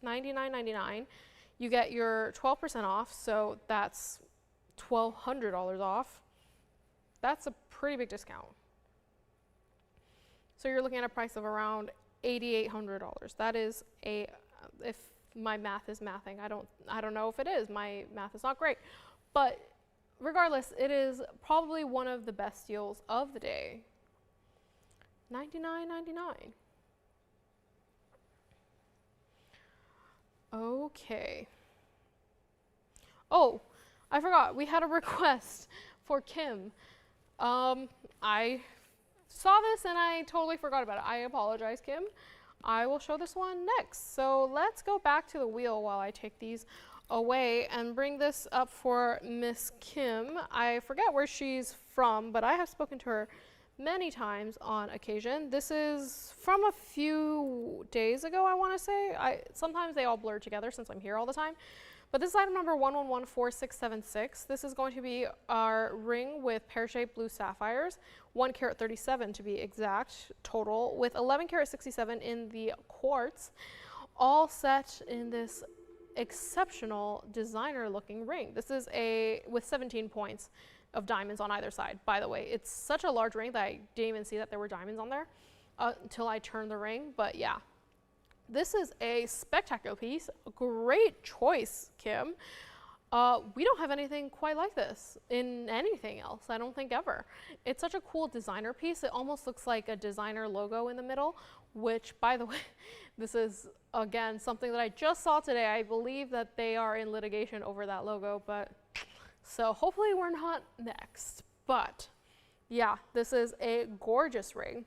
$99.99. You get your 12% off, so that's $1,200 off. That's a pretty big discount. So you're looking at a price of around $8,800. That is if my math is mathing, I don't know if it is. My math is not great. But regardless, it is probably one of the best deals of the day. $99.99. Okay. Oh, I forgot. We had a request for Kim. I saw this and I totally forgot about it. I apologize, Kim. I will show this one next. So let's go back to the wheel while I take these away and bring this up for Miss Kim. I forget where she's from, but I have spoken to her many times on occasion. This is from a few days ago, I want to say. Sometimes they all blur together since I'm here all the time. But this is item number 1114676. This is going to be our ring with pear-shaped blue sapphires, 1 karat 37 to be exact, total, with 11 karat 67 in the quartz, all set in this exceptional designer looking ring. This is with 17 points of diamonds on either side. By the way, it's such a large ring that I didn't even see that there were diamonds on there until I turned the ring, but yeah. This is a spectacular piece. Great choice, Kim. We don't have anything quite like this in anything else, I don't think ever. It's such a cool designer piece. It almost looks like a designer logo in the middle, which, by the way, this is, again, something that I just saw today. I believe that they are in litigation over that logo, but so hopefully we're not next. But yeah, this is a gorgeous ring.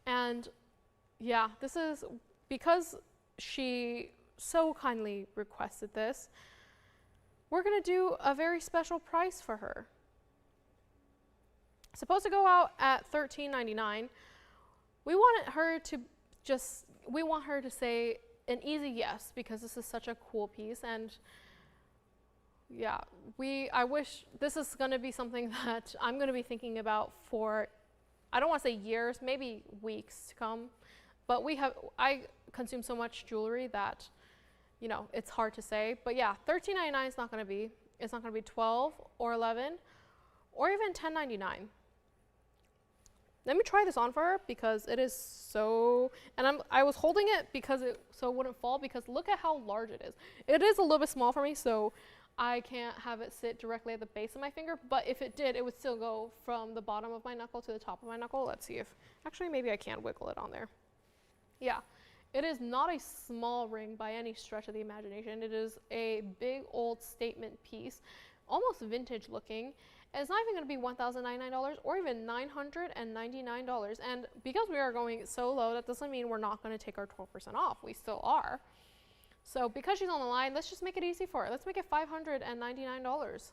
And yeah, this is because she so kindly requested this. We're going to do a very special price for her. Supposed to go out at $13.99. We want her to say an easy yes because this is such a cool piece, and yeah, I wish this is going to be something that I'm going to be thinking about for, I don't want to say years, maybe weeks to come. But I consume so much jewelry that you know, it's hard to say. But yeah, $13.99 is not going to be. It's not going to be $12 or $11 or even $10.99. Let me try this on for her because it is so, and I was holding it because so it wouldn't fall, because look at how large it is. It is a little bit small for me, so I can't have it sit directly at the base of my finger, but if it did, it would still go from the bottom of my knuckle to the top of my knuckle. Let's see if, actually maybe I can wiggle it on there. Yeah, it is not a small ring by any stretch of the imagination. It is a big old statement piece, almost vintage looking. It's not even going to be $1,099 or even $999. And because we are going so low, that doesn't mean we're not going to take our 12% off. We still are. So because she's on the line, let's just make it easy for her. Let's make it $599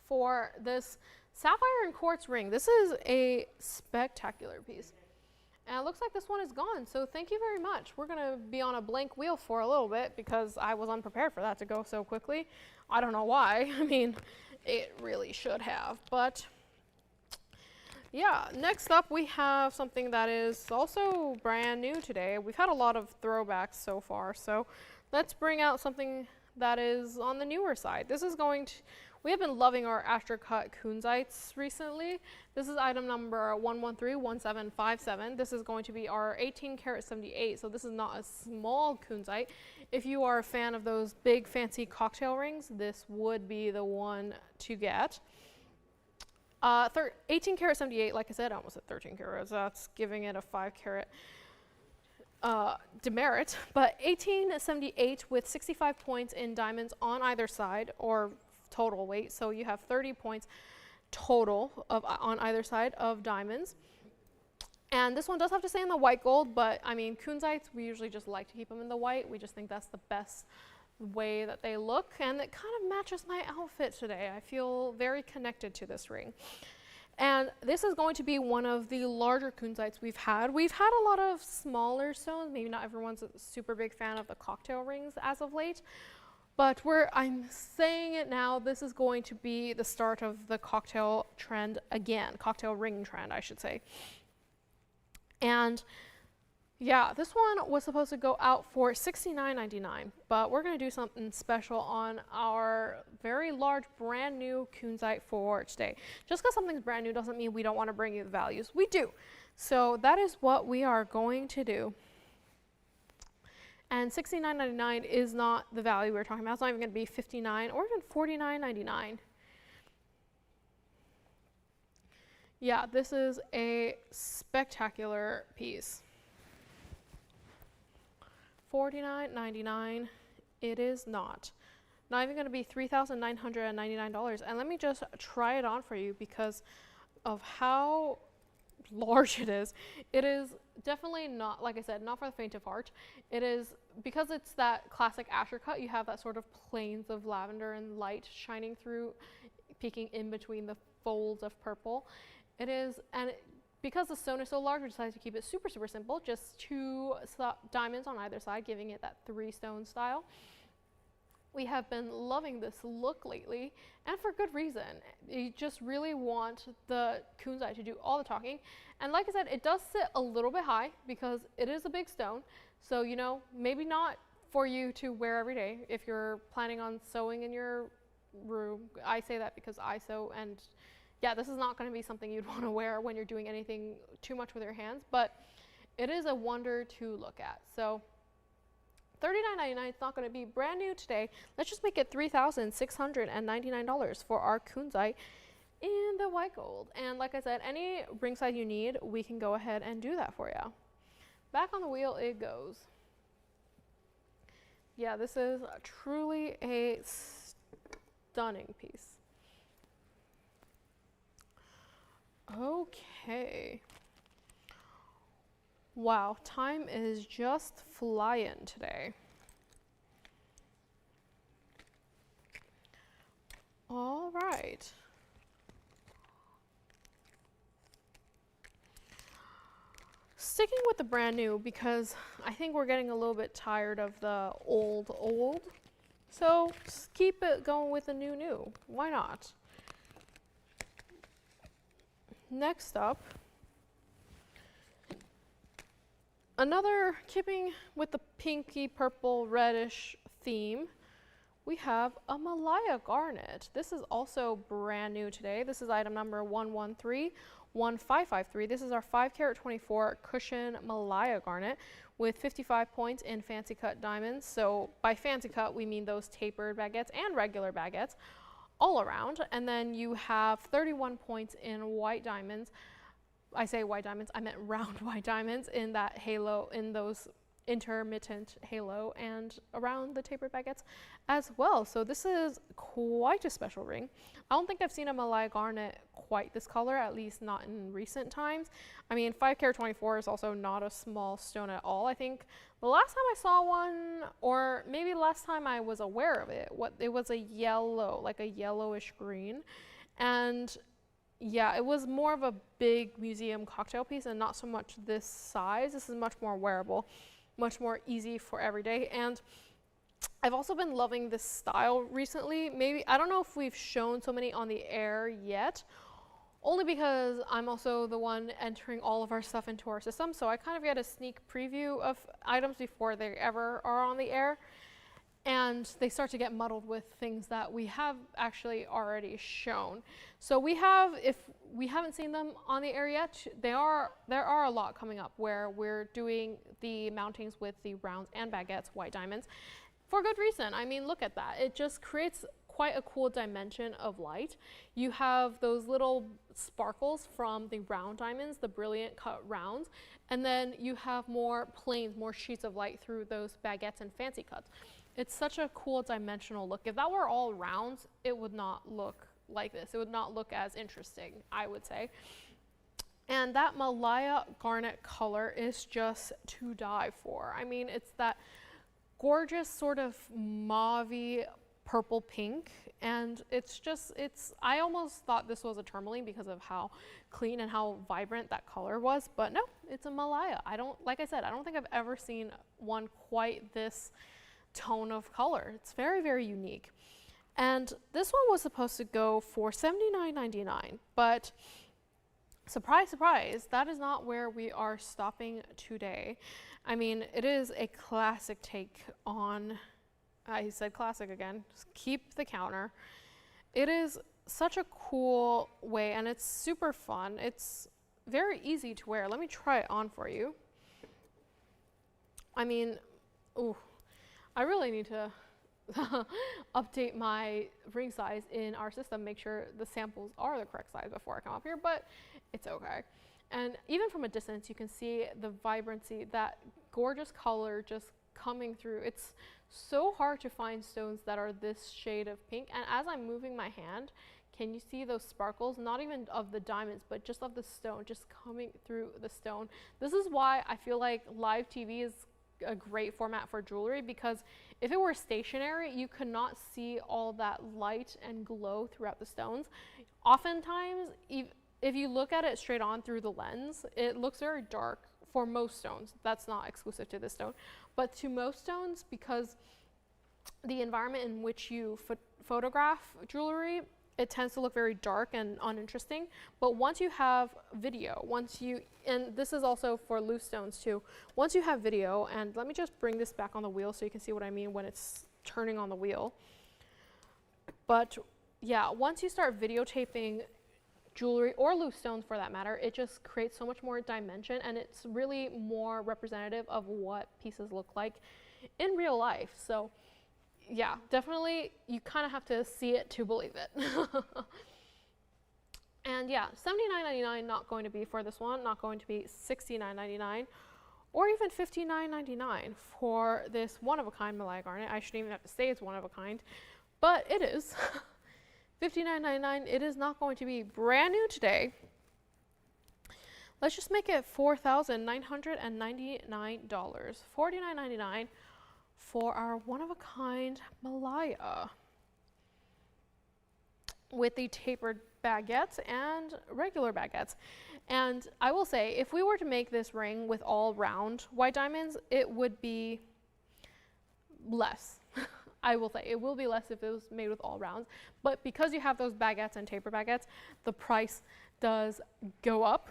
for this sapphire and quartz ring. This is a spectacular piece. And it looks like this one is gone, so thank you very much. We're gonna be on a blank wheel for a little bit because I was unprepared for that to go so quickly. I don't know why. I mean, it really should have, but yeah. Next up, we have something that is also brand new today. We've had a lot of throwbacks so far, so let's bring out something that is on the newer side. This is going to, we have been loving our Astrocut kunzites recently. This is item number 1131757. This is going to be our 18 karat 78, so this is not a small kunzite. If you are a fan of those big fancy cocktail rings, this would be the one to get. 18 karat 78, like I said, I almost said 13 carats. That's giving it a 5 carat demerit, but 1878 with 65 points in diamonds on either side, or total weight. So you have 30 points total of on either side of diamonds. And this one does have to stay in the white gold, but I mean, kunzites, we usually just like to keep them in the white. We just think that's the best way that they look, and it kind of matches my outfit today. I feel very connected to this ring. And this is going to be one of the larger kunzites we've had. We've had a lot of smaller stones. Maybe not everyone's a super big fan of the cocktail rings as of late, but I'm saying it now, this is going to be the start of the cocktail trend again, cocktail ring trend, I should say. And yeah, this one was supposed to go out for $69.99, but we're going to do something special on our very large brand new kunzite for today. Just because something's brand new doesn't mean we don't want to bring you the values. We do. So that is what we are going to do. And $69.99 is not the value we're talking about. It's not even going to be $59 or even $49.99. Yeah, this is a spectacular piece. $49.99, it is not. Not even going to be $3,999. And let me just try it on for you because of how large it is. It is definitely not, like I said, not for the faint of heart. It is, because it's that classic Astrocut, you have that sort of planes of lavender and light shining through, peeking in between the folds of purple. It is, and because the stone is so large, we decided to keep it super, super simple. Just 2 diamonds on either side, giving it that 3-stone style. We have been loving this look lately, and for good reason. You just really want the kunzite to do all the talking. And like I said, it does sit a little bit high because it is a big stone. So, you know, maybe not for you to wear every day if you're planning on sewing in your room. I say that because I sew, and yeah, this is not going to be something you'd want to wear when you're doing anything too much with your hands, but it is a wonder to look at. So $39.99 is not going to be brand new today. Let's just make it $3,699 for our kunzite in the white gold. And like I said, any ring size you need, we can go ahead and do that for you. Back on the wheel it goes. Yeah, this is truly a stunning piece. Okay. Wow, time is just flying today. All right. Sticking with the brand new because I think we're getting a little bit tired of the old. So just keep it going with the new. Why not? Next up another, keeping with the pinky purple reddish theme, we have a Malaya garnet. This is also brand new today. This is item number 1131553. This is our 5 carat 24 cushion Malaya garnet with 55 points in fancy cut diamonds. So by fancy cut, we mean those tapered baguettes and regular baguettes all around. And then you have 31 points in white diamonds. I say white diamonds, I meant round white diamonds in that halo, in those intermittent halo, and around the tapered baguettes as well. So this is quite a special ring. I don't think I've seen a Malaya garnet quite this color, at least not in recent times. I mean, 5 carat 24 is also not a small stone at all. I think the last time I saw one, or maybe last time I was aware of it, it was a yellow, like a yellowish green. And yeah, it was more of a big museum cocktail piece and not so much this size. This is much more wearable, much more easy for every day. And I've also been loving this style recently. Maybe, I don't know if we've shown so many on the air yet, only because I'm also the one entering all of our stuff into our system. So I kind of get a sneak preview of items before they ever are on the air. And they start to get muddled with things that we have actually already shown. So we have, if we haven't seen them on the air yet, there are a lot coming up where we're doing the mountings with the rounds and baguettes, white diamonds, for good reason. I mean, look at that. It just creates quite a cool dimension of light. You have those little sparkles from the round diamonds, the brilliant cut rounds, and then you have more planes, more sheets of light through those baguettes and fancy cuts. It's such a cool dimensional look. If that were all rounds, it would not look like this. It would not look as interesting, I would say. And that Malaya garnet color is just to die for. I mean, it's that gorgeous sort of mauve-y purple pink, and I almost thought this was a tourmaline because of how clean and how vibrant that color was, but no, it's a Malaya. Like I said, I don't think I've ever seen one quite this tone of color. It's very, very unique. And this one was supposed to go for $79.99, but surprise, surprise, that is not where we are stopping today. I mean, it is a classic take on, I said classic again, just keep the counter. It is such a cool way, and it's super fun. It's very easy to wear. Let me try it on for you. I mean, ooh, I really need to update my ring size in our system, make sure the samples are the correct size before I come up here, but it's okay. And even from a distance, you can see the vibrancy, that gorgeous color just coming through. It's so hard to find stones that are this shade of pink. And as I'm moving my hand, can you see those sparkles? Not even of the diamonds, but just of the stone, just coming through the stone. This is why I feel like live TV is a great format for jewelry, because if it were stationary, you could not see all that light and glow throughout the stones. Oftentimes, if you look at it straight on through the lens, it looks very dark for most stones. That's not exclusive to this stone, but to most stones, because the environment in which you photograph jewelry, it tends to look very dark and uninteresting. But once you have video, and this is also for loose stones too, once you have video, and let me just bring this back on the wheel so you can see what I mean when it's turning on the wheel. But yeah, once you start videotaping jewelry, or loose stones for that matter, it just creates so much more dimension, and it's really more representative of what pieces look like in real life. So yeah, definitely, you kind of have to see it to believe it. And yeah, $79.99 not going to be for this one, not going to be $69.99, or even $59.99 for this one-of-a-kind Malaya garnet. I shouldn't even have to say it's one-of-a-kind, but it is. $59.99, it is not going to be brand new today. Let's just make it $4,999, $49.99 for our one-of-a-kind Malaya with the tapered baguettes and regular baguettes. And I will say, if we were to make this ring with all round white diamonds, it would be less. I will say it will be less if it was made with all rounds, but because you have those baguettes and taper baguettes, the price does go up.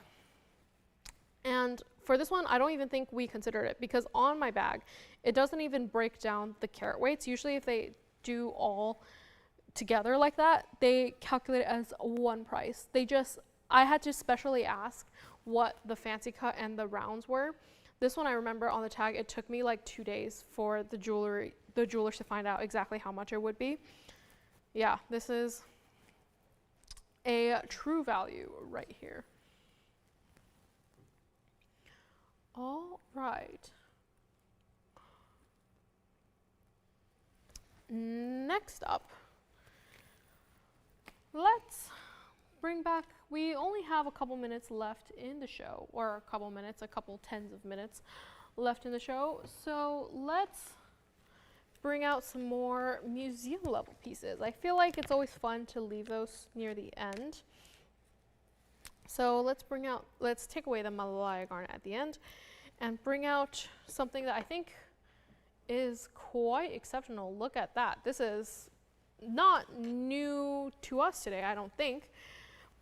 And For this one, I don't even think we considered it because on my bag, it doesn't even break down the carat weights. Usually if they do all together like that, they calculate it as one price. I had to specially ask what the fancy cut and the rounds were. This one I remember on the tag, it took me like 2 days for the jewelers to find out exactly how much it would be. Yeah, this is a true value right here. All right. Next up, let's bring back, we only have a couple minutes left in the show, or a couple tens of minutes left in the show. So let's bring out some more museum level pieces. I feel like it's always fun to leave those near the end. So let's take away the Malaya garnet at the end and bring out something that I think is quite exceptional. Look at that. This is not new to us today, I don't think,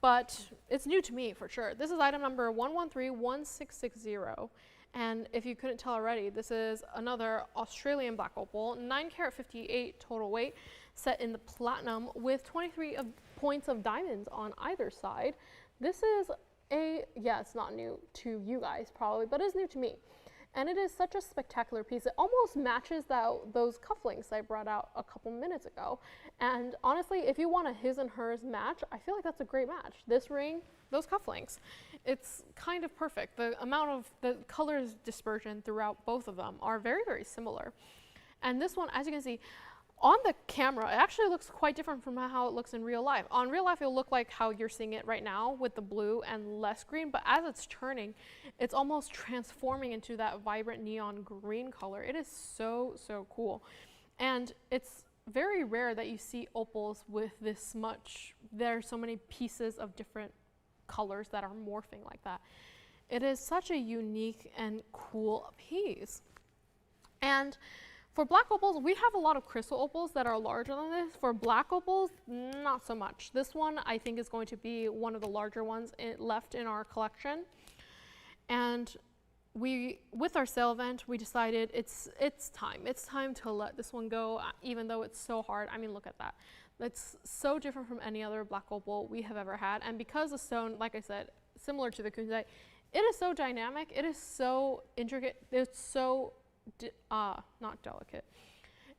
but it's new to me for sure. This is item number 113160. And if you couldn't tell already, this is another Australian black opal, 9 carat 58 total weight, set in the platinum with 23 points of diamonds on either side. This is it's not new to you guys probably, but it's new to me. And it is such a spectacular piece. It almost matches those cufflinks I brought out a couple minutes ago. And honestly, if you want a his and hers match, I feel like that's a great match. This ring, those cufflinks. It's kind of perfect. The amount of the colors dispersion throughout both of them are very, very similar. And this one, as you can see, on the camera, it actually looks quite different from how it looks in real life. On real life, it'll look like how you're seeing it right now with the blue and less green, but as it's turning, it's almost transforming into that vibrant neon green color. It is so, so cool. And it's very rare that you see opals with this much. There are so many pieces of different colors that are morphing like that. It is such a unique and cool piece. And for black opals, we have a lot of crystal opals that are larger than this. For black opals, not so much. This one, I think, is going to be one of the larger ones left in our collection. And with our sale event, we decided it's time. It's time to let this one go, even though it's so hard. I mean, look at that. It's so different from any other black opal we have ever had. And because the stone, like I said, similar to the kunzite, it is so dynamic. It is so intricate. It's so not delicate.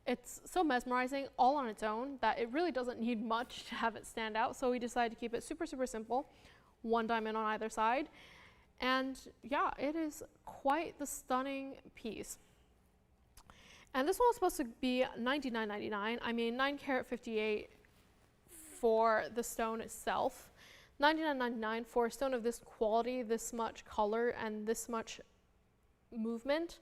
It's so mesmerizing all on its own that it really doesn't need much to have it stand out. So we decided to keep it super, super simple. One diamond on either side. And yeah, it is quite the stunning piece. And this one was supposed to be $99.99. I mean, 9 carat 58 for the stone itself. $99.99 for a stone of this quality, this much color, and this much movement.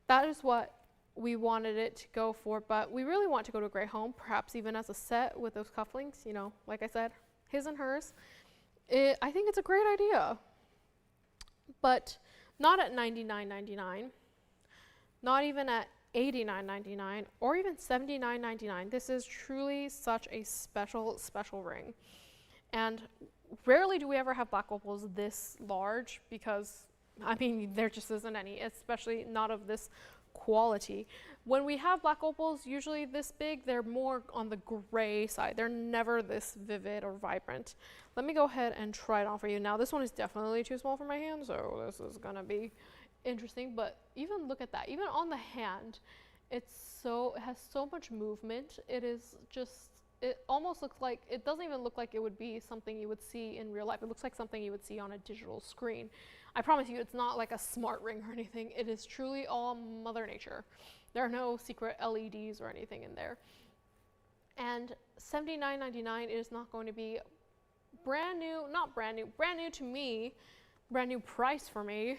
That is what we wanted it to go for, but we really want to go to a great home, perhaps even as a set with those cufflinks, you know, like I said, his and hers. I think it's a great idea, but not at $99.99, not even at $89.99, or even $79.99. This is truly such a special, special ring. And rarely do we ever have black opals this large because, I mean, there just isn't any, especially not of this quality. When we have black opals, usually this big, they're more on the gray side. They're never this vivid or vibrant. Let me go ahead and try it on for you. Now, this one is definitely too small for my hand, so this is gonna be interesting, but even look at that. Even on the hand, it has so much movement. It is just, it almost looks like, it doesn't even look like it would be something you would see in real life. It looks like something you would see on a digital screen. I promise you, it's not like a smart ring or anything. It is truly all Mother Nature. There are no secret LEDs or anything in there. And $79.99 is not going to be brand new, not brand new, brand new to me, brand new price for me.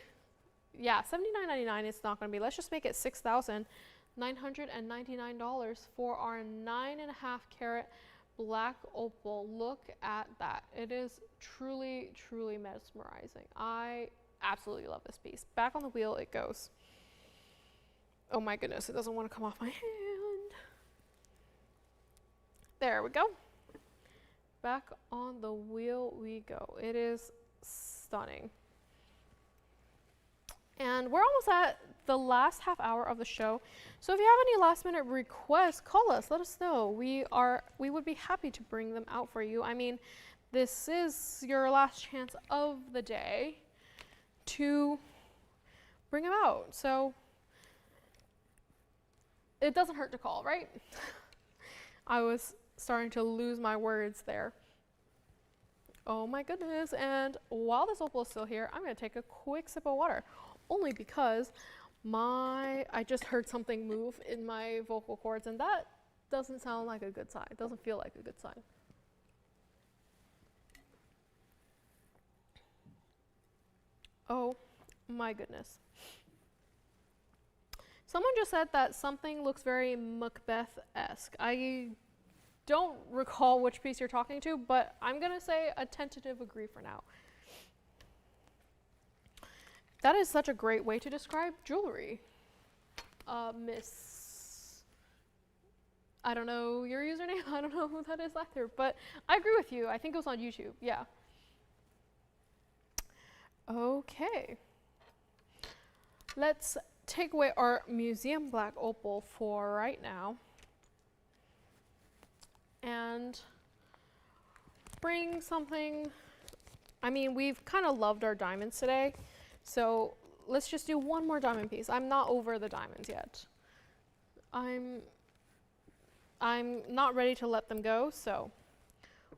Yeah, $79.99 it's not going to be. Let's just make it $6,999 for our 9.5 carat black opal. Look at that. It is truly, truly mesmerizing. I absolutely love this piece. Back on the wheel it goes. Oh my goodness, it doesn't want to come off my hand. There we go. Back on the wheel we go. It is stunning. And we're almost at the last half hour of the show. So if you have any last minute requests, call us, let us know. We would be happy to bring them out for you. I mean, this is your last chance of the day to bring them out. So it doesn't hurt to call, right? I was starting to lose my words there. Oh my goodness. And while this opal is still here, I'm going to take a quick sip of water. Only because I just heard something move in my vocal cords, and that doesn't sound like a good sign. It doesn't feel like a good sign. Oh my goodness. Someone just said that something looks very Macbeth-esque. I don't recall which piece you're talking to, but I'm going to say a tentative agree for now. That is such a great way to describe jewelry. Miss, I don't know your username. I don't know who that is either, but I agree with you. I think it was on YouTube. Yeah. Okay. Let's take away our museum black opal for right now and bring something. I mean, we've kind of loved our diamonds today, so let's just do one more diamond piece. I'm not over the diamonds yet. I'm not ready to let them go, so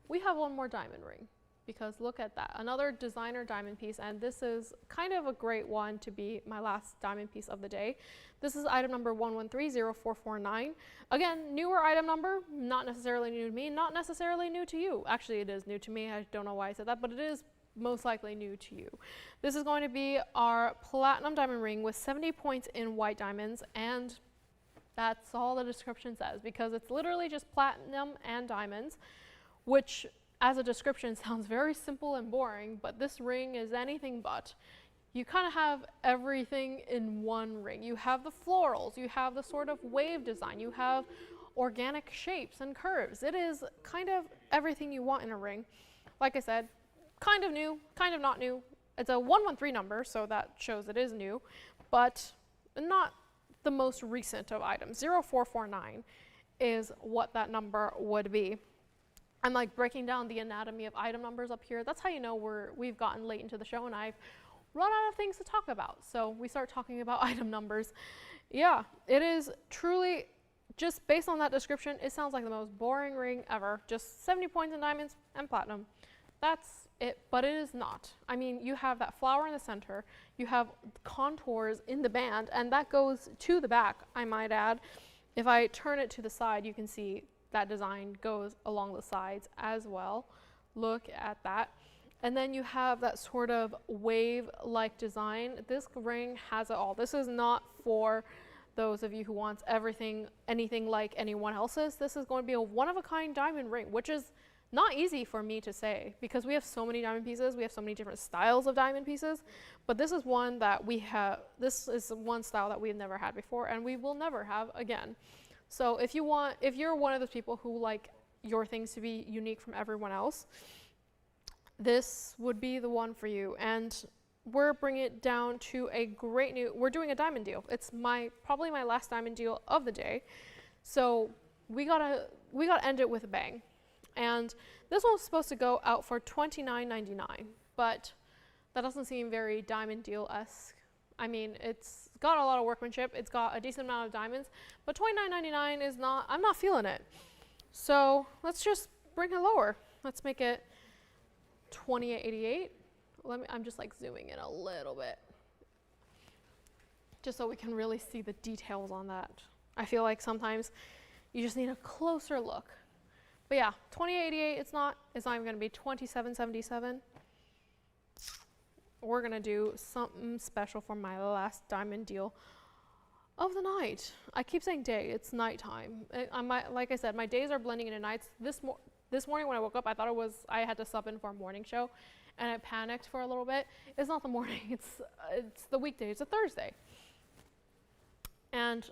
we have one more diamond ring. Because look at that, another designer diamond piece, and this is kind of a great one to be my last diamond piece of the day. This is item number 11304449. Again, newer item number, not necessarily new to me, not necessarily new to you. Actually, it is new to me. I don't know why I said that, but it is most likely new to you. This is going to be our platinum diamond ring with 70 points in white diamonds, and that's all the description says, because it's literally just platinum and diamonds, which as a description sounds very simple and boring, but this ring is anything but. You kind of have everything in one ring. You have the florals, you have the sort of wave design, you have organic shapes and curves. It is kind of everything you want in a ring. Like I said, kind of new, kind of not new. It's a 113 number, so that shows it is new, but not the most recent of items. 0449 is what that number would be. I'm like breaking down the anatomy of item numbers up here. That's how you know we've gotten late into the show and I've run out of things to talk about. So we start talking about item numbers. Yeah, it is truly, just based on that description, it sounds like the most boring ring ever. Just 70 points in diamonds and platinum. That's it, but it is not. I mean, you have that flower in the center, you have contours in the band, and that goes to the back, I might add. If I turn it to the side, you can see that design goes along the sides as well. Look at that. And then you have that sort of wave-like design. This ring has it all. This is not for those of you who want anything like anyone else's. This is going to be a one-of-a-kind diamond ring, which is not easy for me to say because we have so many diamond pieces. We have so many different styles of diamond pieces, but this is one that we have. This is one style that we've never had before, and we will never have again. So if you're one of those people who like your things to be unique from everyone else, this would be the one for you. And we're bringing it down to we're doing a diamond deal. It's probably my last diamond deal of the day. So we gotta end it with a bang. And this one was supposed to go out for $29.99, but that doesn't seem very diamond deal-esque. I mean, it's got a lot of workmanship, it's got a decent amount of diamonds, but $29.99 is not, I'm not feeling it. So let's just bring it lower. Let's make it $28.88. I'm just like zooming in a little bit, just so we can really see the details on that. I feel like sometimes you just need a closer look. But yeah, $28.88, it's not even gonna be $27.77. We're gonna do something special for my last diamond deal of the night. I keep saying day, it's nighttime. Like I said, my days are blending into nights. This morning when I woke up, I thought I had to sub in for a morning show, and I panicked for a little bit. It's not the morning, it's the weekday, it's a Thursday. And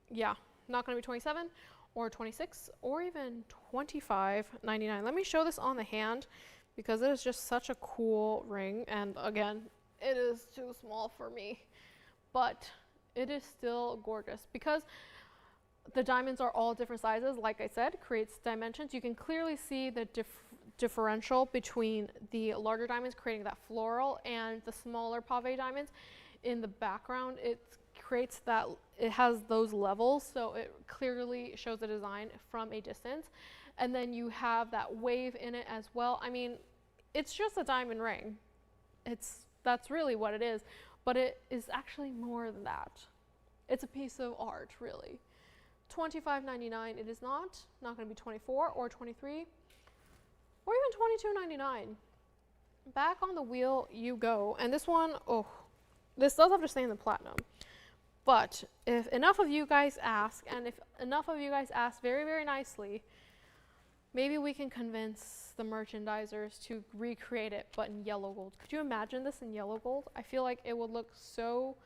yeah, not gonna be 27 or 26 or even $25.99. Let me show this on the hand, because it is just such a cool ring, and again, it is too small for me. but it is still gorgeous because the diamonds are all different sizes. Like I said, creates dimensions. You can clearly see the differential between the larger diamonds creating that floral and the smaller pave diamonds in the background. It creates that, it has those levels, so it clearly shows the design from a distance. And then you have that wave in it as well. I mean, it's just a diamond ring. That's really what it is, but it is actually more than that. It's a piece of art, really. $25.99. It is not going to be 24 or 23 or even $22.99. Back on the wheel you go. And this one, oh, this does have to stay in the platinum. But if enough of you guys ask, and if enough of you guys ask very, very nicely, maybe we can convince the merchandisers to recreate it, but in yellow gold. Could you imagine this in yellow gold? I feel like it would look so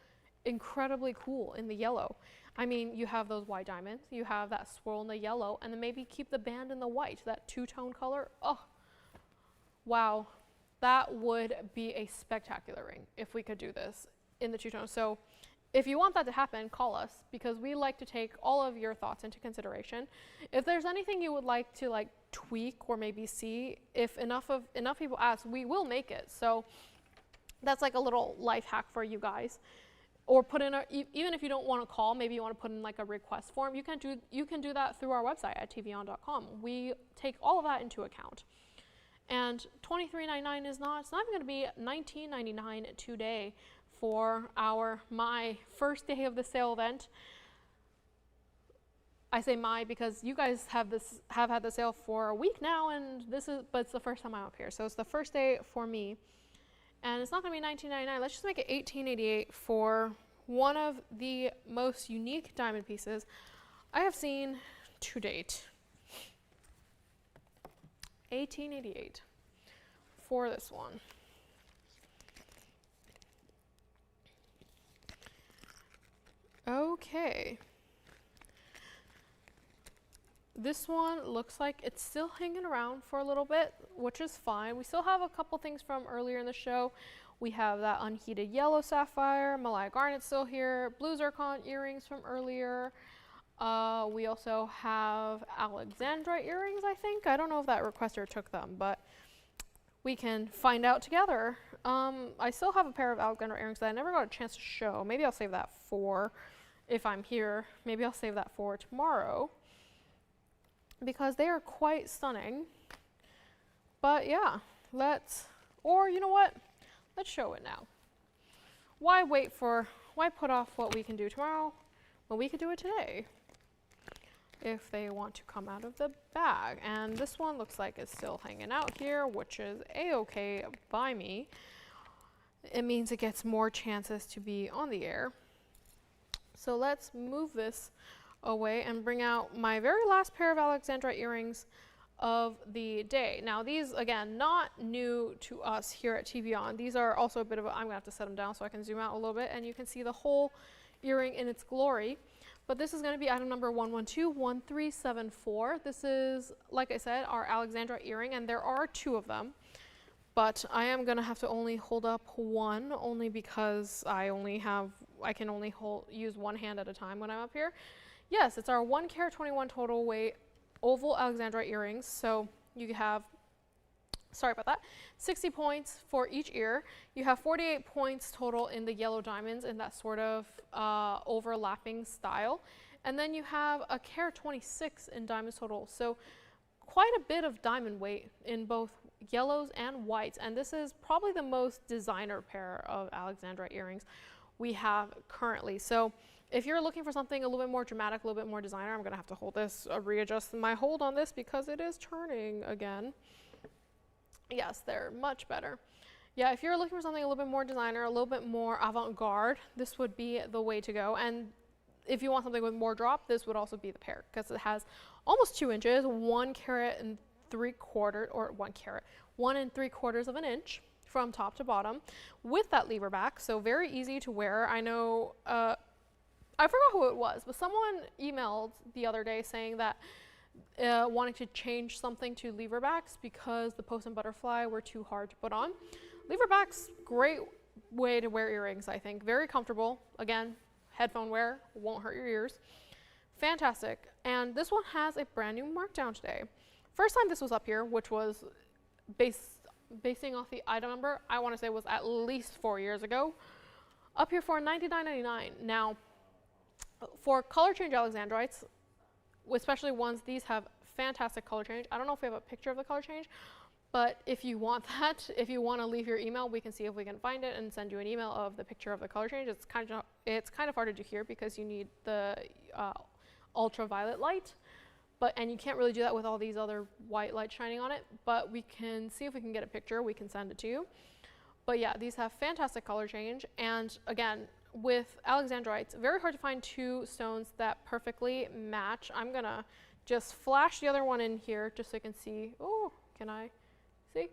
incredibly cool in the yellow. I mean, you have those white diamonds, you have that swirl in the yellow, and then maybe keep the band in the white, that two-tone color. Oh, wow. That would be a spectacular ring if we could do this in the two-tone. So if you want that to happen, call us, because we like to take all of your thoughts into consideration. If there's anything you would like to like tweak or maybe see, if enough people ask, we will make it. So that's like a little life hack for you guys. Or put in even if you don't want to call, maybe you want to put in like a request form, you can do that through our website at TVON.com. We take all of that into account. And $23.99 is not, it's not even going to be $19.99 today for my first day of the sale event. I say my because you guys have had the sale for a week now, and but it's the first time I'm up here. So it's the first day for me. And it's not going to be $19.99. Let's just make it $18.88 for one of the most unique diamond pieces I have seen to date. $18.88 for this one. Okay. This one looks like it's still hanging around for a little bit, which is fine. We still have a couple things from earlier in the show. We have that unheated yellow sapphire, Malaya garnet still here, blue zircon earrings from earlier. We also have Alexandrite earrings, I think. I don't know if that requester took them, but we can find out together. I still have a pair of Alexandrite earrings that I never got a chance to show. Maybe I'll save that for, if I'm here, maybe I'll save that for tomorrow, because they are quite stunning. But yeah, or you know what? Let's show it now. Why put off what we can do tomorrow when we could do it today? If they want to come out of the bag. And this one looks like it's still hanging out here, which is a-okay by me. It means it gets more chances to be on the air. So let's move this away and bring out my very last pair of Alexandrite earrings of the day. Now these, again, not new to us here at TVON. These are also a bit of I'm gonna have to set them down so I can zoom out a little bit and you can see the whole earring in its glory. But this is gonna be item number 1121374. This is, like I said, our Alexandrite earring, and there are two of them. But I am gonna have to only hold up one, only because I can only use one hand at a time when I'm up here. Yes, it's our 1 carat 21 total weight oval Alexandrite earrings. So you have, sorry about that, 60 points for each ear. You have 48 points total in the yellow diamonds in that sort of overlapping style. And then you have a carat 26 in diamonds total. So quite a bit of diamond weight in both yellows and whites. And this is probably the most designer pair of Alexandrite earrings we have currently. So if you're looking for something a little bit more dramatic, a little bit more designer, I'm gonna have to hold this, readjust my hold on this because it is turning again. Yes, they're much better. Yeah, if you're looking for something a little bit more designer, a little bit more avant-garde, this would be the way to go. And if you want something with more drop, this would also be the pair, because it has almost 2 inches, 1 carat and 3/4, or 1 carat, 1 3/4 of an inch from top to bottom with that lever back. So very easy to wear. I know, I forgot who it was, but someone emailed the other day saying that wanting to change something to lever backs because the post and butterfly were too hard to put on. Lever backs, great way to wear earrings, I think. Very comfortable. Again, headphone wear, won't hurt your ears. Fantastic. And this one has a brand new markdown today. First time this was up here, which was basing off the item number, I want to say was at least 4 years ago. Up here for $99.99. Now, for color change Alexandrites, especially ones, these have fantastic color change. I don't know if we have a picture of the color change, but if you want that, if you want to leave your email, we can see if we can find it and send you an email of the picture of the color change. It's kind of hard to do here because you need the ultraviolet light, and you can't really do that with all these other white lights shining on it, but we can see if we can get a picture. We can send it to you. But yeah, these have fantastic color change, and again, with Alexandrites, very hard to find two stones that perfectly match. I'm gonna just flash the other one in here just so you can see. Oh, can I see?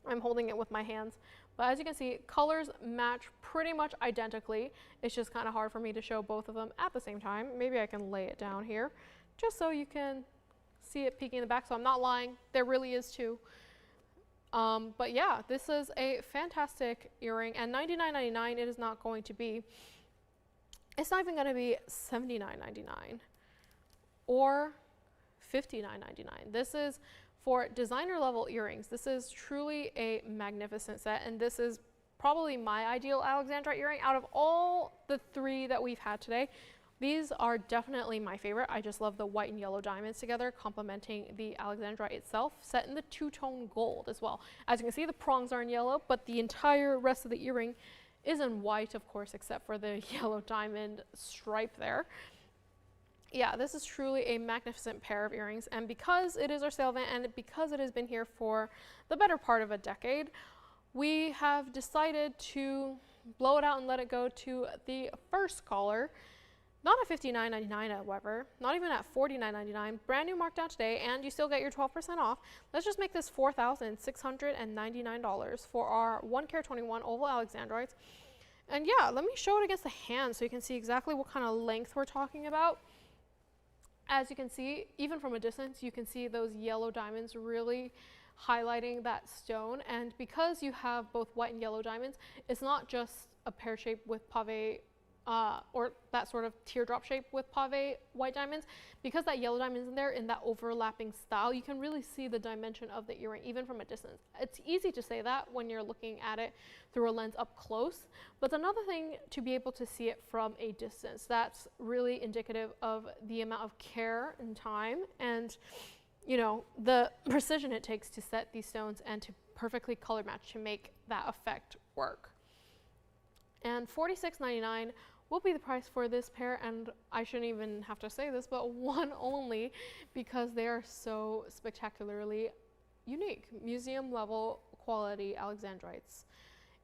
I'm holding it with my hands. But as you can see, colors match pretty much identically. It's just kind of hard for me to show both of them at the same time. Maybe I can lay it down here just so you can see it peeking in the back. So I'm not lying, there really is two. But yeah, this is a fantastic earring, and $99.99 it is not going to be. It's not even going to be $79.99 or $59.99. This is for designer level earrings. This is truly a magnificent set, and this is probably my ideal Alexandrite earring. Out of all the three that we've had today, these are definitely my favorite. I just love the white and yellow diamonds together, complementing the Alexandrite itself, set in the two-tone gold as well. As you can see, the prongs are in yellow, but the entire rest of the earring is in white, of course, except for the yellow diamond stripe there. Yeah, this is truly a magnificent pair of earrings, and because it is our sale event and because it has been here for the better part of a decade, we have decided to blow it out and let it go to the first caller. Not at $59.99, however, not even at $49.99, brand new markdown today, and you still get your 12% off. Let's just make this $4,699 for our 1K21 oval Alexandrites. And yeah, let me show it against the hand so you can see exactly what kind of length we're talking about. As you can see, even from a distance, you can see those yellow diamonds really highlighting that stone. And because you have both white and yellow diamonds, it's not just a pear shape with pave or that sort of teardrop shape with pave white diamonds. Because that yellow diamond is in there in that overlapping style, you can really see the dimension of the earring even from a distance. It's easy to say that when you're looking at it through a lens up close, but it's another thing to be able to see it from a distance. That's really indicative of the amount of care and time and, you know, the precision it takes to set these stones and to perfectly color match to make that effect work. And $46.99 will be the price for this pair, and I shouldn't even have to say this, but one only, because they are so spectacularly unique. Museum level quality Alexandrites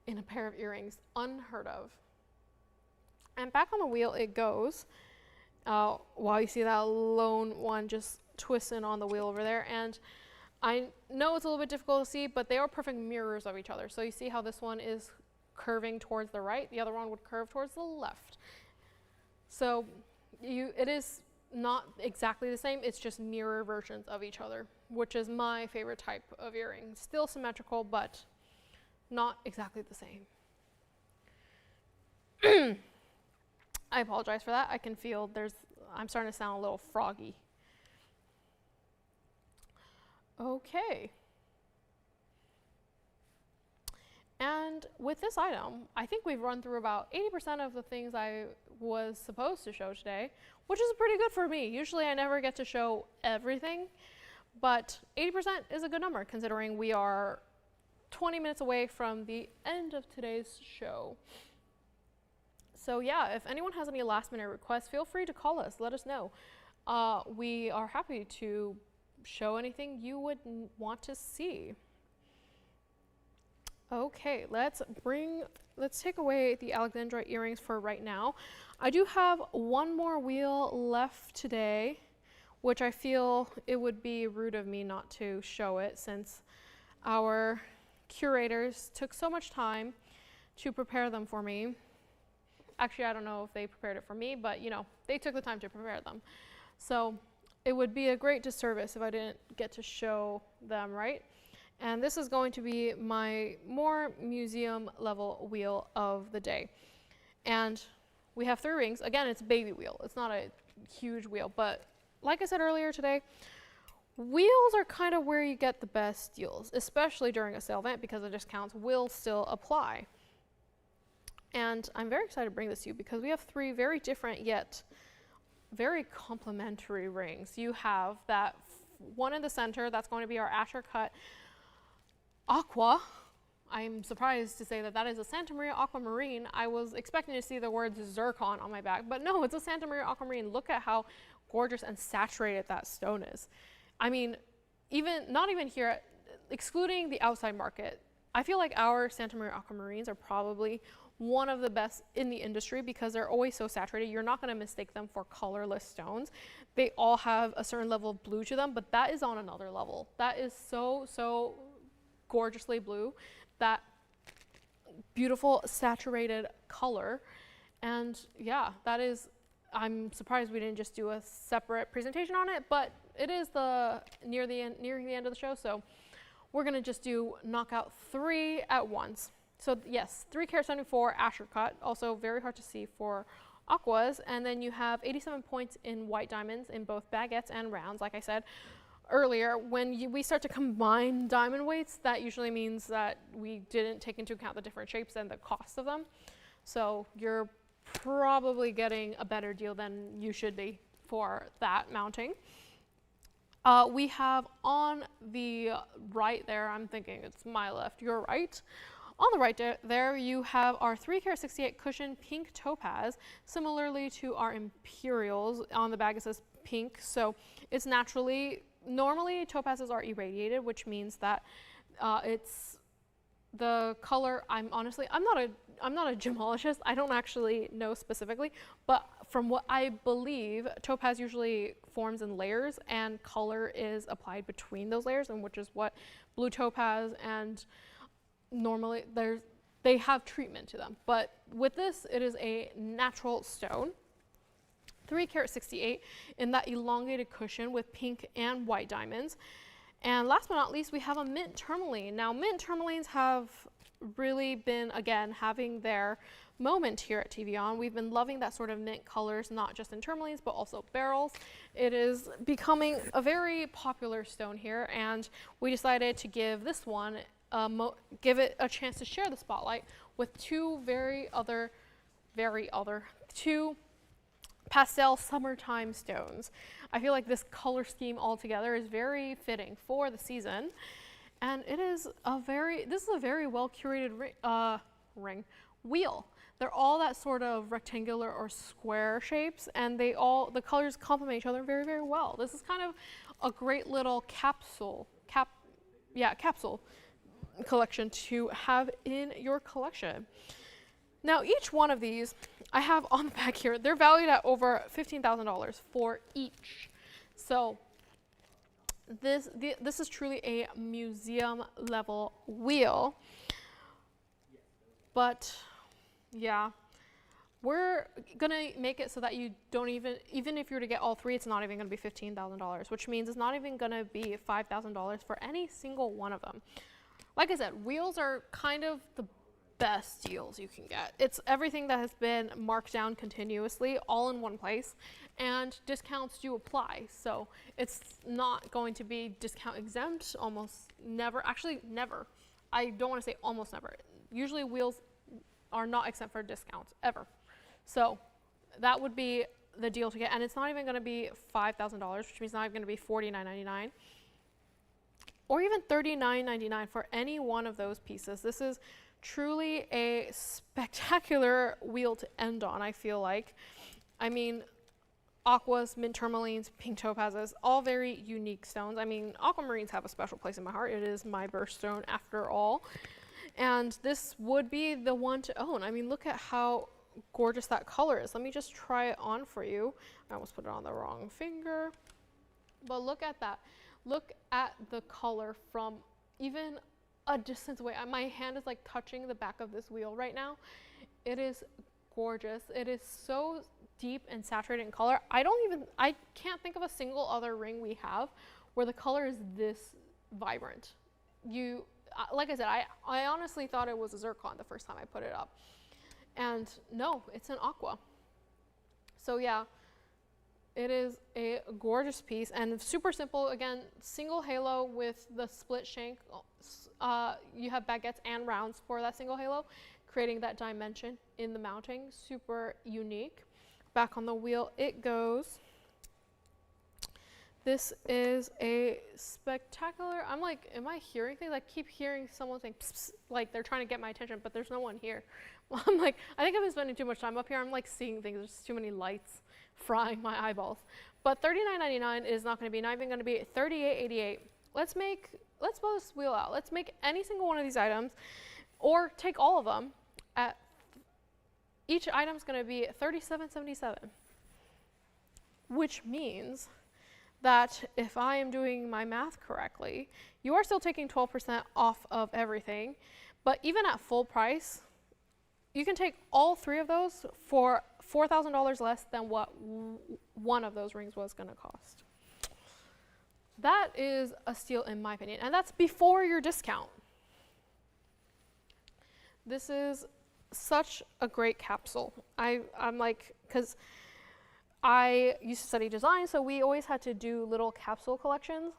in a pair of earrings, unheard of. And back on the wheel it goes, while you see that lone one just twisting on the wheel over there. And I know it's a little bit difficult to see, but they are perfect mirrors of each other. So you see how this one is curving towards the right, the other one would curve towards the left. So it is not exactly the same, it's just mirror versions of each other, which is my favorite type of earring. Still symmetrical, but not exactly the same. I apologize for that. I can feel I'm starting to sound a little froggy. Okay. And with this item, I think we've run through about 80% of the things I was supposed to show today, which is pretty good for me. Usually I never get to show everything, but 80% is a good number considering we are 20 minutes away from the end of today's show. So yeah, if anyone has any last minute requests, feel free to call us, let us know. We are happy to show anything you would want to see. Okay, let's take away the Alexandrite earrings for right now. I do have one more wheel left today, which I feel it would be rude of me not to show it since our curators took so much time to prepare them for me. Actually, I don't know if they prepared it for me, but you know, they took the time to prepare them. So it would be a great disservice if I didn't get to show them, right? And this is going to be my more museum level wheel of the day. And we have 3 rings. Again, it's a baby wheel. It's not a huge wheel, but like I said earlier today, wheels are kind of where you get the best deals, especially during a sale event, because the discounts will still apply. And I'm very excited to bring this to you because we have 3 very different yet very complementary rings. You have that one in the center, that's going to be our Asher Cut Aqua. I'm surprised to say that that is a Santa Maria Aquamarine. I was expecting to see the words zircon on my back, but no, it's a Santa Maria Aquamarine. Look at how gorgeous and saturated that stone is. I mean, not even here, excluding the outside market, I feel like our Santa Maria Aquamarines are probably one of the best in the industry because they're always so saturated. You're not going to mistake them for colorless stones. They all have a certain level of blue to them, but that is on another level. That is so gorgeously blue. That beautiful saturated color. And yeah, that is, I'm surprised we didn't just do a separate presentation on it, but it is nearing the end of the show, so we're gonna just knock out 3 at once. So yes, 3-carat-74 Asher Cut, also very hard to see for aquas, and then you have 87 points in white diamonds in both baguettes and rounds. Like I said earlier, when we start to combine diamond weights, that usually means that we didn't take into account the different shapes and the cost of them. So you're probably getting a better deal than you should be for that mounting. We have on the right there, I'm thinking it's my left, your right. On the right there, you have our 3-carat-68 cushion pink topaz, similarly to our imperials. On the bag it says pink, so it's normally topazes are irradiated, which means that it's the color. I'm not a gemologist. I don't actually know specifically, but from what I believe, topaz usually forms in layers and color is applied between those layers, and which is what blue topaz and normally they have treatment to them. But with this, it is a natural stone. 3-carat-68 in that elongated cushion with pink and white diamonds. And last but not least, we have a mint tourmaline. Now, mint tourmalines have really been, again, having their moment here at TVON. We've been loving that sort of mint colors, not just in tourmalines, but also beryls. It is becoming a very popular stone here, and we decided to give this one, give it a chance to share the spotlight with 2 two pastel summertime stones. I feel like this color scheme altogether is very fitting for the season, and this is a very well curated wheel. They're all that sort of rectangular or square shapes, and the colors complement each other very, very well. This is kind of a great little capsule collection to have in your collection. Now, each one of these I have on the back here, they're valued at over $15,000 for each. So this is truly a museum level wheel. But yeah, we're gonna make it so that you don't even if you were to get all 3, it's not even gonna be $15,000, which means it's not even gonna be $5,000 for any single one of them. Like I said, wheels are kind of the best deals you can get. It's everything that has been marked down continuously, all in one place, and discounts do apply. So it's not going to be discount exempt, almost never. Actually, never. I don't want to say almost never. Usually wheels are not exempt for discounts, ever. So that would be the deal to get, and it's not even going to be $5,000, which means not even going to be $49.99. Or even $39.99 for any one of those pieces. This is truly a spectacular wheel to end on, I feel like. I mean, aquas, mint tourmalines, pink topazes, all very unique stones. I mean, aquamarines have a special place in my heart. It is my birthstone after all. And this would be the one to own. I mean, look at how gorgeous that color is. Let me just try it on for you. I almost put it on the wrong finger. But look at that. Look at the color from even a distance away. My hand is like touching the back of this wheel right now. It is gorgeous. It is so deep and saturated in color. I can't think of a single other ring we have where the color is this vibrant. like I said, I honestly thought it was a zircon the first time I put it up. And no, it's an aqua. So yeah, it is a gorgeous piece and super simple. Again, single halo with the split shank. You have baguettes and rounds for that single halo, creating that dimension in the mounting. Super unique. Back on the wheel it goes. This is a spectacular, I'm like, am I hearing things? I keep hearing someone saying, pss, pss, like they're trying to get my attention, but there's no one here. I'm like, I think I've been spending too much time up here. I'm like seeing things, there's too many lights frying my eyeballs. But $39.99 is not gonna be, not even gonna be $38.88. Let's blow this wheel out. Let's make any single one of these items, or take all of them at, each item's gonna be $37.77, which means that if I am doing my math correctly, you are still taking 12% off of everything, but even at full price, you can take all three of those for $4,000 less than what one of those rings was gonna cost. That is a steal in my opinion, and that's before your discount. This is such a great capsule. I'm like, because I used to study design, so we always had to do little capsule collections.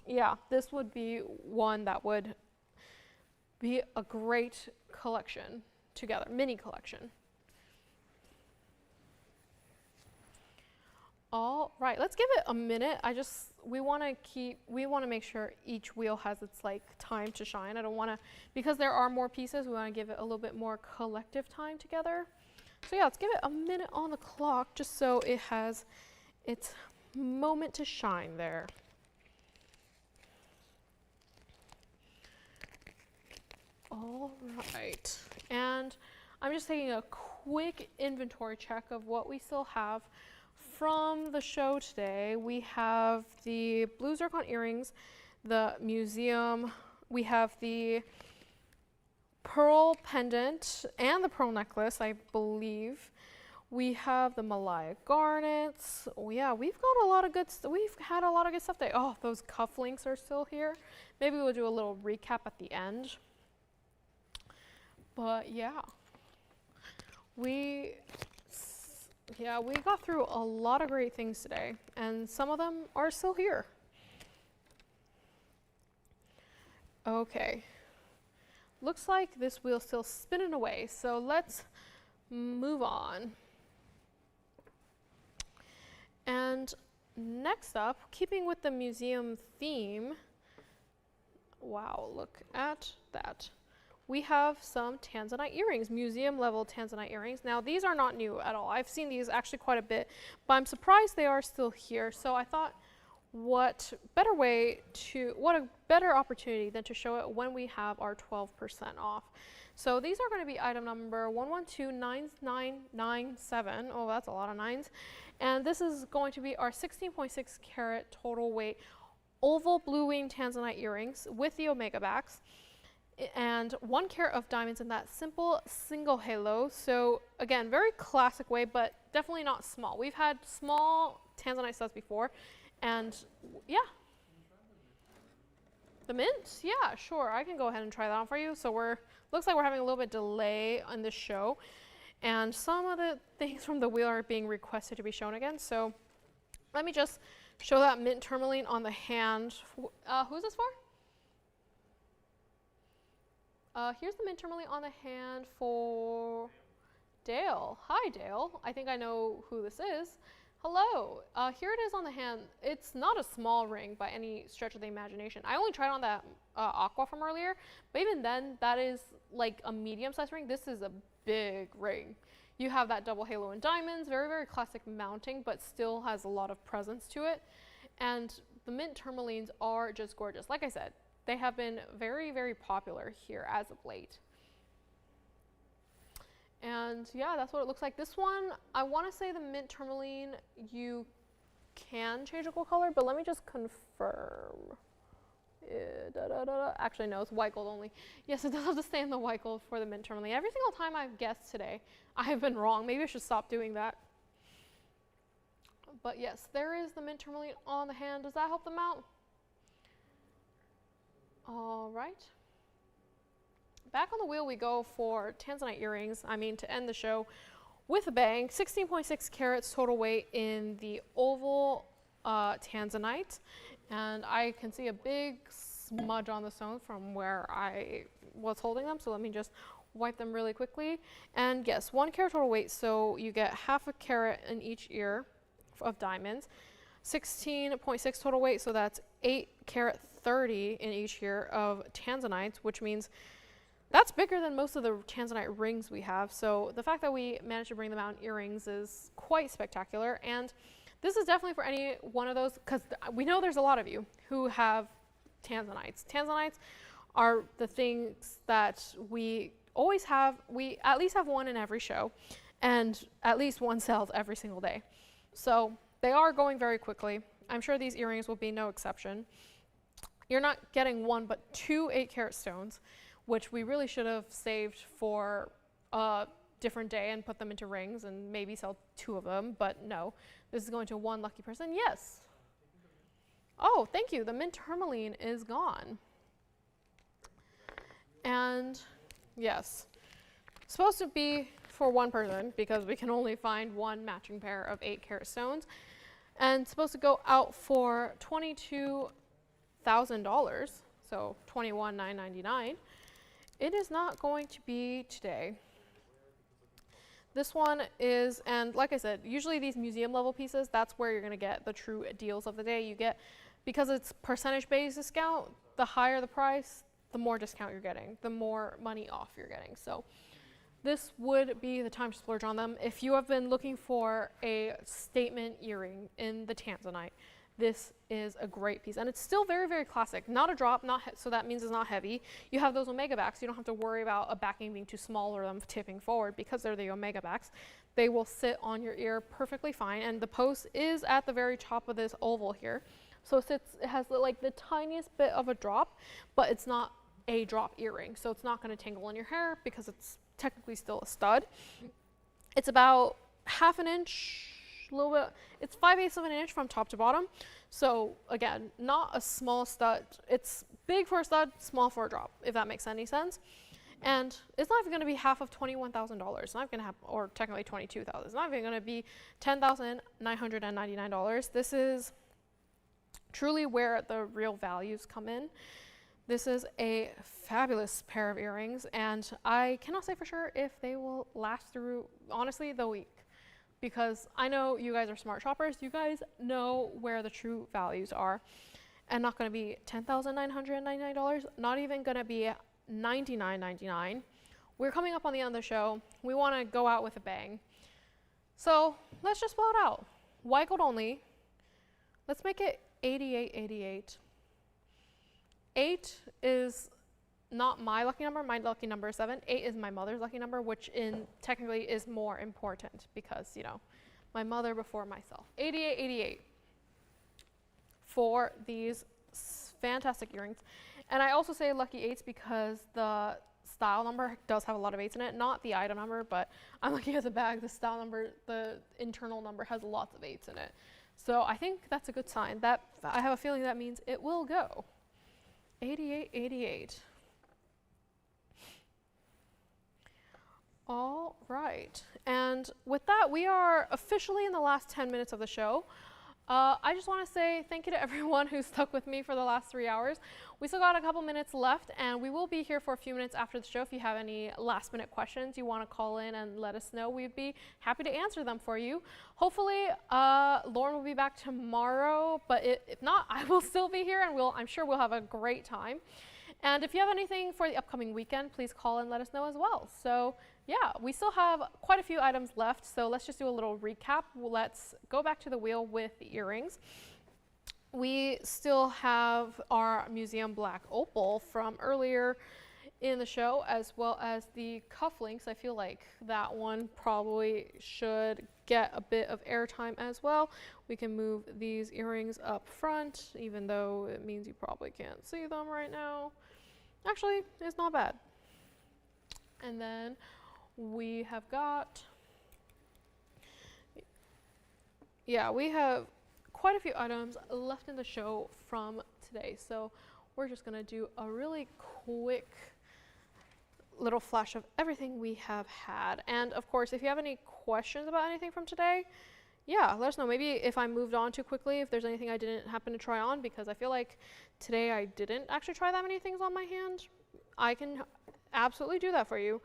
Yeah, this would be one that would be a great collection together, mini collection. All right, let's give it a minute. We want to make sure each wheel has its like time to shine. I don't want to, because there are more pieces, we want to give it a little bit more collective time together. So yeah, let's give it a minute on the clock just so it has its moment to shine there. All right, and I'm just taking a quick inventory check of what we still have from the show today. We have the blue zircon earrings, the museum, we have the pearl pendant and the pearl necklace, I believe. We have the Malaya garnets. Oh yeah, we've got a lot of good we've had a lot of good stuff today. Oh, those cufflinks are still here. Maybe we'll do a little recap at the end. But yeah, we got through a lot of great things today, and some of them are still here. Okay. Looks like this wheel's still spinning away, so let's move on. And next up, keeping with the museum theme, wow, look at that. We have some tanzanite earrings, museum level tanzanite earrings. Now these are not new at all. I've seen these actually quite a bit, but I'm surprised they are still here. So I thought, what a better opportunity than to show it when we have our 12% off. So these are going to be item number 1129997. Oh, that's a lot of nines. And this is going to be our 16.6 karat total weight oval blue wing tanzanite earrings with the omega backs, and 1 carat of diamonds in that simple single halo. So again, very classic way, but definitely not small. We've had small tanzanite studs before. And yeah, the mint, yeah, sure, I can go ahead and try that on for you. So looks like we're having a little bit delay on this show, and some of the things from the wheel are being requested to be shown again. So let me just show that mint tourmaline on the hand. Who's this for? Here's the mint tourmaline on the hand for Dale. Hi, Dale. I think I know who this is. Hello. Here it is on the hand. It's not a small ring by any stretch of the imagination. I only tried on that aqua from earlier, but even then, that is like a medium-sized ring. This is a big ring. You have that double halo in diamonds, very, very classic mounting, but still has a lot of presence to it. And the mint tourmalines are just gorgeous. Like I said, they have been very, very popular here as of late. And yeah, that's what it looks like. This one, I want to say the mint tourmaline, you can change the color, but let me just confirm. Actually, no, it's white gold only. Yes, it does have to stay in the white gold for the mint tourmaline. Every single time I've guessed today, I have been wrong. Maybe I should stop doing that. But yes, there is the mint tourmaline on the hand. Does that help them out? All right. Back on the wheel we go for tanzanite earrings. I mean, to end the show with a bang, 16.6 carats total weight in the oval tanzanite. And I can see a big smudge on the stone from where I was holding them. So let me just wipe them really quickly. And yes, 1 carat total weight. So you get half a carat in each ear of diamonds. 16.6 total weight. So that's 8 carat 30 in each ear of tanzanite, which means that's bigger than most of the tanzanite rings we have. So the fact that we managed to bring them out in earrings is quite spectacular. And this is definitely for any one of those, because we know there's a lot of you who have tanzanites. Tanzanites are the things that we always have. We at least have one in every show, and at least one sells every single day. So they are going very quickly. I'm sure these earrings will be no exception. You're not getting 1 but 2 8-carat stones, which we really should have saved for a different day and put them into rings and maybe sell 2 of them, but no. This is going to 1 lucky person. Yes. Oh, thank you. The mint tourmaline is gone. And yes, supposed to be for 1 person because we can only find 1 matching pair of 8-carat stones, and supposed to go out for $22,000, so $21,999. It is not going to be today. This one is, and like I said, usually these museum level pieces, that's where you're going to get the true deals of the day. You get, because it's percentage based discount, the higher the price, the more discount you're getting, the more money off you're getting. So this would be the time to splurge on them. If you have been looking for a statement earring in the tanzanite, this is a great piece, and it's still very, very classic. Not a drop, so that means it's not heavy. You have those omega backs. You don't have to worry about a backing being too small or them tipping forward because they're the omega backs. They will sit on your ear perfectly fine, and the post is at the very top of this oval here. So it has like the tiniest bit of a drop, but it's not a drop earring, so it's not going to tangle in your hair because it's technically still a stud. It's about half an inch. Little bit, it's 5/8 of an inch from top to bottom. So again, not a small stud. It's big for a stud, small for a drop, if that makes any sense. And it's not even going to be half of $21,000. It's not going to have, or technically $22,000. It's not even going to be $10,999. This is truly where the real values come in. This is a fabulous pair of earrings, and I cannot say for sure if they will last through, honestly, the week. Because I know you guys are smart shoppers. You guys know where the true values are. And not going to be $10,999. Not even going to be $99.99. We're coming up on the end of the show. We want to go out with a bang. So let's just blow it out. White gold only. Let's make it $88.88. 8 is not my lucky number. My lucky number is 7. 8 is my mother's lucky number, which technically is more important because, you know, my mother before myself. 88.88 for these fantastic earrings. And I also say lucky 8s because the style number does have a lot of 8s in it. Not the item number, but I'm looking at the bag. The style number, the internal number has lots of 8s in it. So I think that's a good sign. That I have a feeling that means it will go. 88.88. All right, and with that, we are officially in the last 10 minutes of the show. I just want to say thank you to everyone who stuck with me for the last 3 hours. We still got a couple minutes left, and we will be here for a few minutes after the show. If you have any last-minute questions you want to call in and let us know, we'd be happy to answer them for you. Hopefully, Lauren will be back tomorrow, but if not, I will still be here, and I'm sure we'll have a great time. And if you have anything for the upcoming weekend, please call and let us know as well. So yeah, we still have quite a few items left, so let's just do a little recap. Let's go back to the wheel with the earrings. We still have our museum black opal from earlier in the show, as well as the cufflinks. I feel like that one probably should get a bit of airtime as well. We can move these earrings up front, even though it means you probably can't see them right now. Actually, it's not bad. And then we have got, yeah, we have quite a few items left in the show from today. So we're just gonna do a really quick little flash of everything we have had. And of course, if you have any questions about anything from today, yeah, let us know. Maybe if I moved on too quickly, if there's anything I didn't happen to try on, because I feel like today I didn't actually try that many things on my hand. I can absolutely do that for you.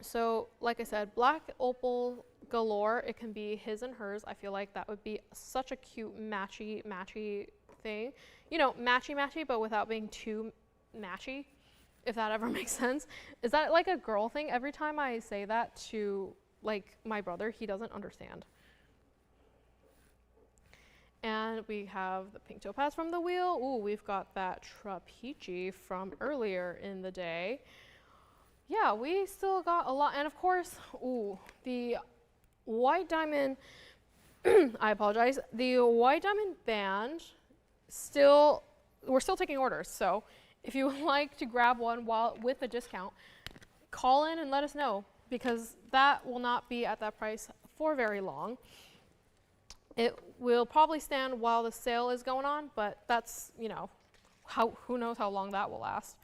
So like I said, black opal galore. It can be his and hers. I feel like that would be such a cute matchy thing. You know, matchy, but without being too matchy, if that ever makes sense. Is that like a girl thing? Every time I say that to like my brother, he doesn't understand. And we have the pink topaz from the wheel. Ooh, we've got that trapeze from earlier in the day. Yeah, we still got a lot. And of course, ooh, the white diamond, I apologize, the white diamond band, we're still taking orders. So if you would like to grab one with a discount, call in and let us know, because that will not be at that price for very long. It will probably stand while the sale is going on, but that's, you know, who knows how long that will last.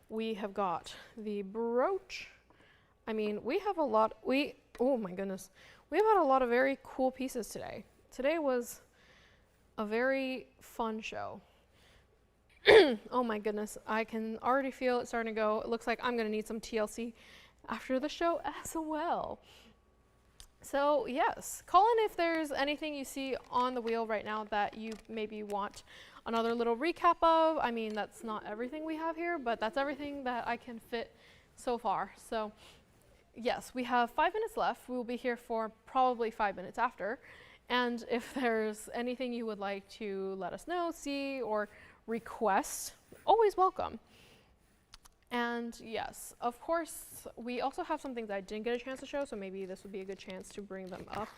We have got the brooch. I mean, we have a lot, oh my goodness. We've had a lot of very cool pieces today. Today was a very fun show. Oh my goodness, I can already feel it starting to go. It looks like I'm gonna need some TLC after the show as well. So yes, call in if there's anything you see on the wheel right now that you maybe want another little recap of. I mean, that's not everything we have here, but that's everything that I can fit so far. So yes, we have 5 minutes left. We will be here for probably 5 minutes after. And if there's anything you would like to let us know, see, or request, always welcome. And yes, of course, we also have some things I didn't get a chance to show, so maybe this would be a good chance to bring them up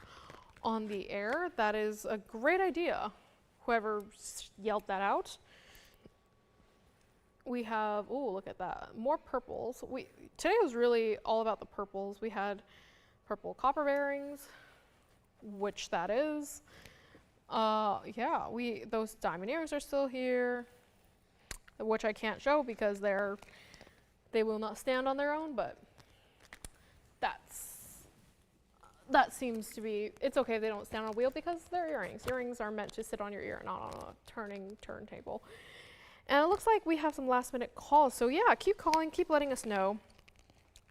on the air. That is a great idea, whoever yelled that out. We have, oh, look at that, more purples. Today was really all about the purples. We had purple copper bearings, which that is. Yeah, those diamond earrings are still here, which I can't show because they will not stand on their own, but that seems to be, it's okay if they don't stand on a wheel because they're earrings. Earrings are meant to sit on your ear, not on a turntable. And it looks like we have some last minute calls. So yeah, keep calling, keep letting us know.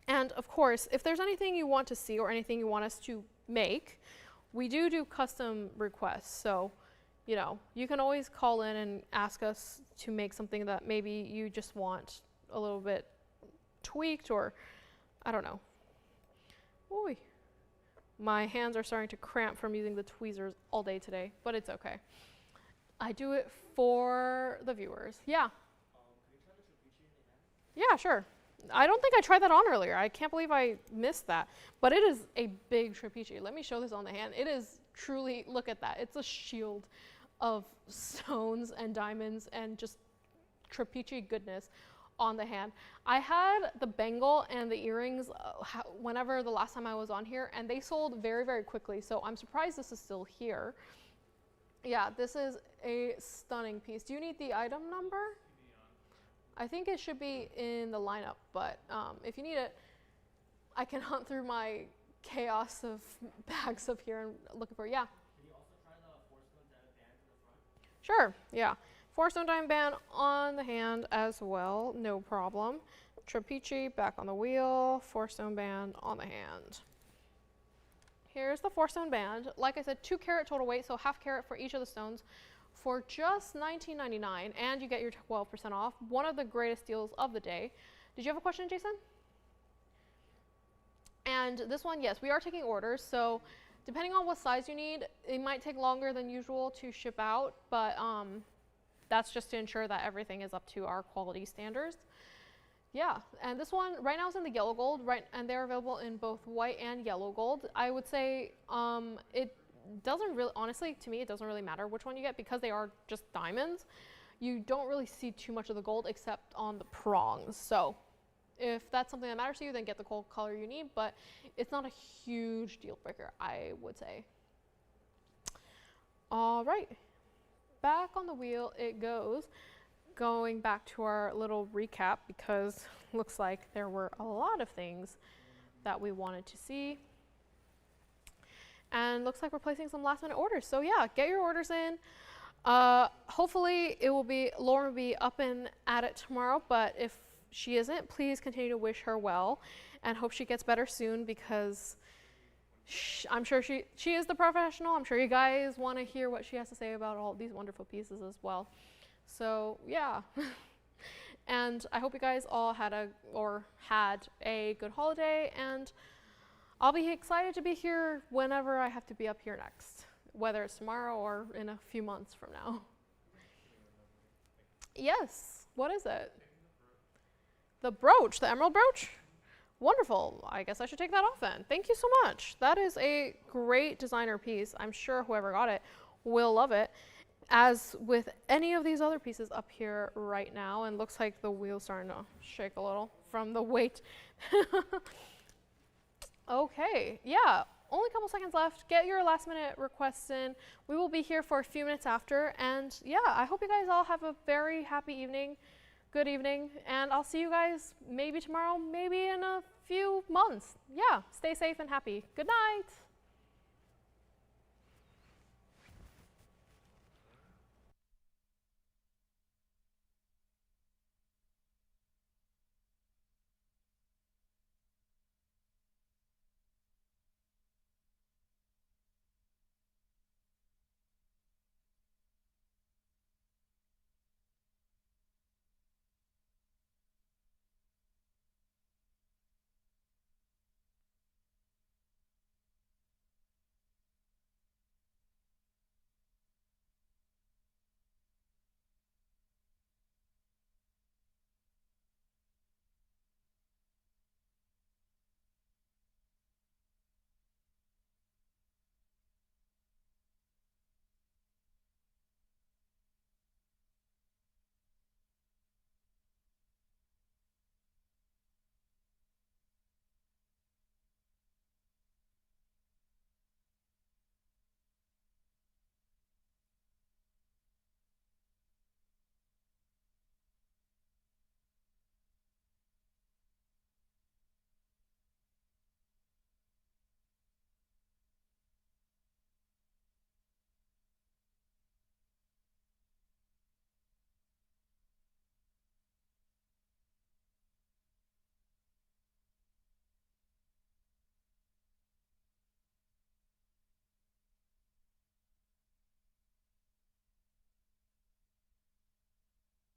And of course, if there's anything you want to see or anything you want us to make, we do custom requests. So, you know, you can always call in and ask us to make something that maybe you just want a little bit tweaked, or I don't know. Oy. My hands are starting to cramp from using the tweezers all day today, but it's okay. I do it for the viewers. Yeah. Can you try the trapeze in the hand? Yeah, sure. I don't think I tried that on earlier. I can't believe I missed that. But it is a big trapeze. Let me show this on the hand. It is truly, look at that. It's a shield of stones and diamonds and just trapeze goodness on the hand. I had the bangle and the earrings whenever the last time I was on here, and they sold very, very quickly. So I'm surprised this is still here. Yeah, this is a stunning piece. Do you need the item number? TVON. I think it should be in the lineup, but if you need it, I can hunt through my chaos of bags up here and looking for it. Yeah. Can you also try the 4-stone diamond band to the front? Sure, yeah. 4-stone diamond band on the hand as well, no problem. Trapeze back on the wheel, 4-stone band on the hand. Here's the 4-stone band. Like I said, 2 carat total weight, so half carat for each of the stones for just $19.99, and you get your 12% off. One of the greatest deals of the day. Did you have a question, Jason? And this one, yes, we are taking orders, so depending on what size you need, it might take longer than usual to ship out, but that's just to ensure that everything is up to our quality standards. Yeah, and this one right now is in the yellow gold, right, and they're available in both white and yellow gold. I would say it doesn't really, honestly, to me, it doesn't really matter which one you get because they are just diamonds. You don't really see too much of the gold except on the prongs. So if that's something that matters to you, then get the gold color you need, but it's not a huge deal breaker, I would say. All right. back on the wheel it goes. Going back to our little recap, because looks like there were a lot of things that we wanted to see. And looks like we're placing some last minute orders. So yeah, get your orders in. Hopefully Lauren will be up and at it tomorrow, but if she isn't, please continue to wish her well and hope she gets better soon, because I'm sure she is the professional. I'm sure you guys want to hear what she has to say about all these wonderful pieces as well. So yeah. And I hope you guys all had a good holiday, and I'll be excited to be here whenever I have to be up here next, whether it's tomorrow or in a few months from now. Yes, what is it? The brooch, the emerald brooch? Wonderful, I guess I should take that off then. Thank you so much. That is a great designer piece. I'm sure whoever got it will love it. As with any of these other pieces up here right now, and looks like the wheel's starting to shake a little from the weight. Okay, yeah, only a couple seconds left. Get your last minute requests in. We will be here for a few minutes after, and yeah, I hope you guys all have a very happy evening, good evening, and I'll see you guys maybe tomorrow, maybe in a few months. Yeah, stay safe and happy. Good night.